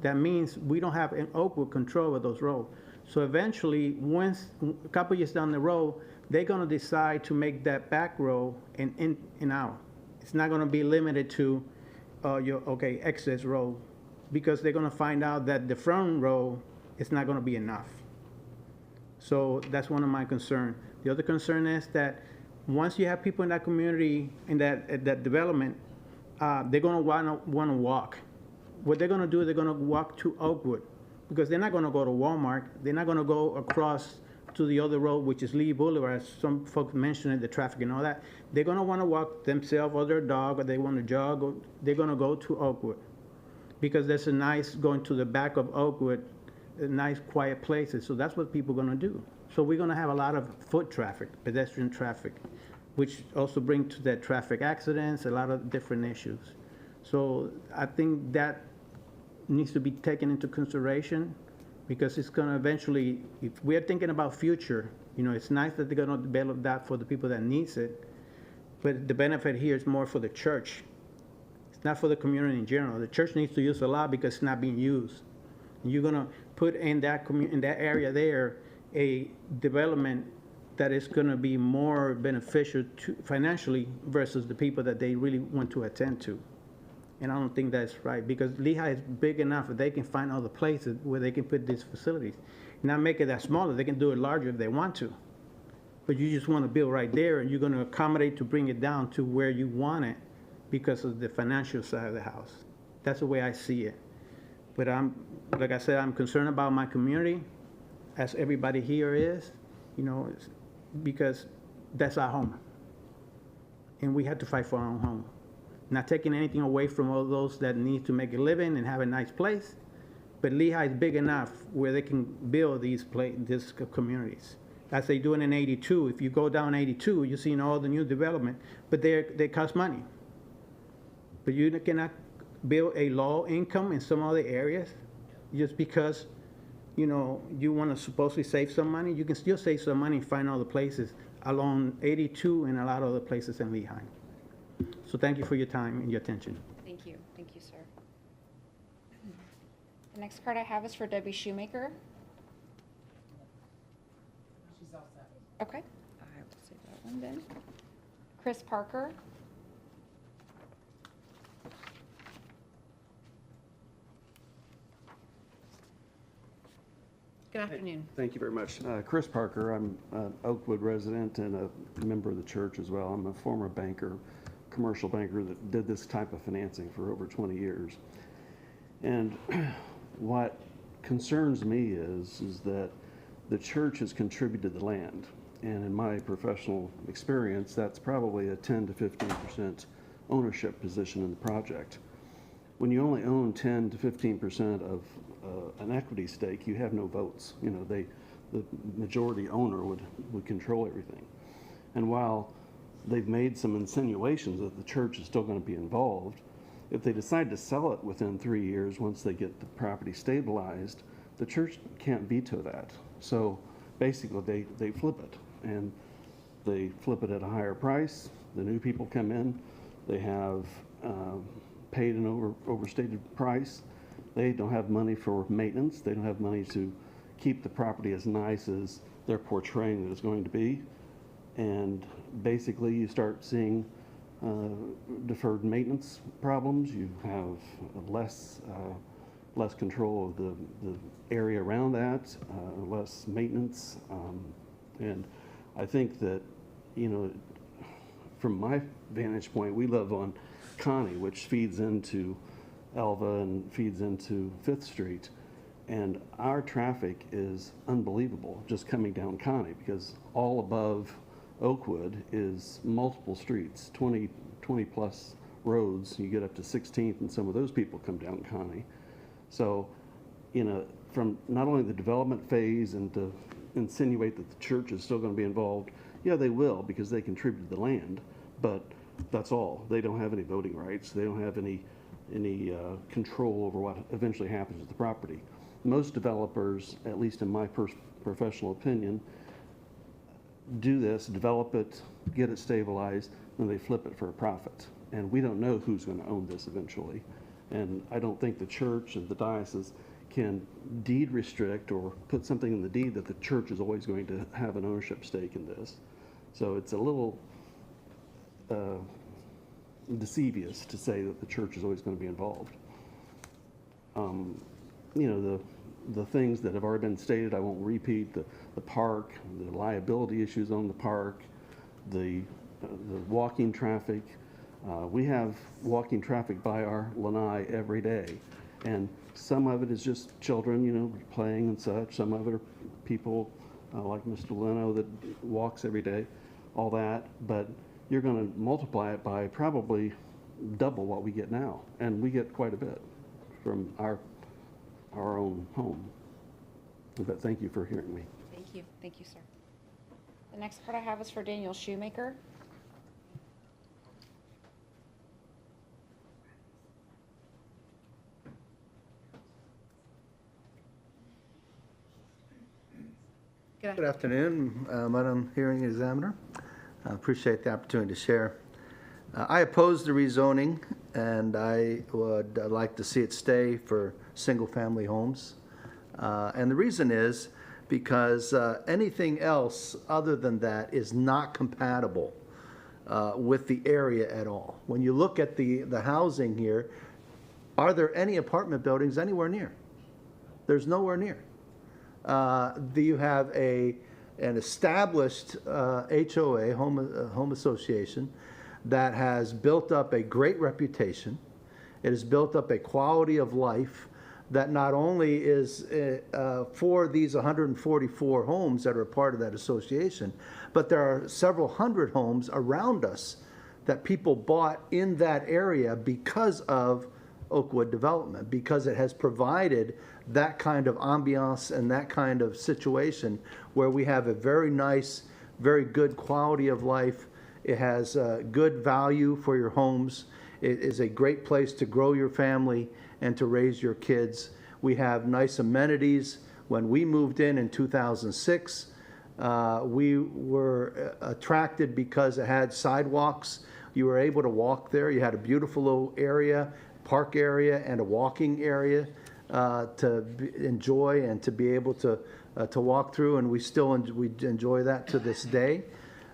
That means we don't have in Oakwood control of those roads. So eventually, once a couple years down the road, they're gonna decide to make that back road an in and out. It's not gonna be limited to access road, because they're gonna find out that the front road is not gonna be enough. So that's one of my concerns. The other concern is that once you have people in that community, in that development, they're gonna wanna walk. What they're gonna do, they're gonna walk to Oakwood, because they're not gonna go to Walmart. They're not gonna go across to the other road, which is Lee Boulevard, as some folks mentioned, the traffic and all that. They're gonna wanna walk themselves or their dog, or they wanna jog, or they're gonna go to Oakwood. Because there's a nice, going to the back of Oakwood, nice quiet places, so that's what people are gonna do. So we're gonna have a lot of foot traffic, pedestrian traffic, which also bring to that traffic accidents, a lot of different issues. So I think that needs to be taken into consideration, because it's gonna eventually, if we're thinking about future, it's nice that they're gonna develop that for the people that needs it, but the benefit here is more for the church. It's not for the community in general. The church needs to use a lot because it's not being used. You're gonna put in that in that area there a development that is gonna be more beneficial financially versus the people that they really want to attend to. And I don't think that's right, because Lehigh is big enough that they can find other places where they can put these facilities. Not make it that smaller, they can do it larger if they want to. But you just wanna build right there, and you're gonna accommodate to bring it down to where you want it because of the financial side of the house. That's the way I see it. But like I said, I'm concerned about my community, as everybody here is, because that's our home. And we have to fight for our own home. Not taking anything away from all those that need to make a living and have a nice place, but Lehigh is big enough where they can build these communities. As they do in 82, if you go down 82, you're seeing all the new development, but they cost money. But you cannot build a low income in some other areas just because you want to supposedly save some money. You can still save some money and find other places along 82 and a lot of other places in Lehigh. So thank you for your time and your attention. Thank you, sir. The next card I have is for Debbie Shoemaker. She's all set. Okay, I will save that one then. Chris Parker. Good afternoon. Thank you very much. Chris Parker, I'm an Oakwood resident and a member of the church as well. I'm a former banker, commercial banker that did this type of financing for over 20 years. And what concerns me is that the church has contributed the land. And in my professional experience, that's probably a 10 to 15% ownership position in the project. When you only own 10 to 15% of an equity stake, you have no votes. The majority owner would control everything. And while they've made some insinuations that the church is still going to be involved, if they decide to sell it within 3 years, once they get the property stabilized, the church can't veto that. So basically they flip it, and they flip it at a higher price. The new people come in, they have paid an overstated price, They don't have money for maintenance. They don't have money to keep the property as nice as they're portraying that it's going to be. And basically you start seeing deferred maintenance problems. You have less control of the area around that, less maintenance. And I think that, you know, from my vantage point, we live on Connie, which feeds into Elva and feeds into 5th Street. And our traffic is unbelievable just coming down Connie, because all above Oakwood is multiple streets, 20 plus roads. You get up to 16th and some of those people come down Connie. So, you know, from not only the development phase and to insinuate that the church is still going to be involved, yeah, they will, because they contributed the land, but that's all. They don't have any voting rights. They don't have any control over what eventually happens with the property. Most developers, at least in my professional opinion, do this, develop it, get it stabilized, and they flip it for a profit. And we don't know who's going to own this eventually. And I don't think the church and the diocese can deed restrict or put something in the deed that the church is always going to have an ownership stake in this. So it's a little deceivious to say that the church is always going to be involved. You know, the things that have already been stated, I won't repeat, the park, the liability issues on the park, the walking traffic. We have walking traffic by our lanai every day, and some of it is just children, you know, playing and such. Some of it are people like Mr. Leno that walks every day, all that. But you're going to multiply it by probably double what we get now, and we get quite a bit from our own home. But thank you for hearing me. Thank you, sir. The next part I have is for Daniel Shoemaker. Good afternoon, Madam Hearing Examiner. I appreciate the opportunity to share. I oppose the rezoning, and I would like to see it stay for single-family homes. And the reason is because anything else other than that is not compatible with the area at all. When you look at the housing here, are there any apartment buildings anywhere near? There's nowhere near. You have an established HOA, home association, that has built up a great reputation. It has built up a quality of life that not only is for these 144 homes that are a part of that association, but there are several hundred homes around us that people bought in that area because of Oakwood development, because it has provided that kind of ambiance and that kind of situation where we have a very nice, very good quality of life. It has good value for your homes. It is a great place to grow your family and to raise your kids. We have nice amenities. When we moved in 2006, we were attracted because it had sidewalks. You were able to walk there. You had a beautiful little area, park area, and a walking area to enjoy and to be able to walk through, and we enjoy that to this day.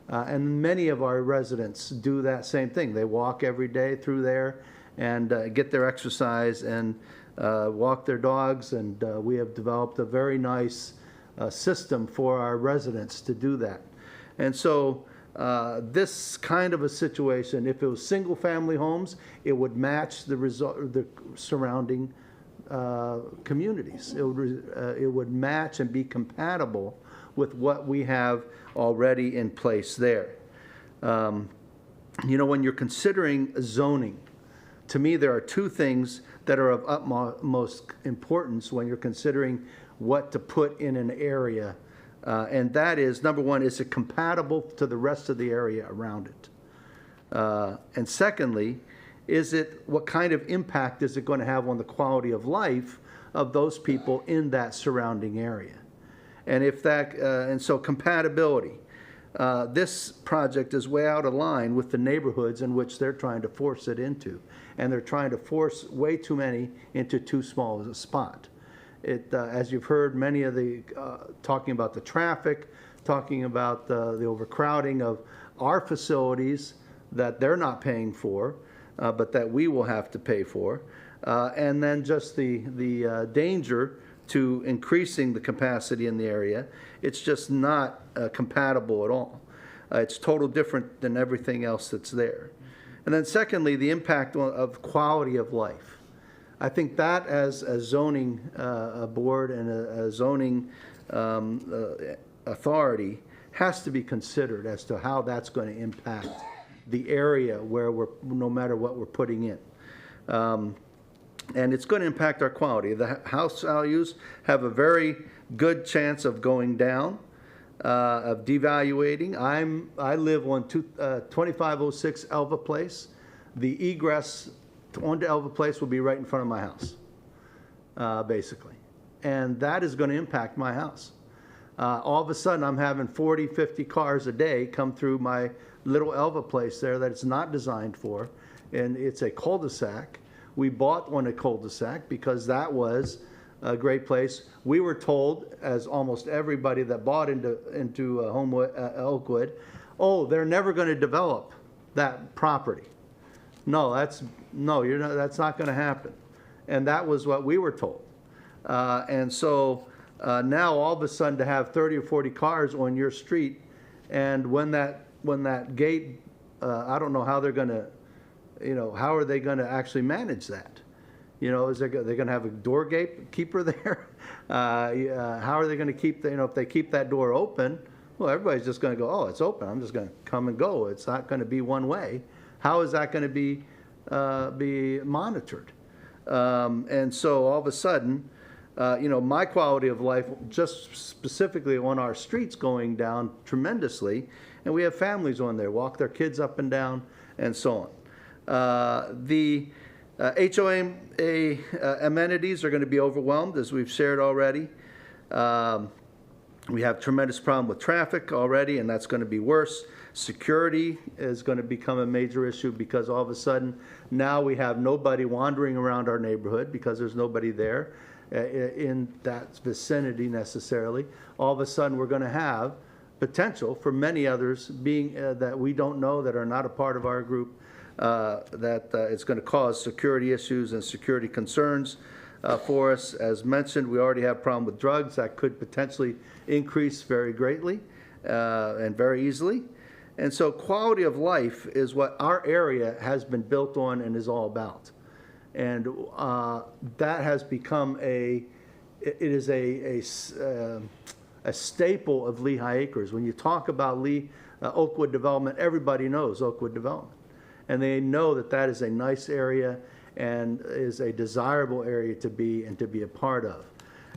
And many of our residents do that same thing. They walk every day through there and get their exercise and walk their dogs, and we have developed a very nice system for our residents to do that. And so this kind of a situation, if it was single-family homes, it would match the surrounding communities. It would match and be compatible with what we have already in place there. You know, when you're considering zoning, to me there are two things that are of utmost importance when you're considering what to put in an area. And that is, number one, is it compatible to the rest of the area around it? And secondly, what kind of impact is it going to have on the quality of life of those people in that surrounding area? And if that, and so compatibility. this project is way out of line with the neighborhoods in which they're trying to force it into. And they're trying to force way too many into too small of a spot. As you've heard, many of the, talking about the traffic, talking about the overcrowding of our facilities that they're not paying for, but that we will have to pay for. And then just the danger to increasing the capacity in the area. It's just not compatible at all. It's total different than everything else that's there. And then secondly, the impact of quality of life. I think that as a zoning board and a zoning authority has to be considered as to how that's going to impact the area where no matter what we're putting in. And it's going to impact our quality. The house values have a very good chance of going down, of devaluating. I live on 2506 Elva Place. The egress onto Elva Place will be right in front of my house, basically. And that is going to impact my house. All of a sudden, I'm having 40, 50 cars a day come through my little Elva Place there that it's not designed for, and it's a cul-de-sac. We bought one a cul-de-sac because that was a great place. We were told, as almost everybody that bought into Oakwood, oh, they're never going to develop that property. No, that's not going to happen. And that was what we were told. And so now all of a sudden to have 30 or 40 cars on your street, and when that gate, I don't know how they're going to, how are they going to actually manage that? Is they're going to have a door keeper there? How are they going to keep, if they keep that door open, well, everybody's just going to go, oh, it's open. I'm just going to come and go. It's not going to be one way. How is that going to be monitored? And so all of a sudden, my quality of life, just specifically on our streets, going down tremendously, and we have families on there, walk their kids up and down, and so on. The HOA amenities are going to be overwhelmed, as we've shared already. We have tremendous problem with traffic already, and that's going to be worse. Security is going to become a major issue because all of a sudden now we have nobody wandering around our neighborhood because there's nobody there in that vicinity necessarily. All of a sudden we're going to have potential for many others being that we don't know, that are not a part of our group, that it's going to cause security issues and security concerns for us. As mentioned, we already have a problem with drugs that could potentially increase very greatly and very easily. And so quality of life is what our area has been built on and is all about. And that has become a staple of Lehigh Acres. When you talk about Oakwood development, everybody knows Oakwood development. And they know that that is a nice area and is a desirable area to be and to be a part of.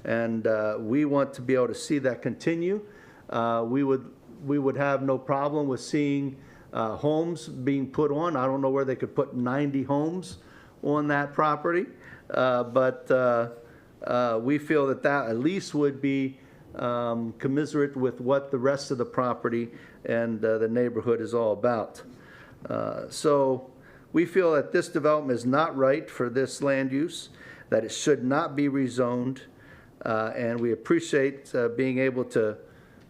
And we want to be able to see that continue. We would have no problem with seeing homes being put on. I don't know where they could put 90 homes on that property, but we feel that that at least would be commiserate with what the rest of the property and the neighborhood is all about. So we feel that this development is not right for this land use, that it should not be rezoned, and we appreciate being able to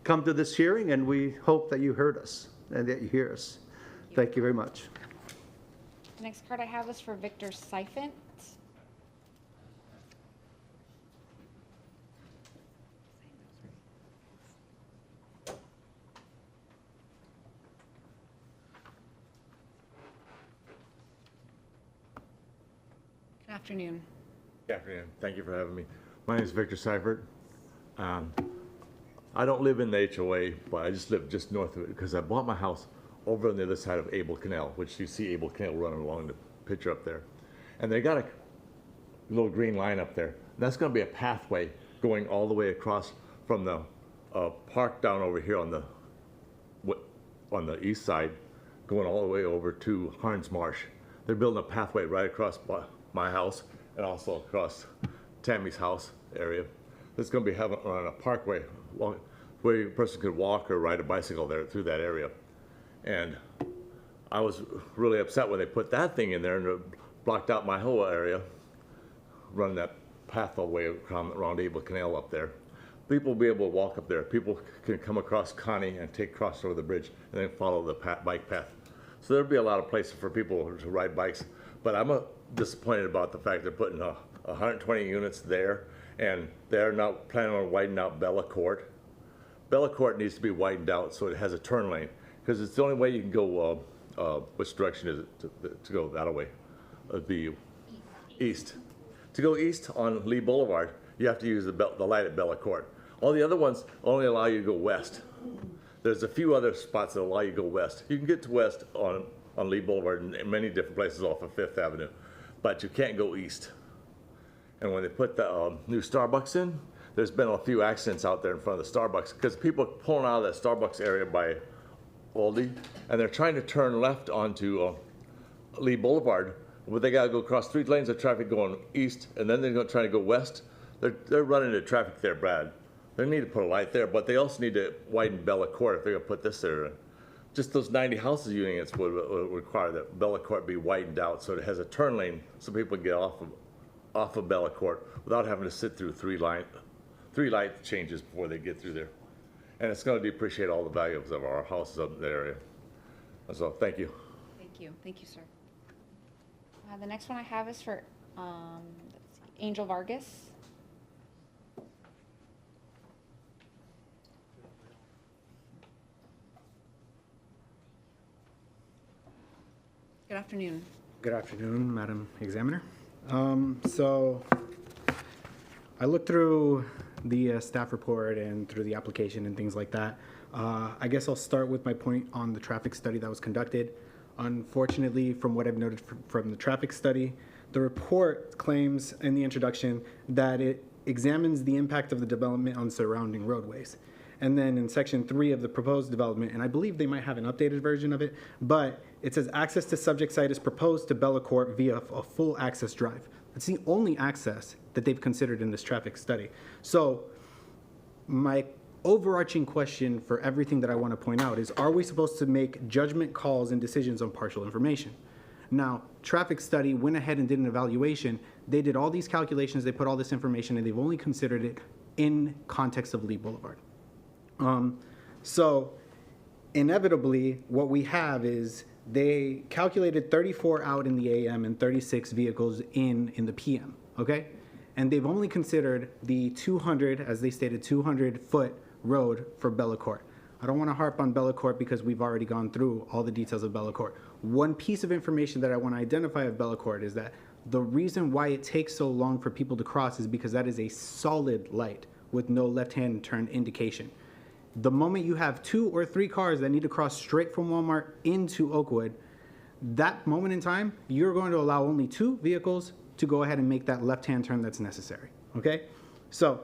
come to this hearing, and we hope that you heard us and that you hear us. Thank you very much. The next card I have is for Victor Seifert. Good afternoon. Good afternoon. Thank you for having me. My name is Victor Seifert. I don't live in the HOA, but I just live just north of it because I bought my house over on the other side of Abel Canal, which you see Abel Canal running along the picture up there. And they got a little green line up there. That's going to be a pathway going all the way across from the park down over here on the east side, going all the way over to Harns Marsh. They're building a pathway right across my house and also across Tammy's house area. That's going to be having on a parkway where a person could walk or ride a bicycle there through that area. And I was really upset when they put that thing in there and it blocked out my whole area, running that path all the way around Abel Canal up there. People will be able to walk up there. People can come across Connie and cross over the bridge and then follow the bike path. So there'll be a lot of places for people to ride bikes. But I'm disappointed about the fact they're putting 120 units there, and they're now planning on widening out Bella Court. Bella Court needs to be widened out so it has a turn lane, because it's the only way you can go, which direction is it to go that way? It'd be east. To go east on Lee Boulevard, you have to use the light at Bella Court. All the other ones only allow you to go west. There's a few other spots that allow you to go west. You can get to west on Lee Boulevard in many different places off of Fifth Avenue, but you can't go east. And when they put the new Starbucks in, there's been a few accidents out there in front of the Starbucks because people are pulling out of that Starbucks area by Aldi, and they're trying to turn left onto Lee Boulevard, but they gotta go across 3 lanes of traffic going east, and then they're gonna try to go west. They're running into traffic there, Brad. They need to put a light there, but they also need to widen Bella Court if they're gonna put this there. Just those 90 houses units would require that Bella Court be widened out so it has a turn lane so people can get off of Bella Court without having to sit through 3 light changes before they get through there. And it's gonna depreciate all the values of our houses up in that area. So, thank you. Thank you. Thank you, sir. The next one I have is for let's see, Angel Vargas. Good afternoon. Good afternoon, Madam Examiner. So I looked through the staff report and through the application and things like that. I guess I'll start with my point on the traffic study that was conducted. Unfortunately, from what I've noted from the traffic study, the report claims in the introduction that it examines the impact of the development on surrounding roadways. And then in section 3 of the proposed development, and I believe they might have an updated version of it, but it says access to subject site is proposed to Bella Court via a full access drive. That's the only access that they've considered in this traffic study. So my overarching question for everything that I want to point out is, are we supposed to make judgment calls and decisions on partial information? Now, traffic study went ahead and did an evaluation. They did all these calculations, they put all this information, and they've only considered it in context of Lee Boulevard. So inevitably, what we have is they calculated 34 out in the AM and 36 vehicles in the PM, okay? And they've only considered the 200, as they stated, 200-foot road for Bella Court. I don't want to harp on Bella Court because we've already gone through all the details of Bella Court. One piece of information that I want to identify of Bella Court is that the reason why it takes so long for people to cross is because that is a solid light with no left-hand turn indication. The moment you have 2 or 3 cars that need to cross straight from Walmart into Oakwood, that moment in time, you're going to allow only 2 vehicles to go ahead and make that left-hand turn that's necessary, okay? So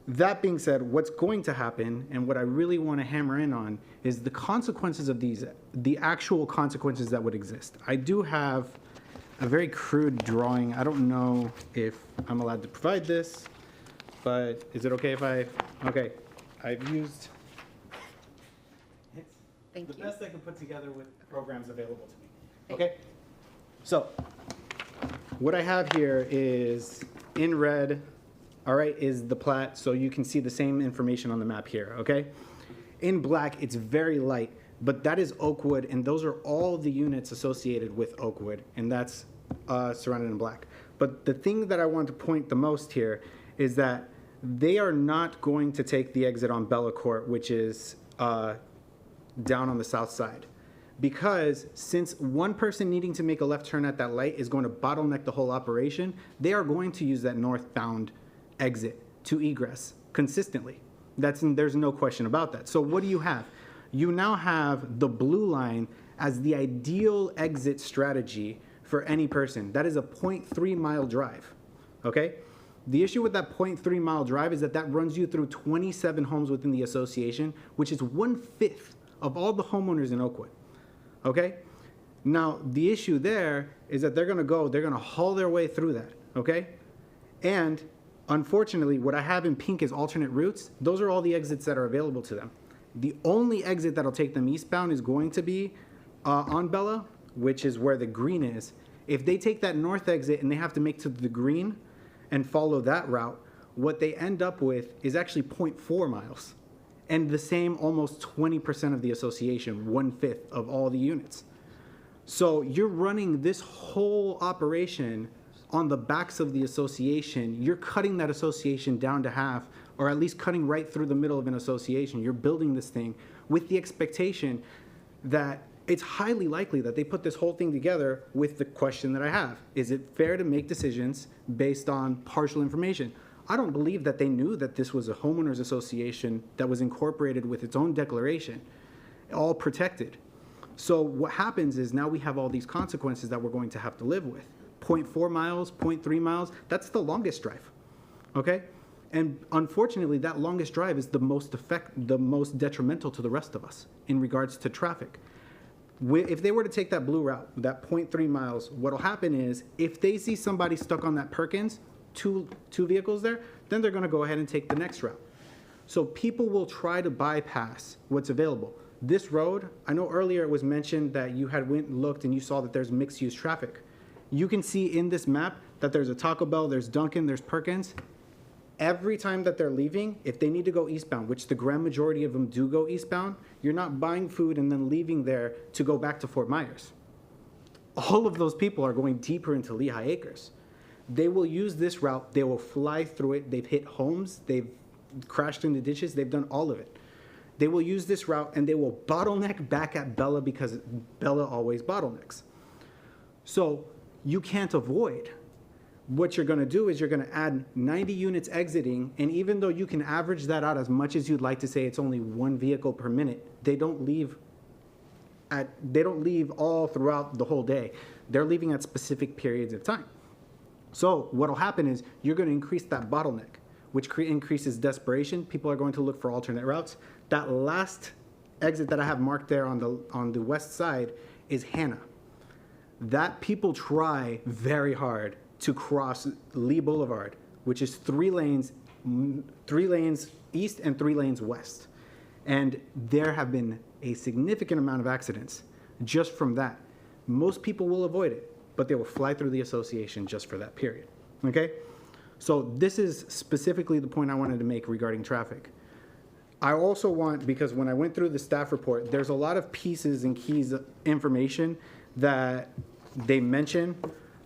that being said, what's going to happen, and what I really want to hammer in on, is the consequences of these, the actual consequences that would exist. I do have a very crude drawing. I don't know if I'm allowed to provide this, but is it okay if okay, I've used Thank the you. best I can put together with programs available to me. Okay? So, what I have here is in red, all right, is the plat, so you can see the same information on the map here, okay? In black, it's very light, but that is Oakwood, and those are all the units associated with Oakwood, and that's surrounded in black. But the thing that I want to point the most here is that they are not going to take the exit on Bella Court, which is down on the south side. Because since one person needing to make a left turn at that light is going to bottleneck the whole operation, they are going to use that northbound exit to egress consistently. There's no question about that. So what do you have? You now have the blue line as the ideal exit strategy for any person. That is a 0.3 mile drive, okay? The issue with that 0.3 mile drive is that runs you through 27 homes within the association, which is 1/5 of all the homeowners in Oakwood, okay? Now, the issue there is that they're gonna haul their way through that, okay? And Unfortunately, what I have in pink is alternate routes. Those are all the exits that are available to them. The only exit that'll take them eastbound is going to be on Bella, which is where the green is. If they take that north exit and they have to make to the green and follow that route, what they end up with is actually 0.4 miles. And the same almost 20% of the association, 1/5 of all the units. So you're running this whole operation on the backs of the association. You're cutting that association down to half, or at least cutting right through the middle of an association. You're building this thing with the expectation that it's highly likely that they put this whole thing together with the question that I have. Is it fair to make decisions based on partial information? I don't believe that they knew that this was a homeowners association that was incorporated with its own declaration, all protected. So what happens is now we have all these consequences that we're going to have to live with. 0.4 miles, 0.3 miles, that's the longest drive, okay? And unfortunately, that longest drive is the most detrimental to the rest of us in regards to traffic. If they were to take that blue route, that 0.3 miles, what'll happen is if they see somebody stuck on that Perkins, two vehicles there, then they're gonna go ahead and take the next route. So people will try to bypass what's available. This road, I know earlier it was mentioned that you had went and looked and you saw that there's mixed use traffic. You can see in this map that there's a Taco Bell, there's Dunkin', there's Perkins. Every time that they're leaving, if they need to go eastbound, which the grand majority of them do go eastbound, you're not buying food and then leaving there to go back to Fort Myers. All of those people are going deeper into Lehigh Acres. They will use this route, they will fly through it, they've hit homes, they've crashed into ditches, they've done all of it. They will use this route and they will bottleneck back at Bella because Bella always bottlenecks. So you can't avoid. What you're gonna do is you're gonna add 90 units exiting, and even though you can average that out as much as you'd like to say it's only one vehicle per minute, they don't leave all throughout the whole day. They're leaving at specific periods of time. So what'll happen is you're gonna increase that bottleneck, which increases desperation. People are going to look for alternate routes. That last exit that I have marked there on the west side is Hannah. That people try very hard to cross Lee Boulevard, which is 3 lanes east and 3 lanes west. And there have been a significant amount of accidents just from that. Most people will avoid it, but they will fly through the association just for that period, okay? So this is specifically the point I wanted to make regarding traffic. I also want, because when I went through the staff report, there's a lot of pieces and keys information that they mention.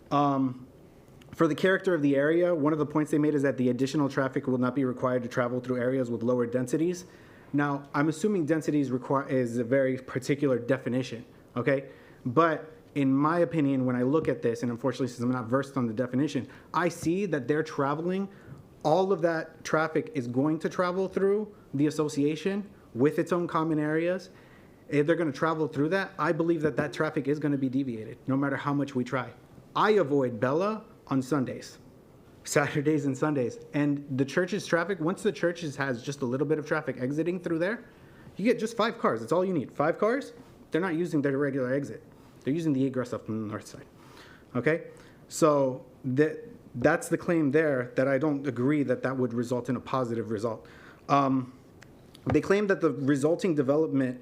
For the character of the area, one of the points they made is that the additional traffic will not be required to travel through areas with lower densities. Now, I'm assuming densities is a very particular definition, okay? But in my opinion, when I look at this, and unfortunately since I'm not versed on the definition, I see that they're traveling, all of that traffic is going to travel through the association with its own common areas. If they're gonna travel through that, I believe that that traffic is gonna be deviated, no matter how much we try. I avoid Bella on Sundays, Saturdays and Sundays. And the church's traffic, once the church's has just a little bit of traffic exiting through there, you get just 5 cars, that's all you need. 5 cars, they're not using their regular exit. They're using the egress up on the north side, okay? So that's the claim there that I don't agree that that would result in a positive result. They claim that the resulting development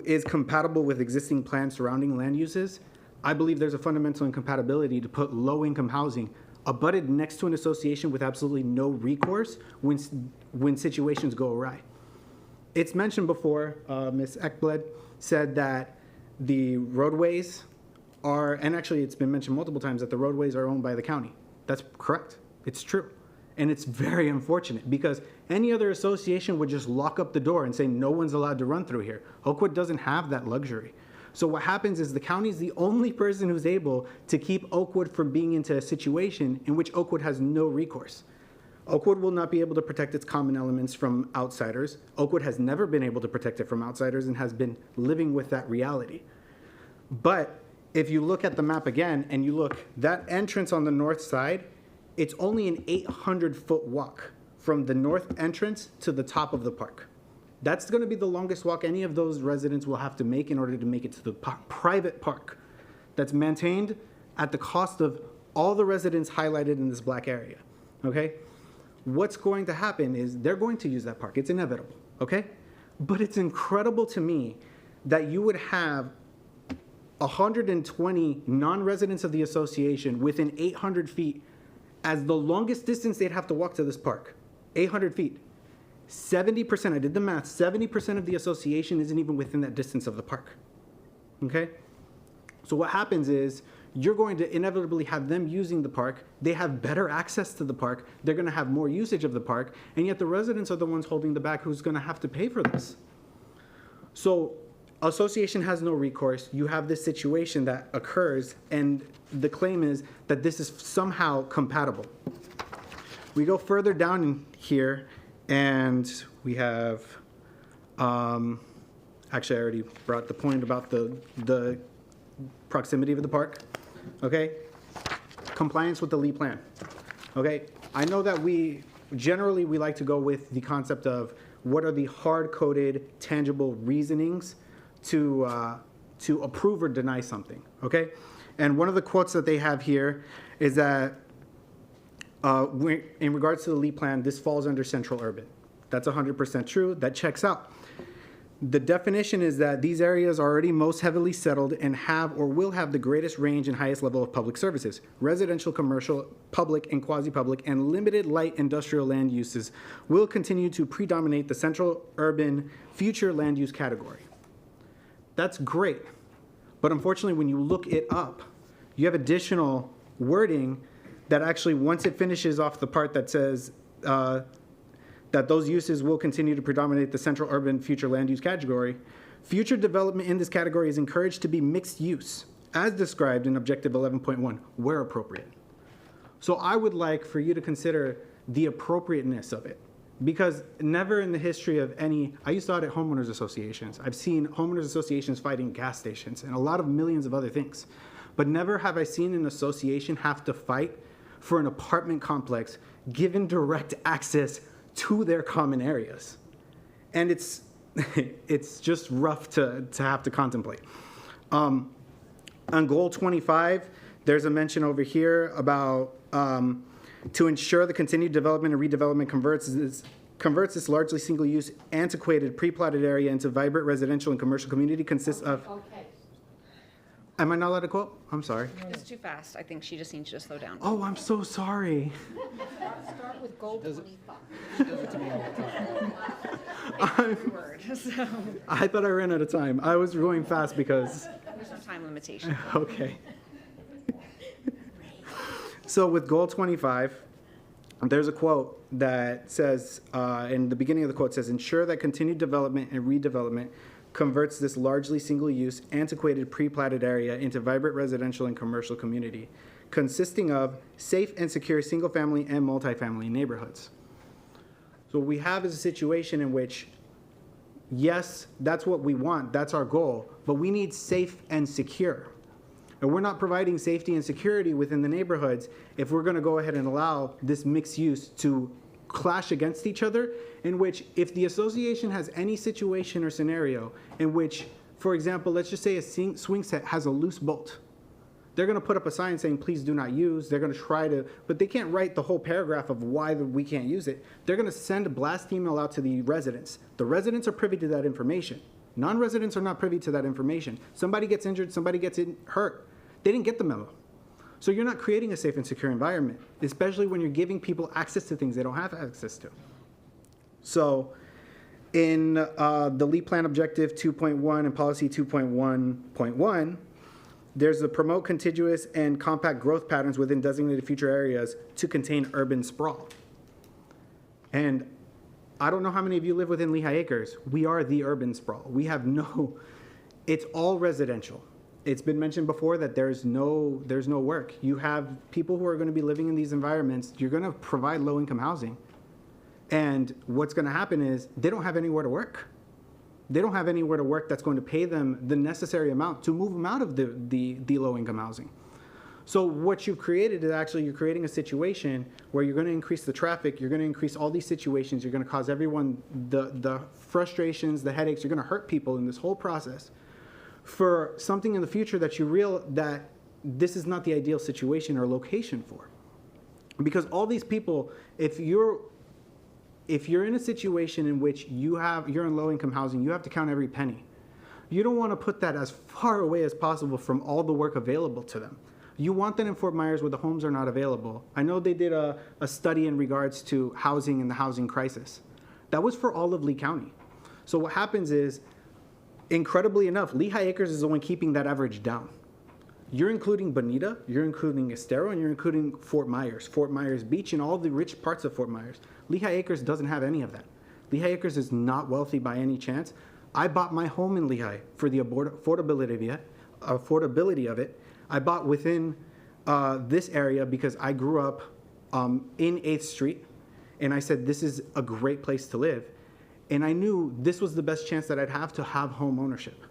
is compatible with existing plans surrounding land uses. I believe there's a fundamental incompatibility to put low-income housing abutted next to an association with absolutely no recourse when situations go awry. It's mentioned before, Ms. Ekblad said that the roadways are, and actually it's been mentioned multiple times, that the roadways are owned by the county. That's correct. It's true. And it's very unfortunate because any other association would just lock up the door and say no one's allowed to run through here. Oakwood doesn't have that luxury. So what happens is the county is the only person who's able to keep Oakwood from being into a situation in which Oakwood has no recourse. Oakwood will not be able to protect its common elements from outsiders. Oakwood has never been able to protect it from outsiders and has been living with that reality. But if you look at the map again and you look, that entrance on the north side, it's only an 800-foot walk from the north entrance to the top of the park. That's going to be the longest walk any of those residents will have to make in order to make it to the private park that's maintained at the cost of all the residents highlighted in this black area, okay? what's going to happen is they're going to use that park. It's inevitable, okay? But it's incredible to me that you would have 120 non-residents of the association within 800 feet as the longest distance they'd have to walk to this park. 800 feet. 70%, I did the math, 70% of the association isn't even within that distance of the park. Okay? So what happens is you're going to inevitably have them using the park. They have better access to the park. They're going to have more usage of the park. And yet the residents are the ones holding the bag who's going to have to pay for this. So association has no recourse. You have this situation that occurs, and the claim is that this is somehow compatible. We go further down in here, and we have, actually I already brought the point about the proximity of the park, okay? Compliance with the Lee plan, okay? I know that we like to go with the concept of what are the hard-coded, tangible reasonings to approve or deny something, okay? And one of the quotes that they have here is that in regards to the Lee plan, this falls under central urban. That's 100% true. That checks out. The definition is that these areas are already most heavily settled and have or will have the greatest range and highest level of public services. Residential, commercial, public, and quasi-public, and limited light industrial land uses will continue to predominate the central urban future land use category. That's great. But unfortunately, when you look it up, you have additional wording that actually, once it finishes off the part that says that those uses will continue to predominate the central urban future land use category, future development in this category is encouraged to be mixed use, as described in Objective 11.1, where appropriate. So I would like for you to consider the appropriateness of it, because never in the history of any, I used to audit homeowners associations. I've seen homeowners associations fighting gas stations and a lot of millions of other things, but never have I seen an association have to fight for an apartment complex given direct access to their common areas. And it's just rough to have to contemplate. On goal 25, there's a mention over here about to ensure the continued development and redevelopment converts this largely single-use, antiquated, pre-plotted area into vibrant residential and commercial community consists of. Okay. Am I not allowed to quote? I'm sorry. It's too fast. I think she just needs you to slow down. Oh, I'm so sorry. Start with goal 25. She does it to me all the time. Every word, so. I thought I ran out of time. I was going fast because. There's no time limitation. Okay. So with goal 25, there's a quote that says, in the beginning of the quote says, ensure that continued development and redevelopment converts this largely single-use, antiquated, pre-platted area into vibrant residential and commercial community, consisting of safe and secure single-family and multifamily neighborhoods. So what we have is a situation in which, yes, that's what we want, that's our goal, but we need safe and secure. And we're not providing safety and security within the neighborhoods if we're going to go ahead and allow this mixed use to clash against each other, in which if the association has any situation or scenario in which, for example, let's just say a swing set has a loose bolt, they're going to put up a sign saying please do not use. They're going to try to, but they can't write the whole paragraph of why we can't use it. They're going to send a blast email out to the residents. The residents are privy to that information. Non-residents are not privy to that information. Somebody gets injured, somebody gets hurt. They didn't get the memo. So you're not creating a safe and secure environment, especially when you're giving people access to things they don't have access to. So in the Lee Plan Objective 2.1 and Policy 2.1.1, there's the promote contiguous and compact growth patterns within designated future areas to contain urban sprawl. And I don't know how many of you live within Lehigh Acres. We are the urban sprawl. We have it's all residential. It's been mentioned before that there's no work. You have people who are going to be living in these environments. You're going to provide low-income housing. And what's going to happen is they don't have anywhere to work. They don't have anywhere to work that's going to pay them the necessary amount to move them out of the low-income housing. So what you've created is actually you're creating a situation where you're going to increase the traffic, you're going to increase all these situations, you're going to cause everyone the frustrations, the headaches, you're going to hurt people in this whole process for something in the future that that this is not the ideal situation or location for. Because all these people, if you're if you're in a situation in which you're in low-income housing, you have to count every penny. You don't want to put that as far away as possible from all the work available to them. You want that in Fort Myers where the homes are not available. I know they did a study in regards to housing and the housing crisis. That was for all of Lee County. So what happens is, incredibly enough, Lehigh Acres is the one keeping that average down. You're including Bonita, you're including Estero, and you're including Fort Myers Beach, and all the rich parts of Fort Myers. Lehigh Acres doesn't have any of that. Lehigh Acres is not wealthy by any chance. I bought my home in Lehigh for the affordability of it. I bought within this area because I grew up in 8th Street, and I said, this is a great place to live. And I knew this was the best chance that I'd have to have home ownership.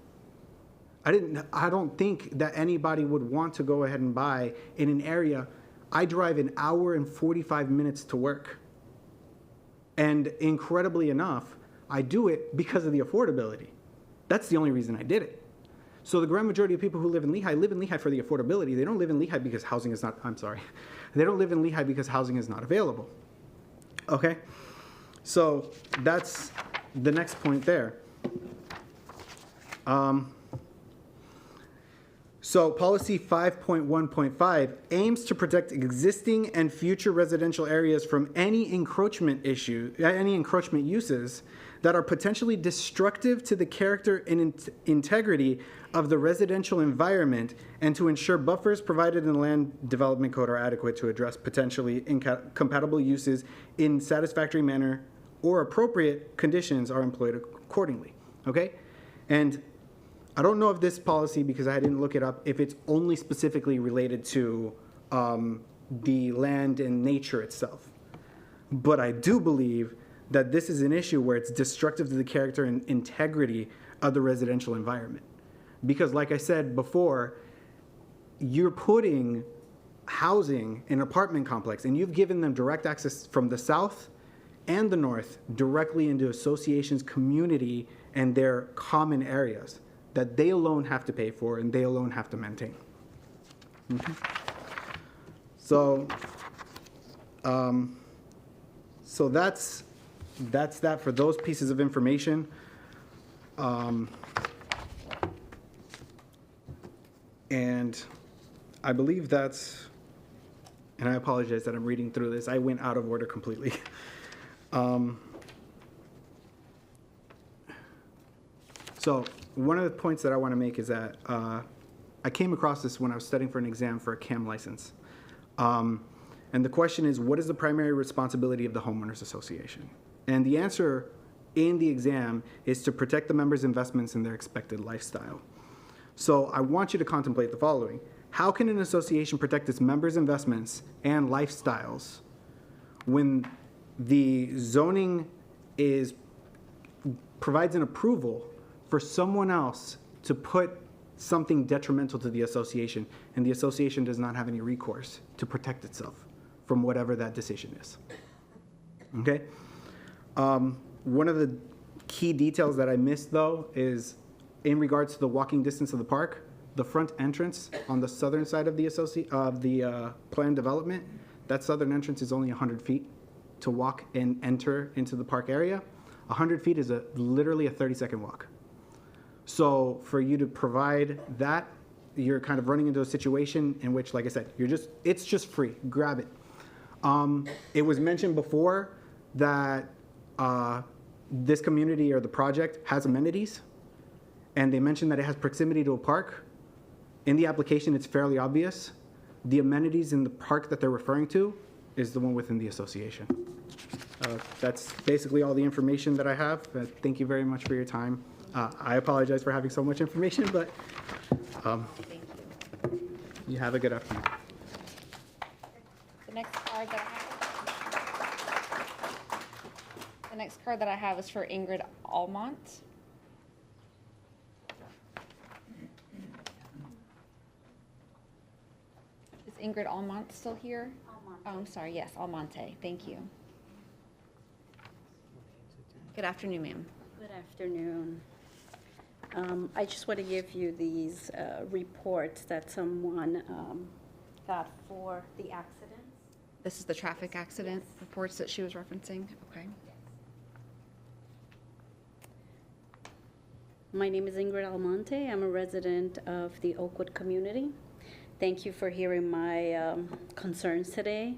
I don't think that anybody would want to go ahead and buy in an area. I drive an hour and 45 minutes to work. And incredibly enough, I do it because of the affordability. That's the only reason I did it. So the grand majority of people who live in Lehigh for the affordability. They don't live in Lehigh because housing is not, they don't live in Lehigh because housing is not available. Okay? So that's the next point there. So policy 5.1.5 aims to protect existing and future residential areas from any encroachment uses that are potentially destructive to the character and integrity of the residential environment, and to ensure buffers provided in the Land Development Code are adequate to address potentially incompatible uses in satisfactory manner, or appropriate conditions are employed accordingly. Okay? And I don't know if this policy, because I didn't look it up, if it's only specifically related to the land and nature itself. But I do believe that this is an issue where it's destructive to the character and integrity of the residential environment. Because like I said before, you're putting housing in an apartment complex, and you've given them direct access from the south and the north directly into associations, community, and their common areas that they alone have to pay for and they alone have to maintain. Okay. So that's that for those pieces of information. And I believe that's, and I apologize that I'm reading through this. I went out of order completely. So one of the points that I want to make is that I came across this when I was studying for an exam for a CAM license. And the question is, what is the primary responsibility of the homeowners association? And the answer in the exam is to protect the members' investments and their expected lifestyle. So I want you to contemplate the following. How can an association protect its members' investments and lifestyles when the zoning provides an approval for someone else to put something detrimental to the association, and the association does not have any recourse to protect itself from whatever that decision is? Okay? One of the key details that I missed, though, is in regards to the walking distance of the park, the front entrance on the southern side of the planned development, that southern entrance is only 100 feet to walk and enter into the park area. 100 feet is literally a 30-second walk. So for you to provide that, you're kind of running into a situation in which, like I said, it's just free. Grab it. It was mentioned before that this community or the project has amenities, and they mentioned that it has proximity to a park. In the application, it's fairly obvious. The amenities in the park that they're referring to is the one within the association. That's basically all the information that I have. Thank you very much for your time. I apologize for having so much information, but Thank you. you have a good afternoon. The next card that I have is for Ingrid Almont. Is Ingrid Almont still here? Oh, I'm sorry, yes, Almonte, thank you. Good afternoon, ma'am. Good afternoon. I just want to give you these reports that someone got for the accidents. This is the traffic accident reports that she was referencing? Okay. Yes. My name is Ingrid Almonte. I'm a resident of the Oakwood community. Thank you for hearing my concerns today.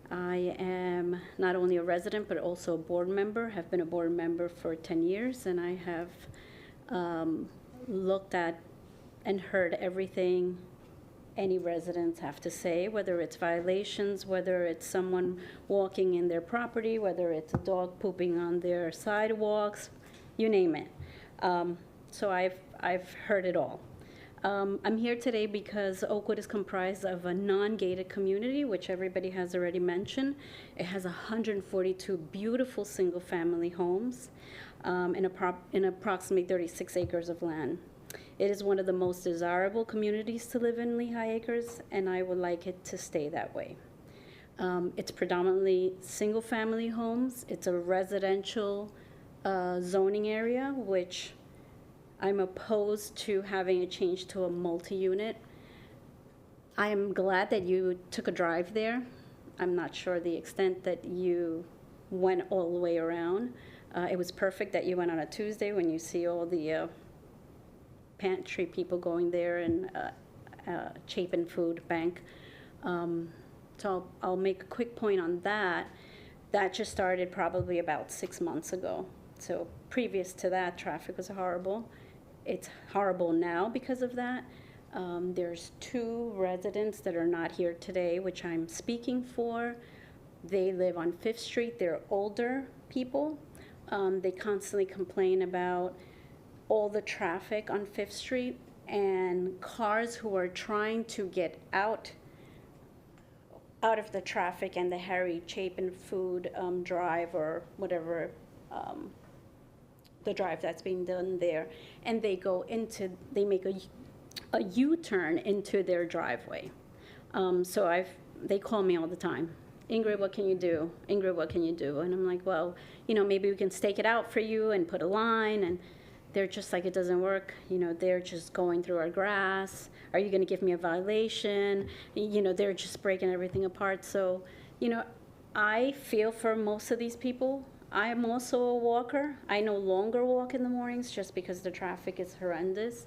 I am not only a resident, but also a board member, have been a board member for 10 years, and I have looked at and heard everything any residents have to say, whether it's violations, whether it's someone walking in their property, whether it's a dog pooping on their sidewalks, you name it. So I've heard it all. I'm here today because Oakwood is comprised of a non-gated community, which everybody has already mentioned. It has 142 beautiful single-family homes in approximately 36 acres of land. It is one of the most desirable communities to live in, Lehigh Acres, and I would like it to stay that way. It's predominantly single-family homes. It's a residential zoning area, which I'm opposed to having it changed to a multi-unit. I am glad that you took a drive there. I'm not sure the extent that you went all the way around. It was perfect that you went on a Tuesday when you see all the pantry people going there and Chapin Food Bank. So I'll make a quick point on that. That just started probably about 6 months ago. So previous to that, traffic was horrible. It's horrible now because of that. There's 2 residents that are not here today, which I'm speaking for. They live on 5th Street. They're older people. They constantly complain about all the traffic on 5th Street and cars who are trying to get out of the traffic and the Harry Chapin Food drive or whatever the drive that's being done there, and they make a U-turn into their driveway. So they call me all the time. Ingrid, what can you do? Ingrid, what can you do? And I'm like, well, maybe we can stake it out for you and put a line. And they're just like, it doesn't work. They're just going through our grass. Are you going to give me a violation? They're just breaking everything apart. So, I feel for most of these people. I'm also a walker. I no longer walk in the mornings just because the traffic is horrendous.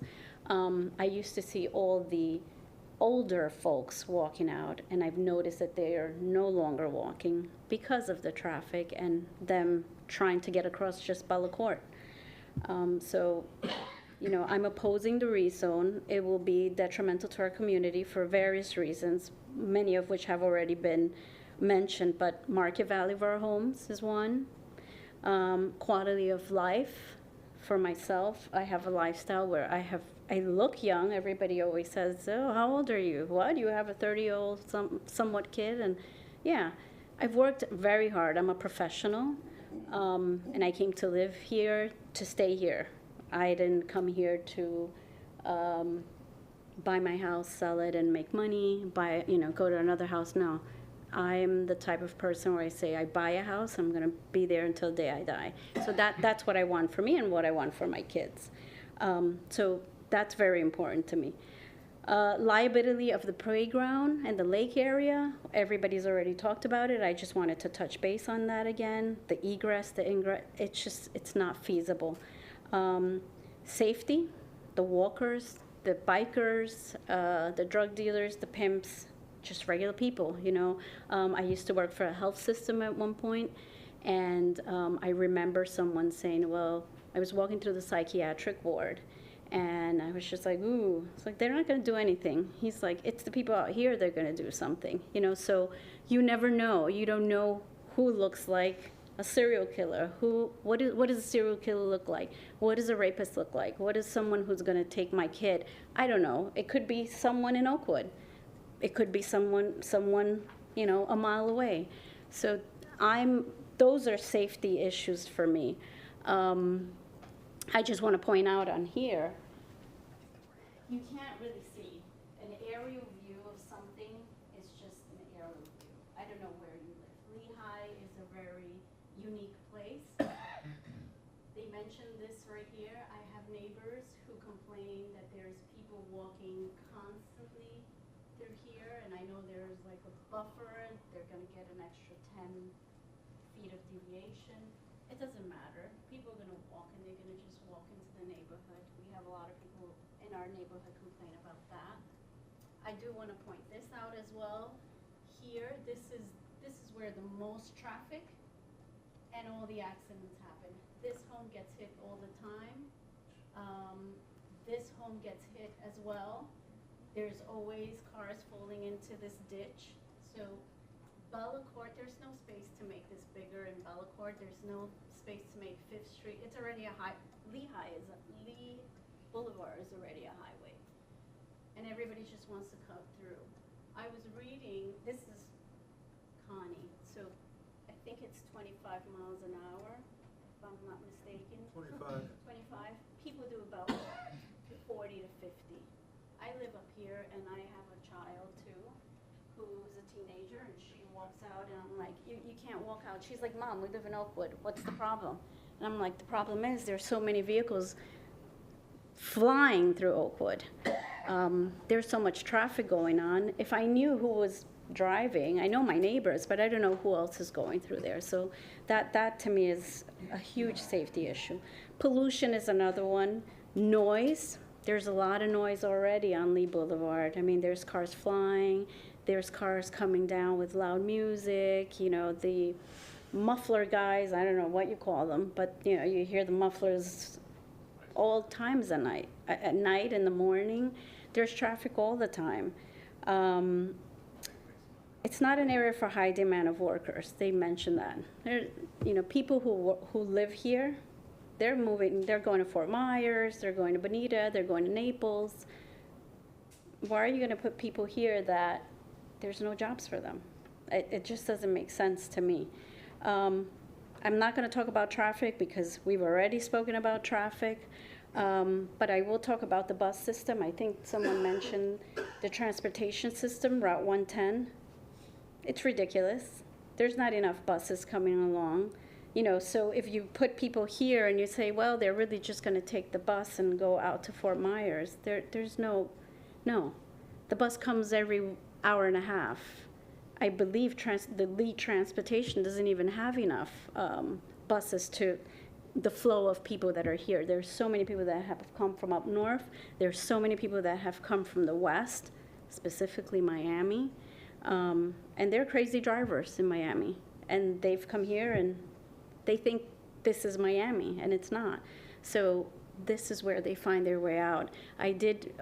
I used to see all the older folks walking out, and I've noticed that they are no longer walking because of the traffic and them trying to get across just Bella Court. So, I'm opposing the rezone. It will be detrimental to our community for various reasons, many of which have already been mentioned, but market value of our homes is one. Quality of life for myself. I have a lifestyle where I look young. Everybody always says, oh, how old are you? What, you have a 30-year-old somewhat kid? And yeah, I've worked very hard. I'm a professional, and I came to live here to stay here. I didn't come here to buy my house, sell it, and make money, go to another house. No. I'm the type of person where I say I buy a house, I'm going to be there until the day I die. So that's what I want for me and what I want for my kids. So that's very important to me. Liability of the playground and the lake area, everybody's already talked about it. I just wanted to touch base on that again. The egress, the ingress, it's not feasible. Safety, the walkers, the bikers, the drug dealers, the pimps, just regular people, I used to work for a health system at one point, and I remember someone saying, well, I was walking through the psychiatric ward, and I was just like, ooh, it's like, they're not going to do anything. He's like, it's the people out here, they're going to do something, so you never know. You don't know who looks like a serial killer. What does a serial killer look like? What does a rapist look like? What is someone who's going to take my kid? I don't know. It could be someone in Oakwood. It could be someone, a mile away. So those are safety issues for me. I just want to point out on here, you can't really see. An aerial view of something is just an aerial view. I don't know where you live. Lehigh is a very unique place. They mentioned this right here. I have neighbors who complain that there's people walking constantly through here, and I know there's like a buffer. They're going to get an extra 10 feet of deviation. It doesn't matter. People are going to walk, and they're going to just walk into the neighborhood. our neighborhood complain about that. I do want to point this out as well. Here, this is where the most traffic and all the accidents happen. This home gets hit all the time. This home gets hit as well. There's always cars falling into this ditch. So Bellacourt, there's no space to make this bigger in Bellacourt. There's no space to make 5th Street. It's already a Lee Boulevard is already a highway. And everybody just wants to cut through. I was reading, this is Connie, so I think it's 25 miles an hour, if I'm not mistaken. 25. 25. People do about 40 to 50. I live up here and I have a child too, who's a teenager, and she walks out and I'm like, you can't walk out. She's like, Mom, we live in Oakwood. What's the problem? And I'm like, the problem is there's so many vehicles flying through Oakwood. There's so much traffic going on. If I knew who was driving, I know my neighbors, but I don't know who else is going through there. So that to me is a huge safety issue. Pollution is another one. Noise. There's a lot of noise already on Lee Boulevard. I mean, there's cars flying, there's cars coming down with loud music, you know, the muffler guys, I don't know what you call them, but you know, you hear the mufflers all times at night, in the morning. There's traffic all the time. It's not an area for high demand of workers. They mentioned that. You know, people who live here, they're moving, they're going to Fort Myers, they're going to Bonita, they're going to Naples. Why are you going to put people here that there's no jobs for them? It just doesn't make sense to me. I'm not going to talk about traffic because we've already spoken about traffic, but I will talk about the bus system. I think someone mentioned the transportation system, Route 110. It's ridiculous. There's not enough buses coming along. You know, so if you put people here and you say, well, they're really just going to take the bus and go out to Fort Myers, there's no. The bus comes every hour and a half. I believe the Lee Transportation doesn't even have enough buses to the flow of people that are here. There's so many people that have come from up north. There's so many people that have come from the west, specifically Miami. And they're crazy drivers in Miami. And they've come here and they think this is Miami, and it's not. So this is where they find their way out. I did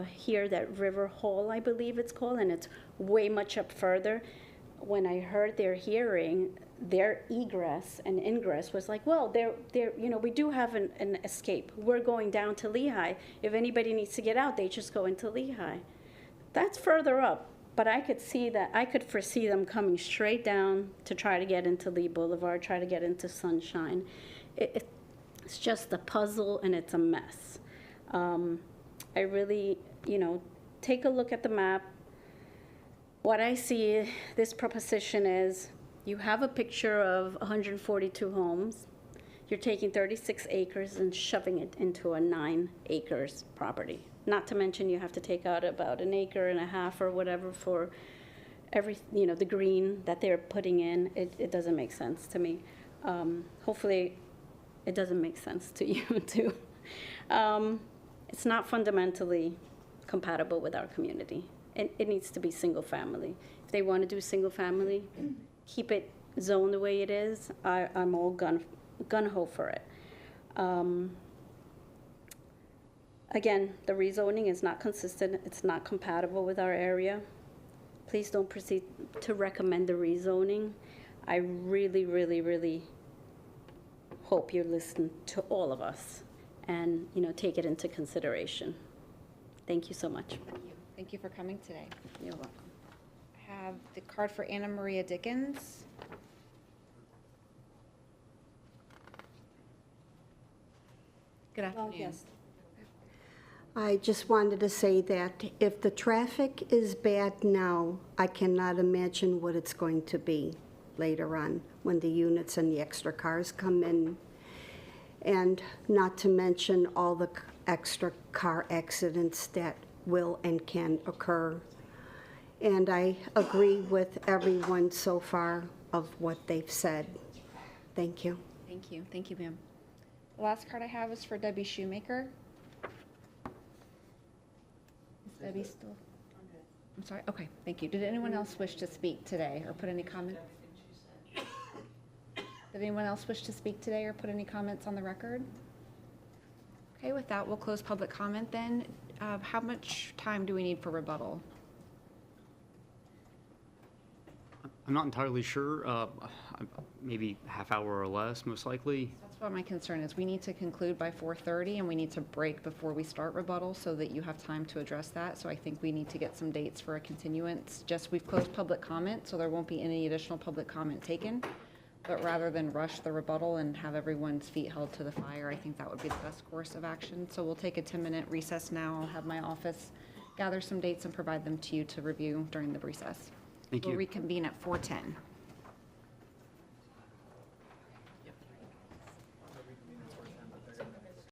hear that River Hall, I believe it's called, and it's way much up further. When I heard their hearing, their egress and ingress was like, well, you know, we do have an escape. We're going down to Lehigh. If anybody needs to get out, they just go into Lehigh. That's further up. But I could foresee them coming straight down to try to get into Lee Boulevard, try to get into Sunshine. It's just a puzzle and it's a mess. I really, you know, take a look at the map. What I see, this proposition is, you have a picture of 142 homes. You're taking 36 acres and shoving it into a 9 acres property. Not to mention you have to take out about 1.5 acres or whatever for every, you know, the green that they're putting in. It doesn't make sense to me. Hopefully it doesn't make sense to you too. It's not fundamentally compatible with our community. It needs to be single family. If they want to do single family, keep it zoned the way it is. I'm all gun-ho for it. Again, the rezoning is not consistent. It's not compatible with our area. Please don't proceed to recommend the rezoning. I really, really, really hope you listen to all of us and, you know, take it into consideration. Thank you so much. Thank you. Thank you for coming today. You're welcome. I have the card for Anna Maria Dickens. Good afternoon. Yes. I just wanted to say that if the traffic is bad now, I cannot imagine what it's going to be later on when the units and the extra cars come in. And not to mention all the extra car accidents that will and can occur. And I agree with everyone so far of what they've said. Thank you. Thank you. Thank you, ma'am. The last card I have is for Debbie Shoemaker. Debbie still? I'm sorry, okay, thank you. Did anyone else wish to speak today or put any comment? Did anyone else wish to speak today or put any comments on the record? Okay, with that, we'll close public comment then. How much time do we need for rebuttal? I'm not entirely sure, maybe half hour or less, most likely. That's what my concern is. We need to conclude by 4:30 and we need to break before we start rebuttal so that you have time to address that. So I think we need to get some dates for a continuance. We've closed public comment, so there won't be any additional public comment taken. But rather than rush the rebuttal and have everyone's feet held to the fire, I think that would be the best course of action. So we'll take a 10-minute recess now. I'll have my office gather some dates and provide them to you to review during the recess. Thank you. We'll reconvene at 4:10.